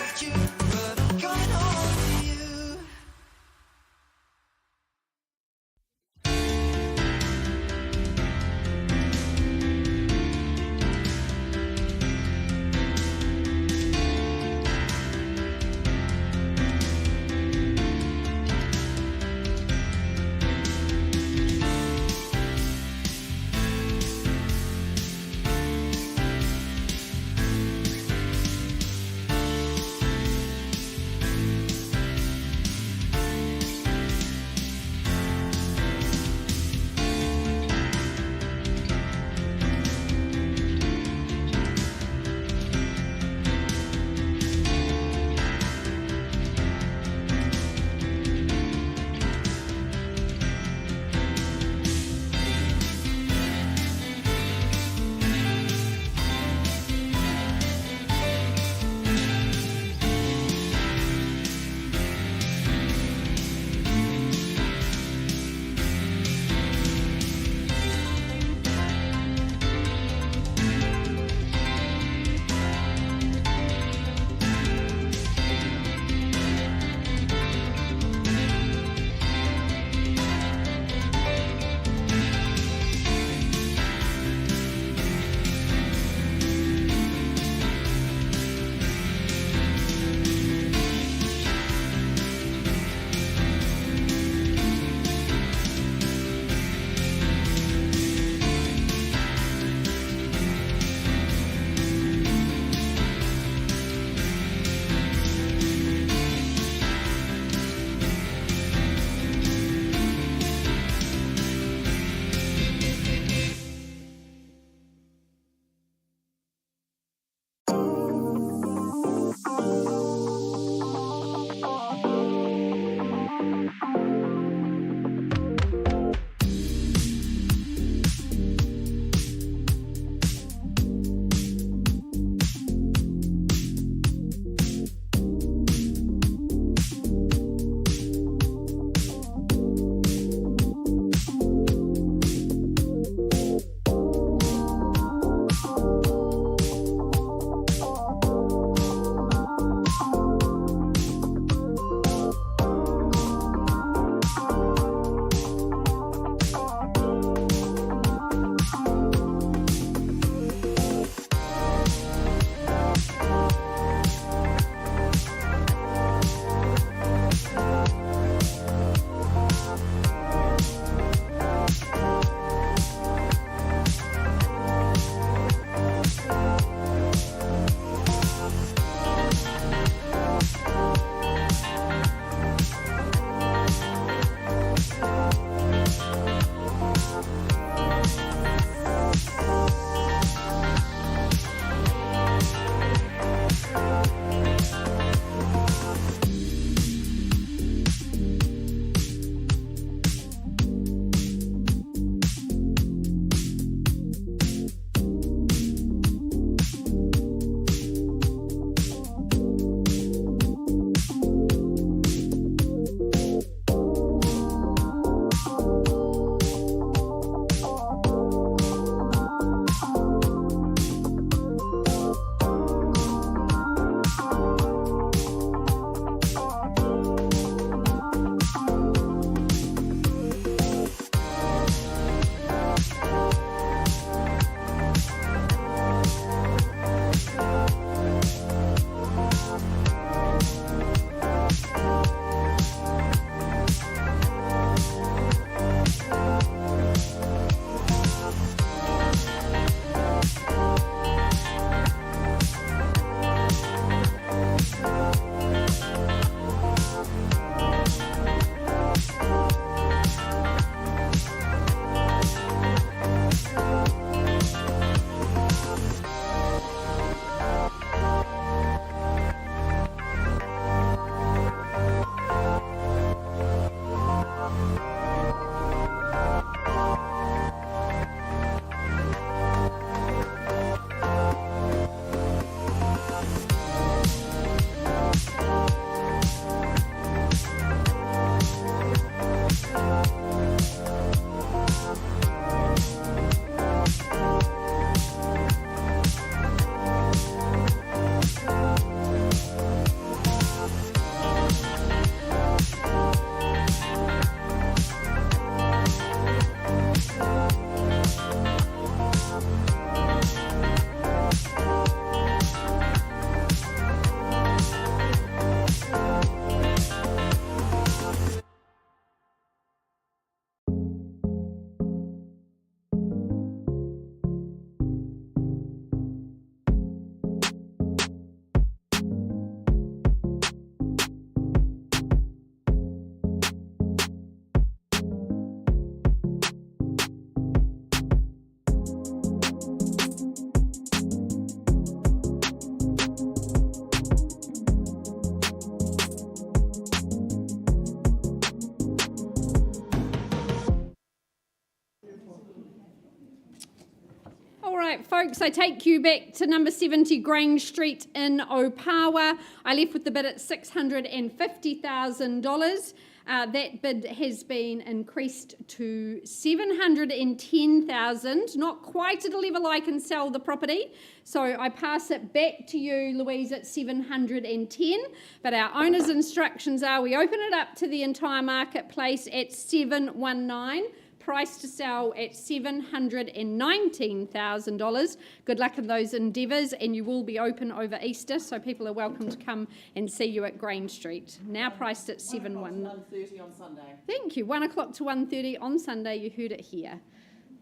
folks, I take you back to number 70 Grange Street in Opawa. I left with the bid at $650,000. That bid has been increased to $710,000, not quite at a level I can sell the property. So I pass it back to you, Louise, at $710. But our owner's instructions are we open it up to the entire marketplace at $719. Price to sell at $719,000. Good luck in those endeavours, and you will be open over Easter, so people are welcome to come and see you at Grange Street. Now priced at 1:30 on Sunday. Thank you. 1 o'clock to 1:30 on Sunday. You heard it here.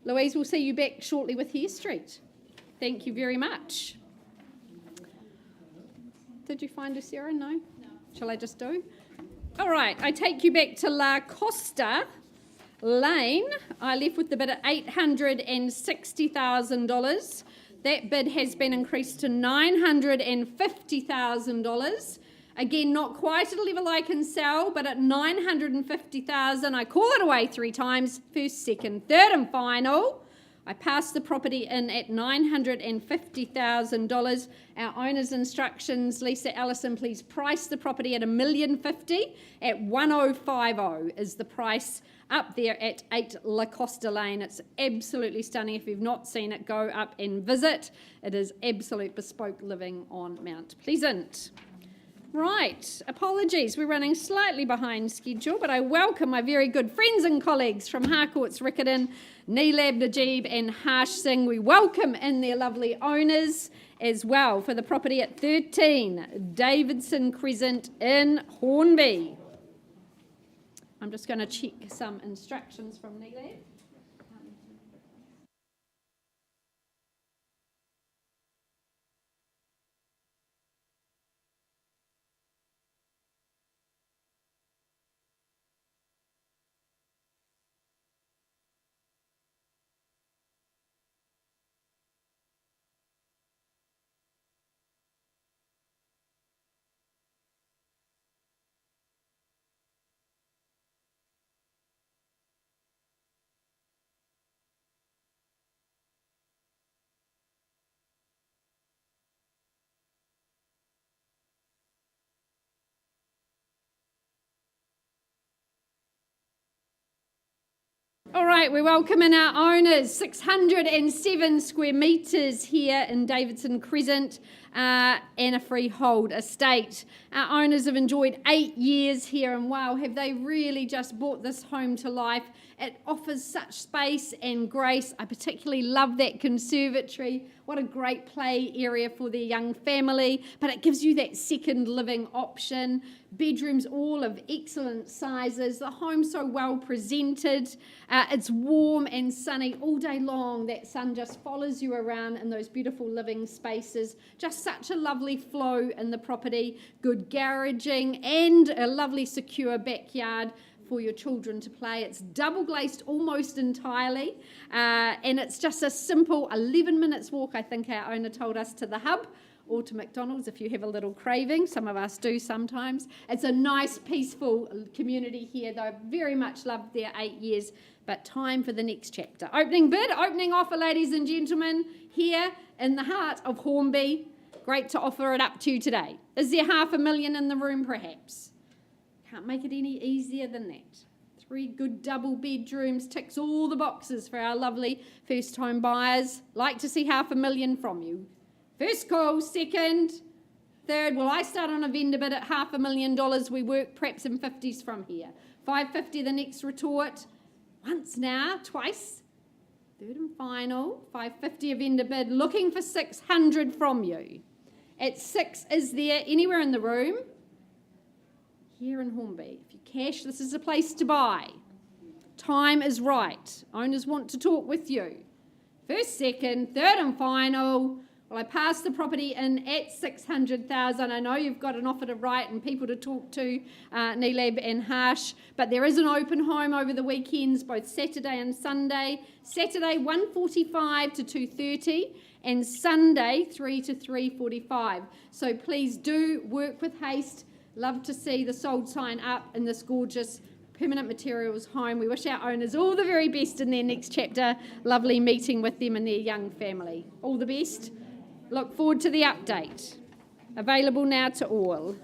Louise, we'll see you back shortly with Hare Street. Thank you very much. Did you find us, Sarah? No? Shall I just do? All right. I take you back to La Costa Lane. I left with the bid at $860,000. That bid has been increased to $950,000. Again, not quite at a level I can sell, but at $950,000, I call it away 3 times. First, second, third, and final. I pass the property in at $950,000. Our owner's instructions, Lisa Ellison, please price the property at $1,050,000 at $1,050 is the price up there at 8 La Costa Lane. It's absolutely stunning. If you've not seen it, go up and visit. It is absolute bespoke living on Mount Pleasant. Right, apologies, we're running slightly behind schedule, but I welcome my very good friends and colleagues from Harcourts Riccarton, Neelab Najib and Harsh Singh. We welcome in their lovely owners as well for the property at 13 Davidson Crescent in Hornby. I'm just going to check some instructions from Neelab. All right, we welcome in our owners, 607 square metres here in Davidson Crescent and a freehold estate. Our owners have enjoyed 8 years here, and wow, have they really just brought this home to life. It offers such space and grace. I particularly love that conservatory. What a great play area for their young family, but it gives you that second living option. Bedrooms all of excellent sizes. The home so well presented. It's warm and sunny all day long. That sun just follows you around in those beautiful living spaces. Just such a lovely flow in the property. Good garaging and a lovely secure backyard for your children to play. It's double glazed almost entirely, and it's just a simple 11 minutes walk, I think our owner told us, to the hub or to McDonald's if you have a little craving. Some of us do sometimes. It's a nice, peaceful community here, though. Very much loved their 8 years, but time for the next chapter. Opening bid, opening offer, ladies and gentlemen, here in the heart of Hornby. Great to offer it up to you today. Is there $500,000 in the room, perhaps? Can't make it any easier than that. 3 good double bedrooms, ticks all the boxes for our lovely first home buyers. Like to see $500,000 from you. First call, second, third. Well, I start on a vendor bid at $500,000. We work perhaps in 50s from here. $550 the next retort. Once now, twice. Third and final, $550 a vendor bid. Looking for $600 from you. At 6, is there anywhere in the room? Here in Hornby. If you cash, this is a place to buy. Time is right. Owners want to talk with you. First, second, third and final. Well, I passed the property in at $600,000. I know you've got an offer to write and people to talk to, Neelab and Harsh, but there is an open home over the weekends, both Saturday and Sunday. Saturday 1:45 to 2:30 and Sunday 3 to 3:45. So please do work with haste. Love to see the sold sign up in this gorgeous Permanent Materials home. We wish our owners all the very best in their next chapter. Lovely meeting with them and their young family. All the best. Look forward to the update. Available now to all.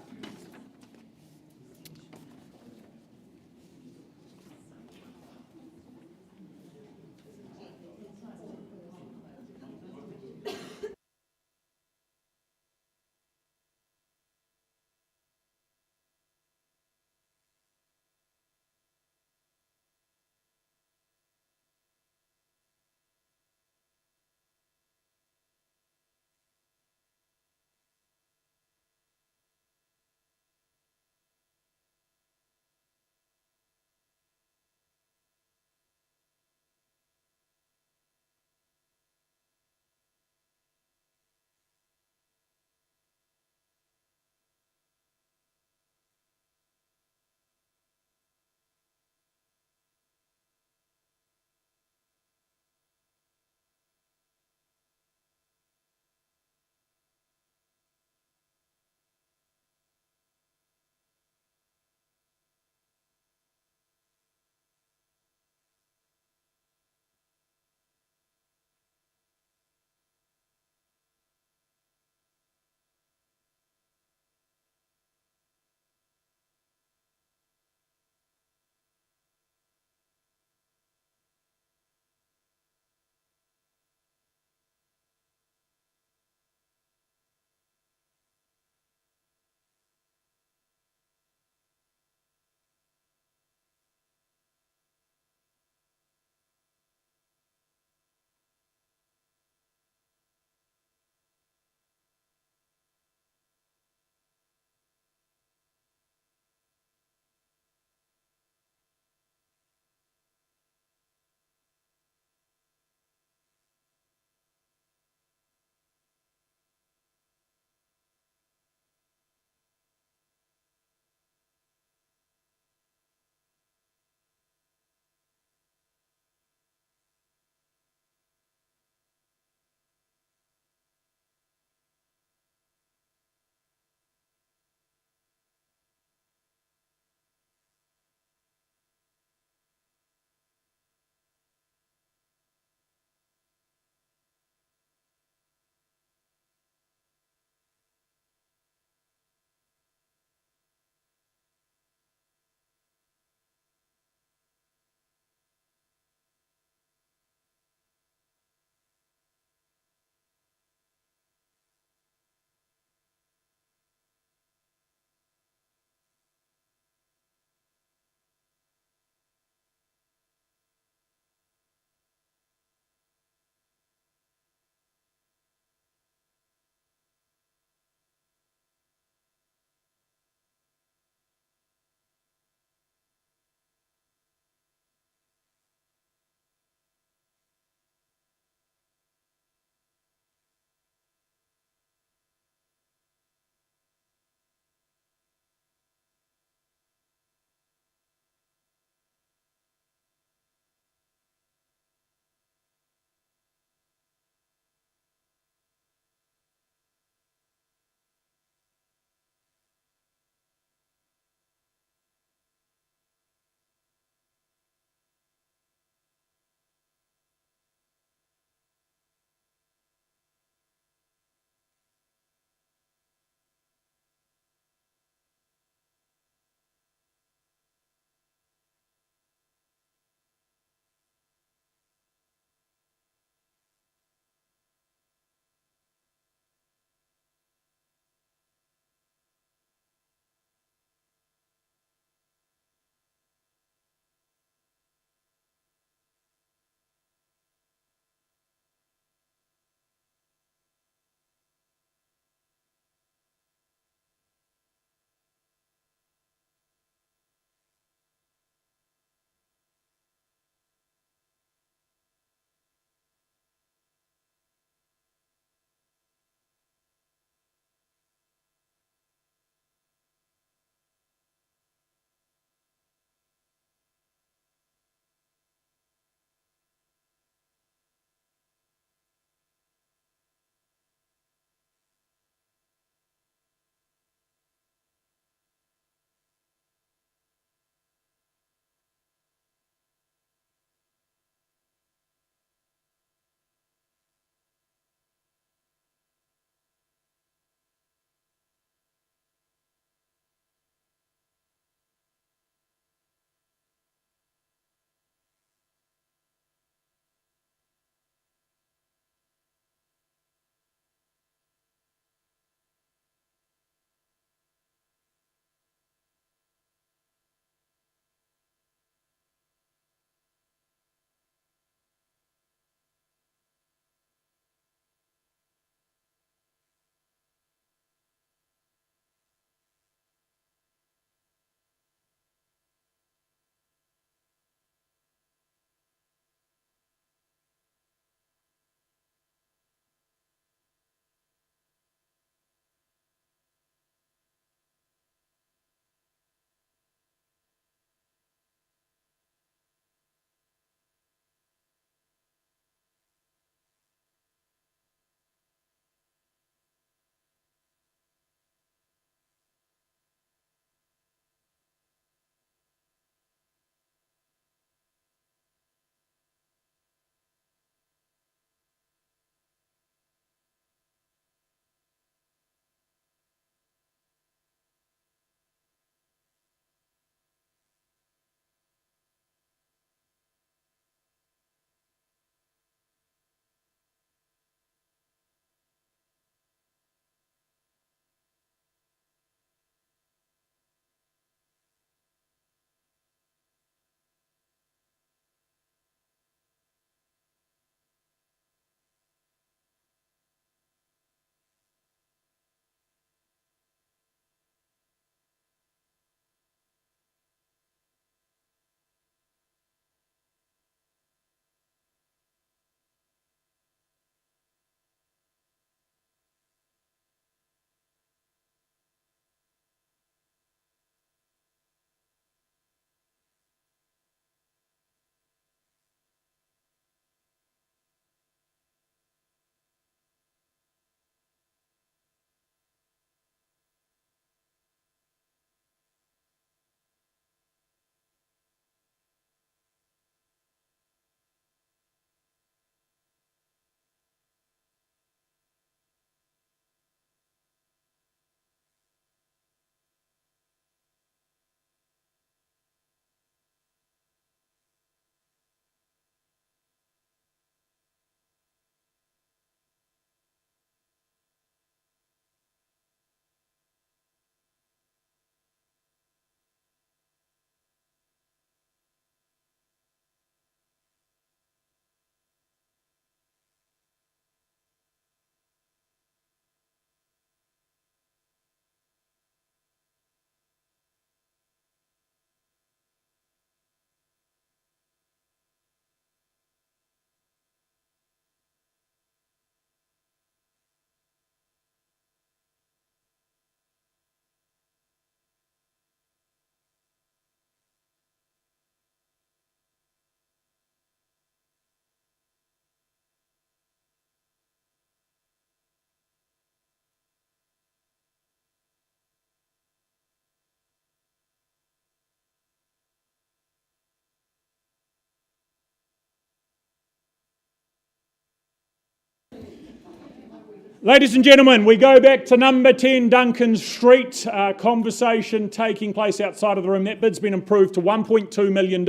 Ladies and gentlemen, we go back to number 10 Duncan Street. Conversation taking place outside of the room. That bid's been improved to $1.2 million.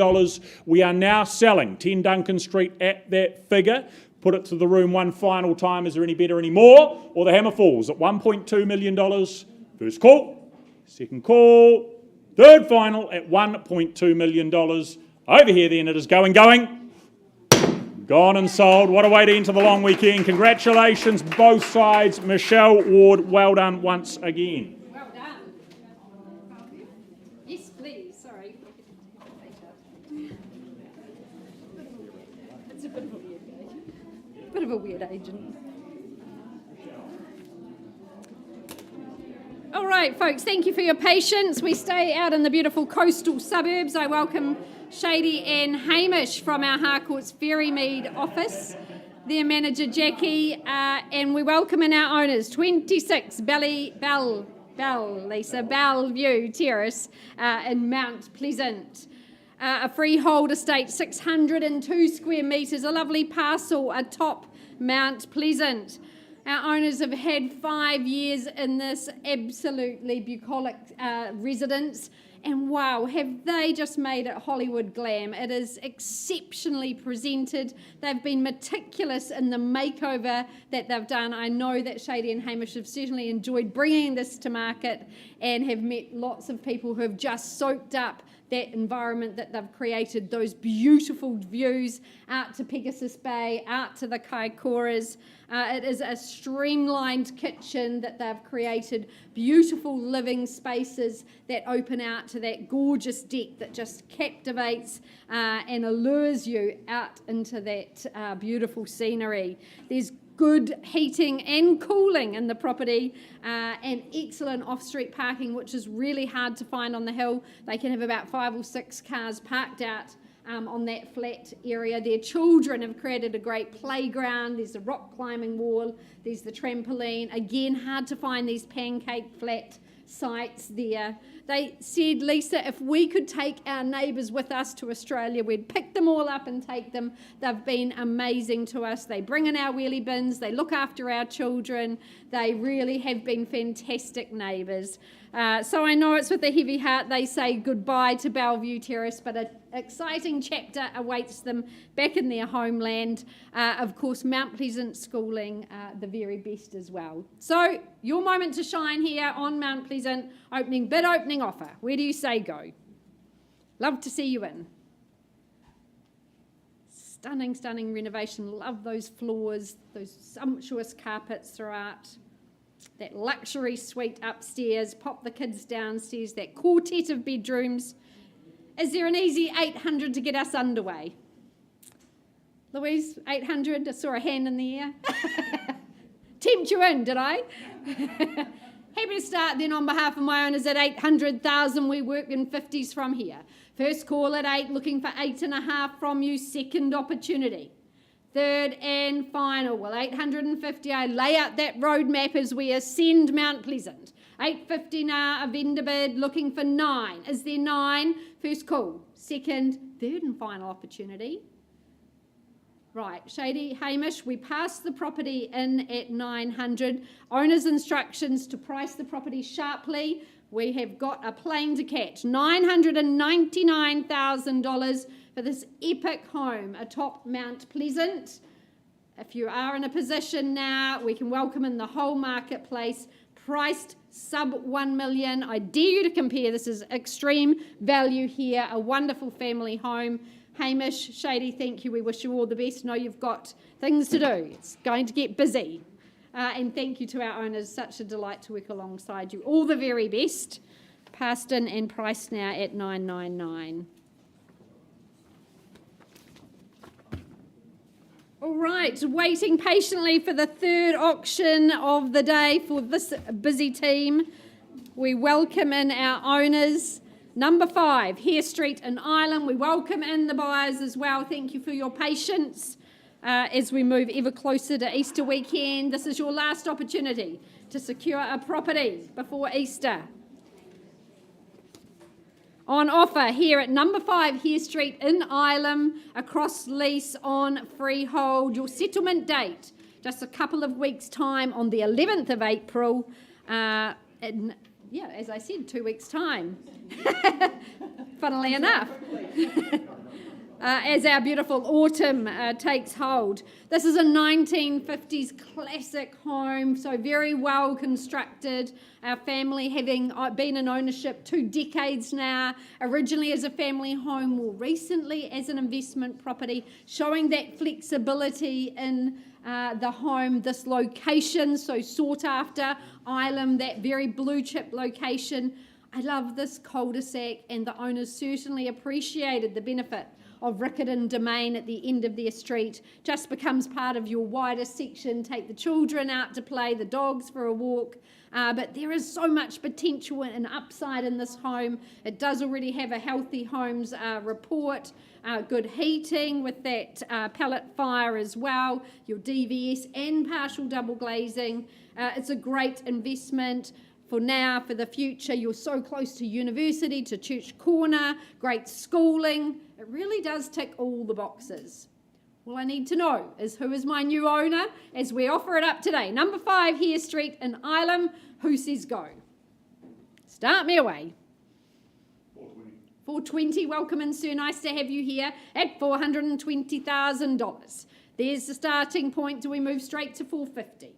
We are now selling 10 Duncan Street at that figure. Put it to the room one final time. Is there any better anymore? Or the hammer falls at $1.2 million. First call, second call, third final at $1.2 million. Over here then it is going. Gone and sold. What a way to enter the long weekend. Congratulations, both sides. Michelle Ward, well done once again. Well done. Yes, please. Sorry. It's a bit of a weird agent. Bit of a weird agent. All right, folks, thank you for your patience. We stay out in the beautiful coastal suburbs. I welcome Shady and Hamish from our Harcourt's Ferrymead office, their manager Jackie, and we welcome in our owners 26 Bellevue Terrace in Mount Pleasant. A freehold estate, 602 square metres, a lovely parcel atop Mount Pleasant. Our owners have had 5 years in this absolutely bucolic residence. And wow, have they just made it Hollywood glam. It is exceptionally presented. They've been meticulous in the makeover that they've done. I know that Shady and Hamish have certainly enjoyed bringing this to market and have met lots of people who have just soaked up that environment that they've created, those beautiful views out to Pegasus Bay, out to the Kaikoras. It is a streamlined kitchen that they've created, beautiful living spaces that open out to that gorgeous deck that just captivates and allures you out into that beautiful scenery. There's good heating and cooling in the property and excellent off-street parking, which is really hard to find on the hill. They can have about 5 or 6 cars parked out on that flat area. Their children have created a great playground. There's a rock climbing wall. There's the trampoline. Again, hard to find these pancake flat sites there. They said, Lisa, if we could take our neighbours with us to Australia, we'd pick them all up and take them. They've been amazing to us. They bring in our wheelie bins. They look after our children. They really have been fantastic neighbours. So I know it's with a heavy heart they say goodbye to Bellevue Terrace, but an exciting chapter awaits them back in their homeland. Of course, Mount Pleasant schooling, the very best as well. So your moment to shine here on Mount Pleasant, opening offer. Where do you say go? Love to see you in. Stunning, stunning renovation. Love those floors, those sumptuous carpets throughout. That luxury suite upstairs, pop the kids downstairs, that quartet of bedrooms. Is there an easy 800 to get us underway? Louise, 800? I saw a hand in the air. Tempt you in, did I? Happy to start then on behalf of my owners at 800,000. We work in 50s from here. First call at 8, looking for 8.5 from you. Second opportunity. Third and final. Well, 850. I lay out that roadmap as we ascend Mount Pleasant. 850 now, a vendor bid looking for 9. Is there 9? First call. Second, third and final opportunity. Right, Shady, Hamish, we passed the property in at 900. Owner's instructions to price the property sharply. We have got a plane to catch. $999,000 for this epic home atop Mount Pleasant. If you are in a position now, we can welcome in the whole marketplace. Priced sub 1 million. I dare you to compare. This is extreme value here. A wonderful family home. Hamish, Shady, thank you. We wish you all the best. Know you've got things to do. It's going to get busy. And thank you to our owners. Such a delight to work alongside you. All the very best. Passed in and priced now at $999. All right, waiting patiently for the third auction of the day for this busy team. We welcome in our owners. Number 5, Hare Street in Ireland. We welcome in the buyers as well. Thank you for your patience as we move ever closer to Easter weekend. This is your last opportunity to secure a property before Easter. On offer here at number 5 Hare Street in Ireland, across lease on freehold. Your settlement date just a couple of weeks' time on the 11th of April. As I said, 2 weeks' time. Funnily enough. As our beautiful autumn takes hold. This is a 1950s classic home, so very well constructed. Our family having been in ownership 2 decades now, originally as a family home, more recently as an investment property, showing that flexibility in the home, this location, so sought after, Ilam, that very blue chip location. I love this cul-de-sac, and the owners certainly appreciated the benefit of Riccarton Domain at the end of their street. Just becomes part of your wider section. Take the children out to play, the dogs for a walk. But there is so much potential and upside in this home. It does already have a Healthy Homes report, good heating with that pellet fire as well, your DVS and partial double glazing. It's a great investment. For now, for the future, you're so close to university, to Church Corner, great schooling. It really does tick all the boxes. All I need to know is who is my new owner as we offer it up today. Number 5, Hare Street in Ilam. Who says go? Start me away. 420. Welcome in, sir. Nice to have you here at $420,000. There's the starting point. Do we move straight to 450?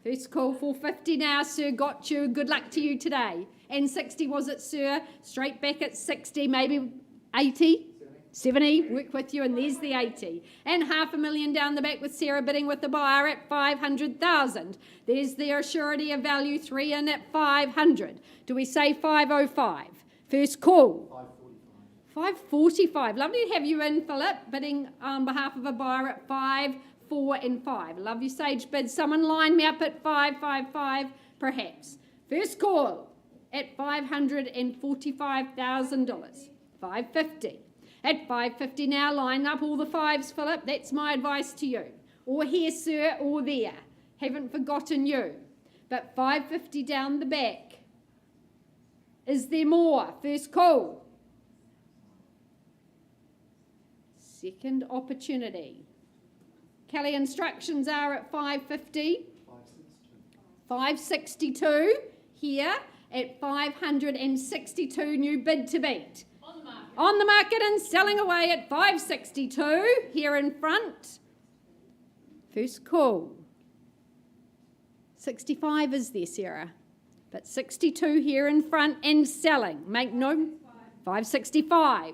First call, 450 now, sir. Got you. Good luck to you today. And 60 was it, sir? Straight back at 60, maybe 80? 70. Work with you, and there's the 80. And $500,000 down the back with Sarah bidding with the buyer at 500,000. There's their surety of value, 3 in at 500. Do we say 505? First call. 545. Lovely to have you in, Philip, bidding on behalf of a buyer at 5, 4 and 5. Love your sage bid. Someone line me up at 555, perhaps. First call at $545,000. 550. At 550 now, line up all the 5s, Philip. That's my advice to you. Or here, sir, or there. Haven't forgotten you. But 550 down the back. Is there more? First call. Second opportunity. Kelly, instructions are at 550. 562 here at 562. New bid to beat. On the market and selling away at 562 here in front. First call. 65 is there, Sarah. But 62 here in front and selling. Make no. 565.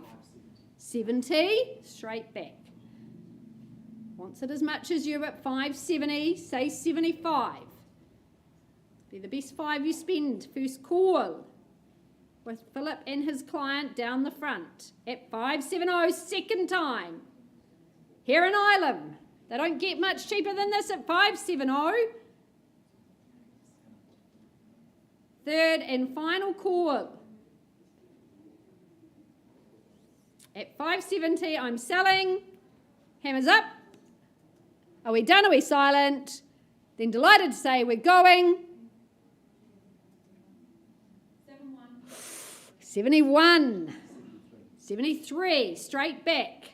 70. Straight back. Wants it as much as you at 570. Say 75. Be the best 5 you spend. First call. With Philip and his client down the front at 570, second time. Here in Ilam, they don't get much cheaper than this at 570. Third and final call. At 570, I'm selling. Hammers up. Are we done? Are we silent? Then delighted to say we're going. 71, 73, straight back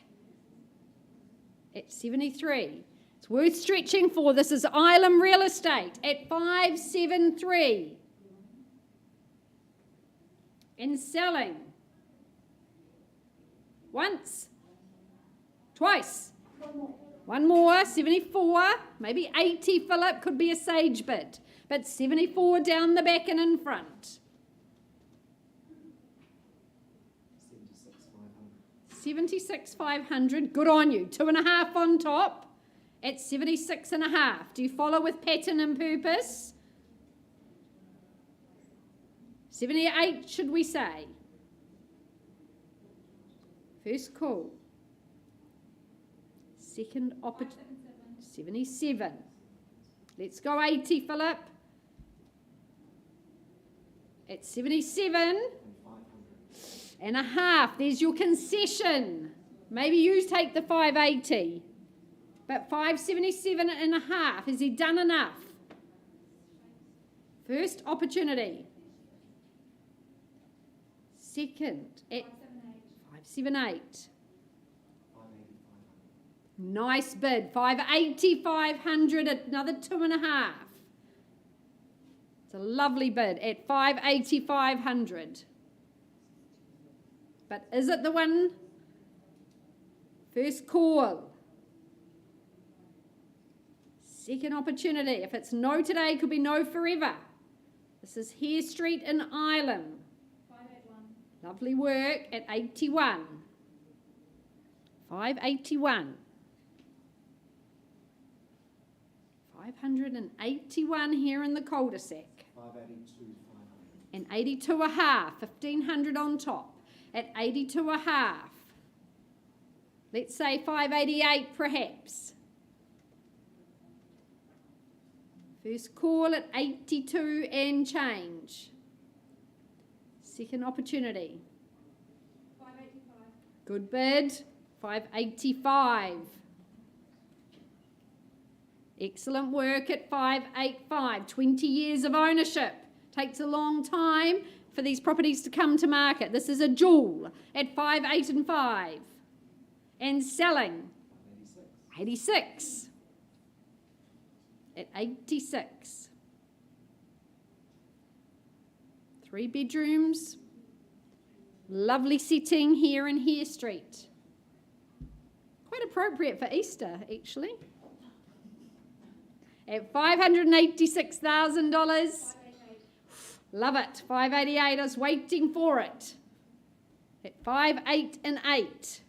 at 73. It's worth stretching for. This is Ilam Real Estate at 573. And selling. Once, twice. One more, 74, maybe 80, Philip, could be a sage bid. But 74 down the back and in front. 76,500. Good on you. 2.5 on top at 76.5. Do you follow with pattern and purpose? 78, should we say? First call. Second opportunity. 77. Let's go 80, Philip. At 77. And a half. There's your concession. Maybe you take the 580. But 577 and a half. Has he done enough? First opportunity. Second at 578. Nice bid. 580, 500, another 2.5. It's a lovely bid at 580, 500. But is it the one? First call. Second opportunity. If it's no today, could be no forever. This is Hare Street in Ireland. 581. Lovely work at 81. 581. 581 here in the cul-de-sac. 582, 500. And 82 a half, 1,500 on top at 82 a half. Let's say 588 perhaps. First call at 82 and change. Second opportunity. 585. Good bid. 585. Excellent work at 585. 20 years of ownership. Takes a long time for these properties to come to market. This is a jewel at 585. And selling 86. At 86. 3 bedrooms. Lovely setting here in Hare Street. Quite appropriate for Easter, actually. At $586,000. Love it. 588. I was waiting for it. At 588.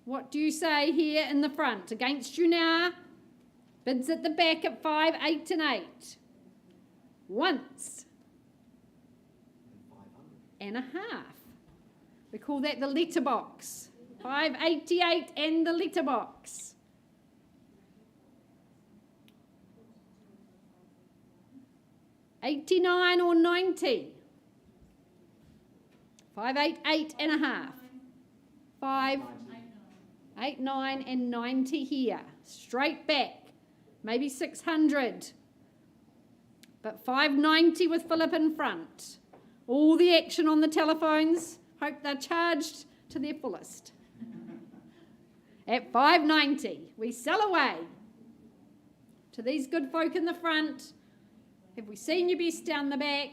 What do you say here in the front? Against you now. Bids at the back at 5, 8 and 8. Once. And a half. We call that the letterbox. 588 and the letterbox. $89 or 90. 588 and a half. 589 and 90 here. Straight back. Maybe 600. But 590 with Philip in front. All the action on the telephones. Hope they're charged to their fullest. At 590, we sell away. To these good folk in the front, have we seen your best down the back?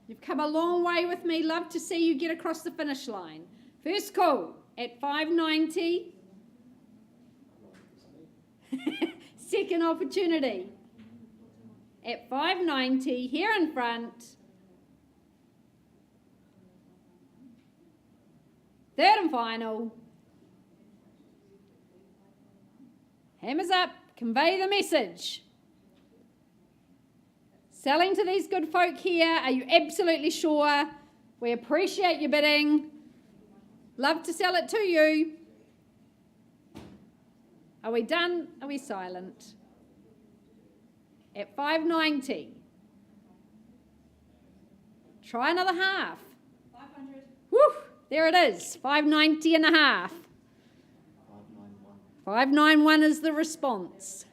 You've come a long way with me. Love to see you get across the finish line. First call at 590. Second opportunity at 590 here in front. Third and final. Hammers up, convey the message. Selling to these good folk here, are you absolutely sure? We appreciate your bidding. Love to sell it to you. Are we done? Are we silent? At 590. Try another half. 500. Woo! There it is. 590 and a half. 591 is the response.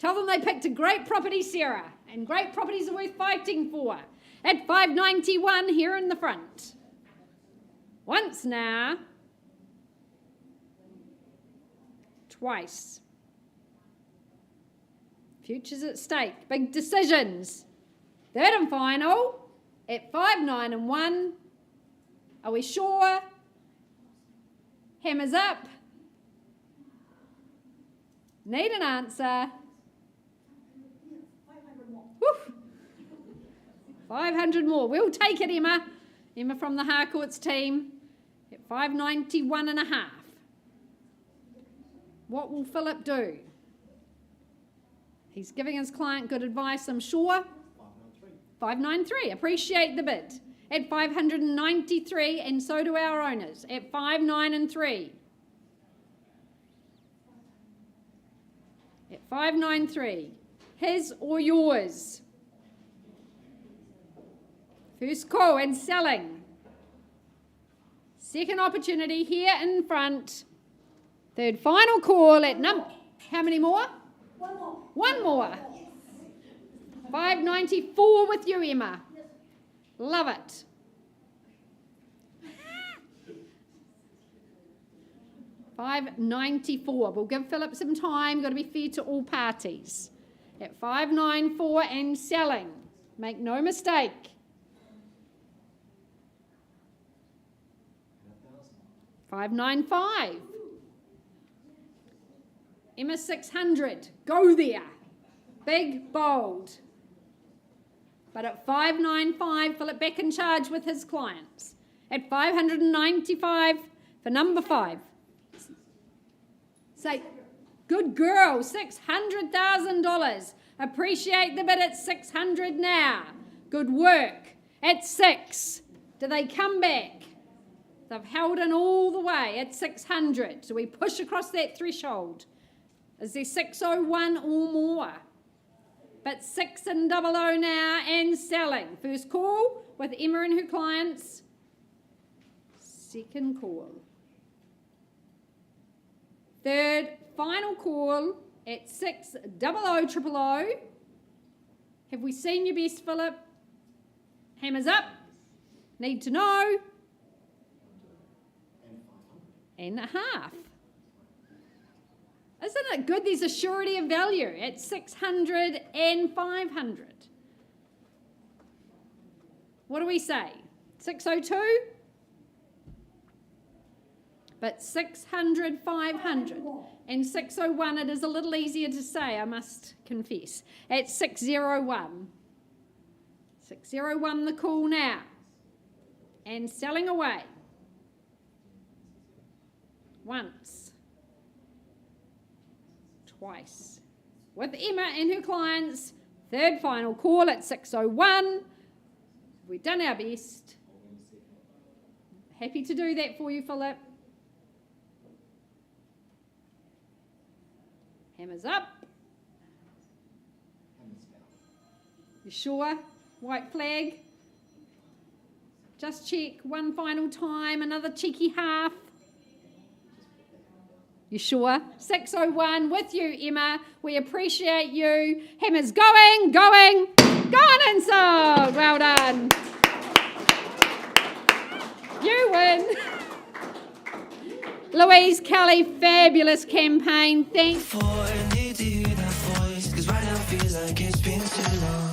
Tell them they picked a great property, Sarah, and great properties are worth fighting for. At 591 here in the front. Once now. Twice. Futures at stake. Big decisions. Third and final. At 5, 9 and 1. Are we sure? Hammers up. Need an answer. 500 more. Woo. 500 more. We'll take it, Emma. Emma from the Harcourts team at 591 and a half. What will Philip do? He's giving his client good advice, I'm sure. 593. Appreciate the bid. At 593, and so do our owners. At 5, 9 and 3. At 593. His or yours? First call and selling. Second opportunity here in front. Third final call at how many more? One more. One more. 594 with you, Emma. Love it. 594. We'll give Philip some time. Got to be fair to all parties. At 594 and selling. Make no mistake. $595. Emma 600. Go there. Big, bold. But at 595, Philip back in charge with his clients. At 595 for number 5. Say, good girl, $600,000. Appreciate the bid at 600 now. Good work. At 6, do they come back? They've held in all the way at 600. So we push across that threshold. Is there 601 or more? But 6 and 00 now and selling. First call with Emma and her clients. Second call. Third, final call at 6000000. Have we seen your best, Philip? Hammers up. Need to know. And a half. Isn't it good? There's a surety of value at 600 and 500. What do we say? 602? But 600, 500, and 601, it is a little easier to say, I must confess. At 601. 601 the call now. And selling away. Once. Twice. With Emma and her clients, third final call at 601. We've done our best. Happy to do that for you, Philip. Hammers up. You sure? White flag. Just check one final time, another cheeky half. You sure? 601 with you, Emma. We appreciate you. Hammers going, gone and sold. Well done. You win. Louise Kelly, fabulous campaign. Thanks. For I need to hear that voice, 'cause right now feels like it's been too long.